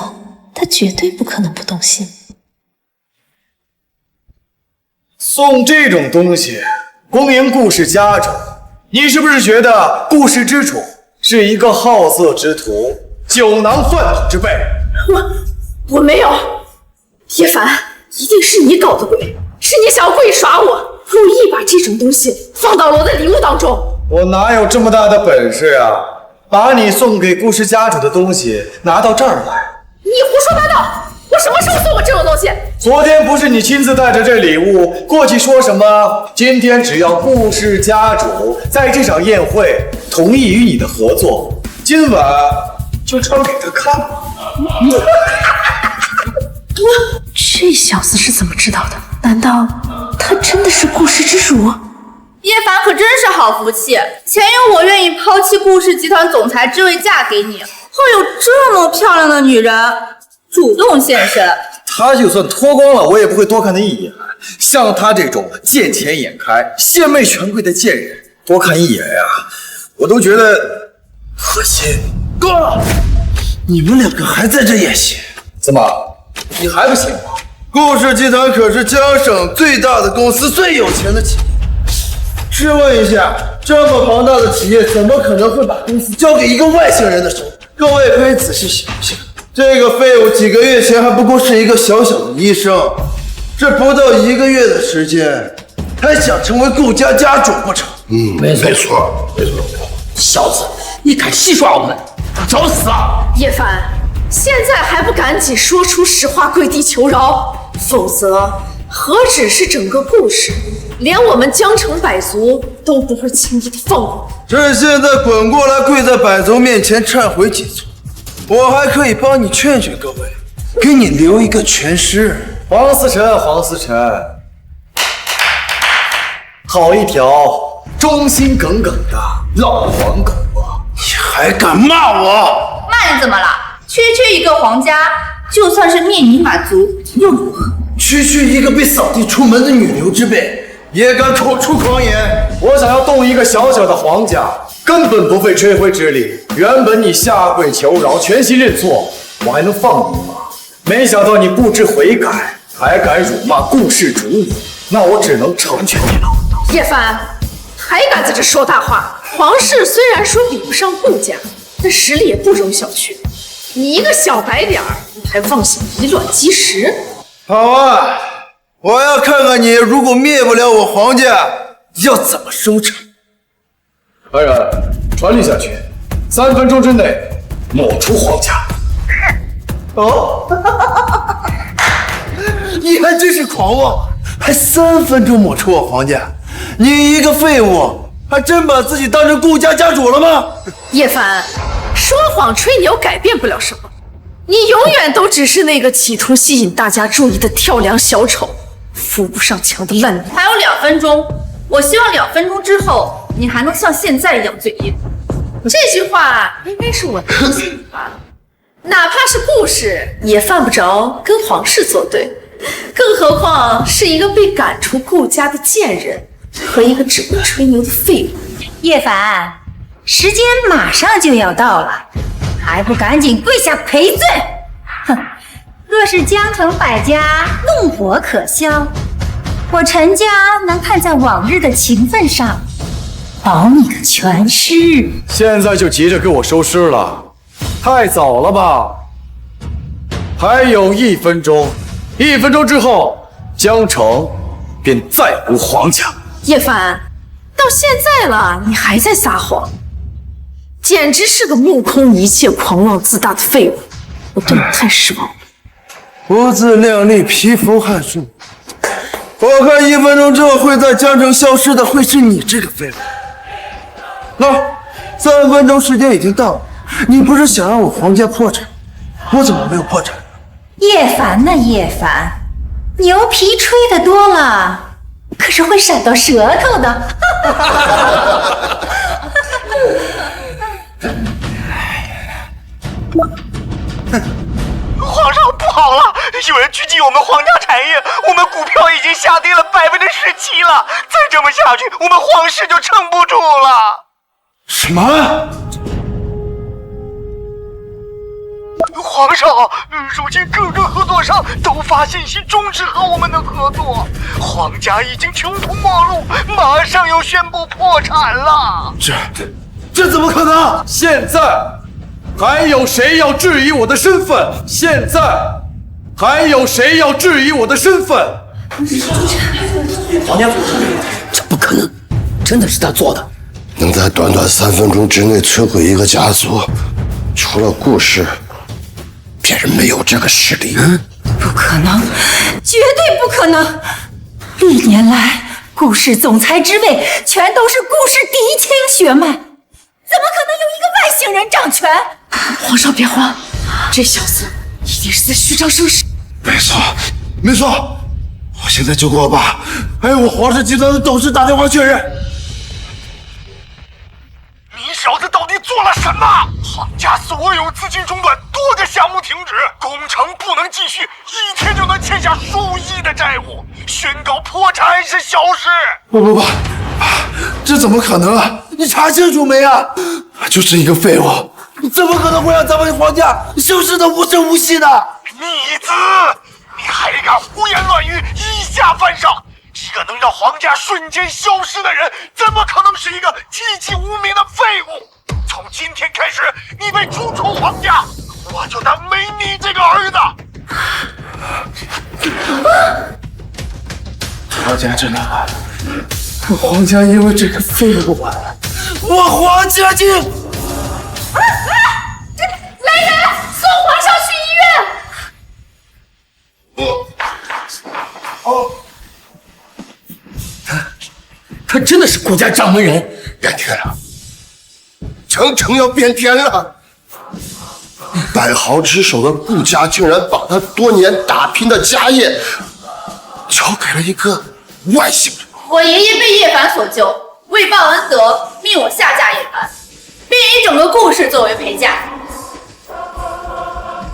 他绝对不可能不动心。送这种东西恭迎顾氏家主，你是不是觉得顾氏之主是一个好色之徒、酒囊饭桶之辈？我没有，叶凡，一定是你搞的鬼，是你想要故意耍我，故意把这种东西放到了我的礼物当中。我哪有这么大的本事啊？把你送给顾氏家主的东西拿到这儿来。你胡说八道！我什么时候送过这种东西？昨天不是你亲自带着这礼物过去说什么？今天只要顾氏家主在这场宴会同意与你的合作，今晚就唱给他看。这小子是怎么知道的？难道他真的是顾氏之主？叶凡可真是好福气，前有我愿意抛弃顾氏集团总裁之位嫁给你，后有这么漂亮的女人主动现身。他就算脱光了，我也不会多看他一眼。像他这种见钱眼开、献媚权贵的贱人，多看一眼呀，我都觉得恶心。哥，你们两个还在这演戏？怎么，你还不行吗？顾氏集团可是江省最大的公司，最有钱的企业。试问一下，这么庞大的企业，怎么可能会把公司交给一个外星人的手？各位可以仔细想一想，这个废物几个月前还不过是一个小小的医生，这不到1个月的时间，还想成为顾家家主不成？没错。小子，你敢戏耍我们，找死啊！叶凡，现在还不赶紧说出实话，跪地求饶，否则何止是整个顾氏，连我们江城百族都不会轻易的放过。这现在滚过来，跪在百族面前忏悔几次，我还可以帮你劝劝各位，给你留一个全尸。黄思辰，好一条忠心耿耿的老黄狗啊！你还敢骂我？骂你怎么了？区一个皇家，就算是灭你马族又如何？区一个被扫地出门的女流之辈，也敢口出狂言！我想要动一个小小的皇家，根本不费吹灰之力。原本你下跪求饶，全心认错，我还能放你吗？没想到你不知悔改，还敢辱骂顾氏主母，那我只能成全你了。叶凡，还敢在这说大话？皇室虽然说比不上顾家，但实力也不容小觑。你一个小白脸儿，还妄想以卵击石？好啊，我要看看你如果灭不了我皇家，要怎么收场。来人，传令下去，3分钟之内抹除皇家。哦，你还真是狂妄，还3分钟抹除我皇家，你一个废物，还真把自己当成顾家家主了吗？叶凡，说谎吹牛改变不了什么，你永远都只是那个企图吸引大家注意的跳梁小丑，扶不上墙的烂泥。还有2分钟，我希望2分钟之后你还能像现在一样嘴硬。这句话应该是我提醒你罢了。哪怕是顾氏，也犯不着跟皇室作对，更何况是一个被赶出顾家的贱人和一个只会吹牛的废物。叶凡，时间马上就要到了，还不赶紧跪下赔罪！哼，若是江城百家怒火可消，我陈家能看在往日的情分上，保你个全尸。现在就急着给我收尸了，太早了吧？还有1分钟，1分钟之后，江城便再无皇家。叶凡，到现在了，你还在撒谎，简直是个目空一切、狂妄自大的废物！我对你太失望了。不自量力，蚍蜉撼树。我看1分钟之后会在江城消失的会是你这个废物。那3分钟时间已经到了，你不是想让我皇家破产？我怎么没有破产？叶凡呐，叶凡，牛皮吹得多了，可是会闪到舌头的。皇上不好了，有人狙击我们皇家产业，我们股票已经下跌了17%了，再这么下去，我们皇室就撑不住了。什么？皇上，如今各个合作商都发信息终止和我们的合作，皇家已经穷途末路，马上要宣布破产了。这怎么可能？现在还有谁要质疑我的身份？现在还有谁要质疑我的身份？皇家，这不可能，真的是他做的。能在短短3分钟之内摧毁一个家族，除了顾氏，别人没有这个实力。不可能，绝对不可能！历年来，顾氏总裁之位全都是顾氏嫡亲血脉，怎么可能由一个外姓人掌权？皇上别慌，这小子一定是在虚张声势。没错，没错，我现在就给我爸，还有我皇氏集团的董事打电话确认。你小子到底做了什么？皇家所有资金中断，多个项目停止，工程不能继续，一天就能欠下数亿的债务，宣告破产是小事。不，这怎么可能啊？你查清楚没啊？就是一个废物，怎么可能会让咱们皇家消失的无声无息的？逆子，你还敢胡言乱语，以下犯上！一个能让皇家瞬间消失的人，怎么可能是一个籍籍无名的废物？从今天开始，你被逐出皇家，我就当没你这个儿子。皇家真的完了，皇家因为这个废物完了，我皇家就……来人，送皇上去医院！他真的是顾家掌门人，变天了，程程要变天了！百豪之首的顾家竟然把他多年打拼的家业交给了一个外姓人。我爷爷被叶凡所救，为报恩德，命我下嫁叶凡，并以整个顾氏作为陪嫁。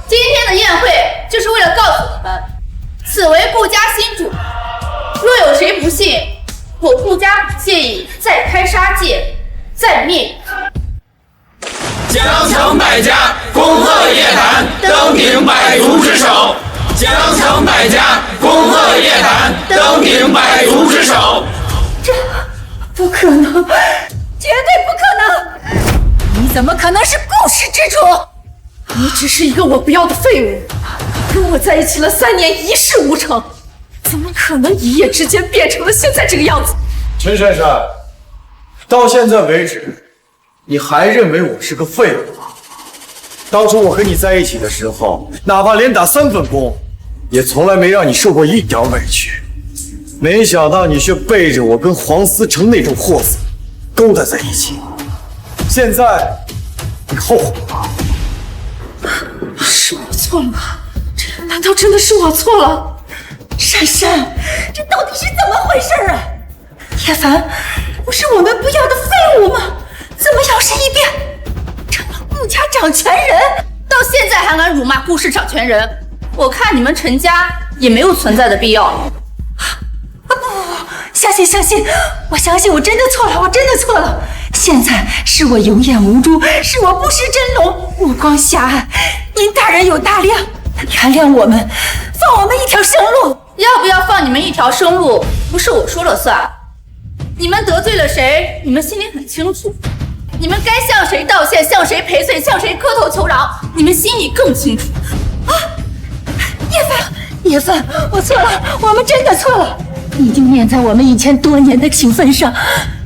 今天的宴会就是为了告诉你们，此为顾家新主。若有谁不信，我顾家建议再开杀戒，再灭。江城百家，恭贺叶檀登顶百族之首。江城百家，恭贺叶檀登顶百族之首。这不可能，绝对不可能！你怎么可能是顾氏之主？你只是一个我不要的废物，跟我在一起了3年，一事无成，怎么可能一夜之间变成了现在这个样子？陈珊珊，到现在为止，你还认为我是个废物吗？当初我和你在一起的时候，哪怕连打3份工，也从来没让你受过一点委屈。没想到你却背着我跟黄思成那种货色勾搭在一起。现在，你后悔吗？是我错了吗？这难道真的是我错了？珊珊，这到底是怎么回事啊？叶凡不是我们不要的废物吗？怎么摇身一变成了顾家掌权人？到现在还敢辱骂顾氏掌权人，我看你们陈家也没有存在的必要了。不，相信，我相信我真的错了，我真的错了。现在是我有眼无珠，是我不识真龙，目光狭隘。您大人有大量，原谅我们，放我们一条生路。要不要放你们一条生路，不是我说了算。你们得罪了谁，你们心里很清楚。你们该向谁道歉，向谁赔罪，向谁磕头求饶，你们心里更清楚。叶凡，我错了，我们真的错了。已经念在我们以前多年的情分上，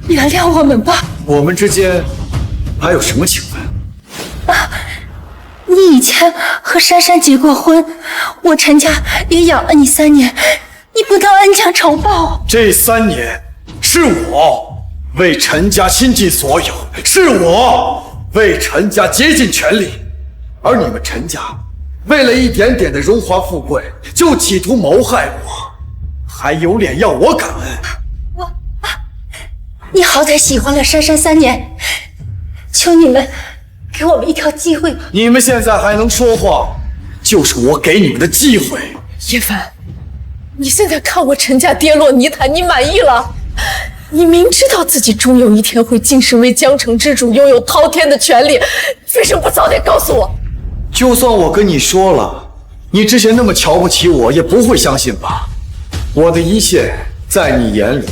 原谅我们吧。我们之间还有什么情分？你以前和珊珊结过婚，我陈家也养了你3年，你不当恩将仇报。这3年是我为陈家倾尽所有，是我为陈家竭尽全力，而你们陈家为了一点点的荣华富贵，就企图谋害我，还有脸要我感恩？你好歹喜欢了珊珊3年，求你们给我们一条机会吧。你们现在还能说话，就是我给你们的机会。叶凡，你现在看我陈家跌落泥潭，你满意了？你明知道自己终有一天会晋升为江城之主，拥有滔天的权力，为什么不早点告诉我？就算我跟你说了，你之前那么瞧不起我，也不会相信吧？我的一切在你眼里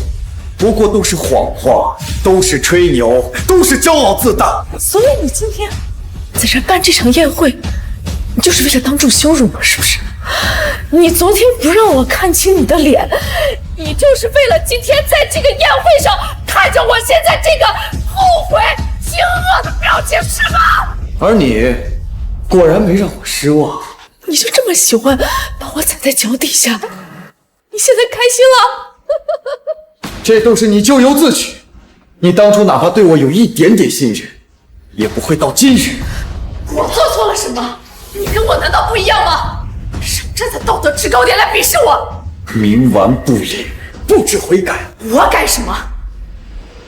不过都是谎话，都是吹牛，都是骄傲自大。所以你今天在这办这场宴会，你就是为了当众羞辱我，是不是？你昨天不让我看清你的脸，你就是为了今天在这个宴会上看着我现在这个后悔惊愕的表情，是吗？而你果然没让我失望。你就这么喜欢把我踩在脚底下？你现在开心了？这都是你咎由自取。你当初哪怕对我有一点点信任，也不会到今日。我做错了什么？你跟我难道不一样吗？少站在道德制高点来鄙视我！冥顽不灵，不知悔改。我改什么？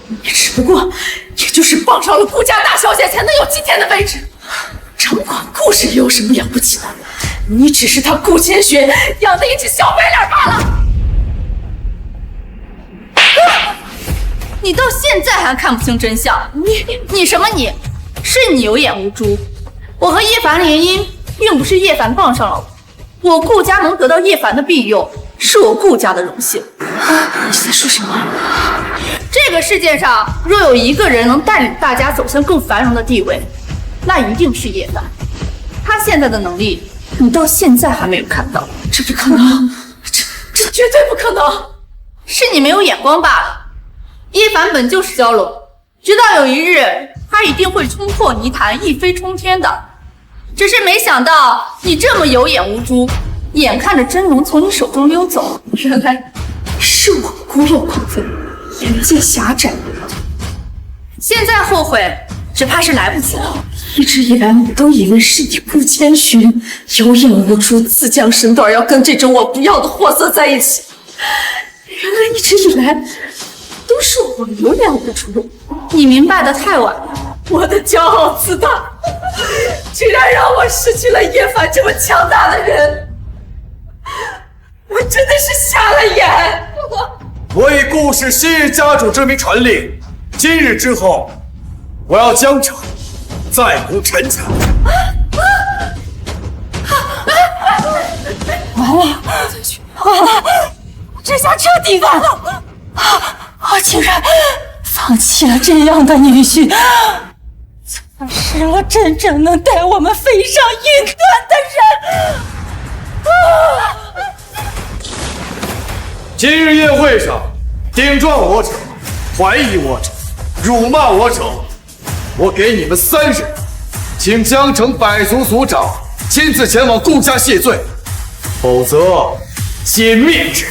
你只不过也就是傍上了顾家大小姐才能有今天的位置。掌管顾氏有什么了不起的？你只是他顾千雪养的一只小白脸罢了。你到现在还看不清真相？你什么你？是你有眼无珠。我和叶凡联姻，并不是叶凡傍上了我，我顾家能得到叶凡的庇佑，是我顾家的荣幸。你在说什么？这个世界上若有一个人能带领大家走向更繁荣的地位，那一定是叶凡。他现在的能力，你到现在还没有看到。这不可能，这绝对不可能，是你没有眼光罢了。叶凡本就是蛟龙，直到有一日，他一定会冲破泥潭，一飞冲天的。只是没想到你这么有眼无珠，眼看着真龙从你手中溜走，原来是我孤陋寡闻，眼界狭窄。现在后悔，只怕是来不及了。一直以来，我都以为是你顾千寻有眼无珠，自降身段，要跟这种我不要的货色在一起。原来一直以来都是我有眼无珠。你明白的太晚了。我的骄傲自大，居然让我失去了叶凡这么强大的人。我真的是瞎了眼。我以顾氏昔日家主之名传令，今日之后，我要江城再无陈家。完了，完了，这下彻底完了！我竟然放弃了这样的女婿，错失了真正能带我们飞上云端的人。今日宴会上，顶撞我者、怀疑我者、辱骂我者，我给你们3日，请江城百族族长亲自前往顾家谢罪，否则皆灭之。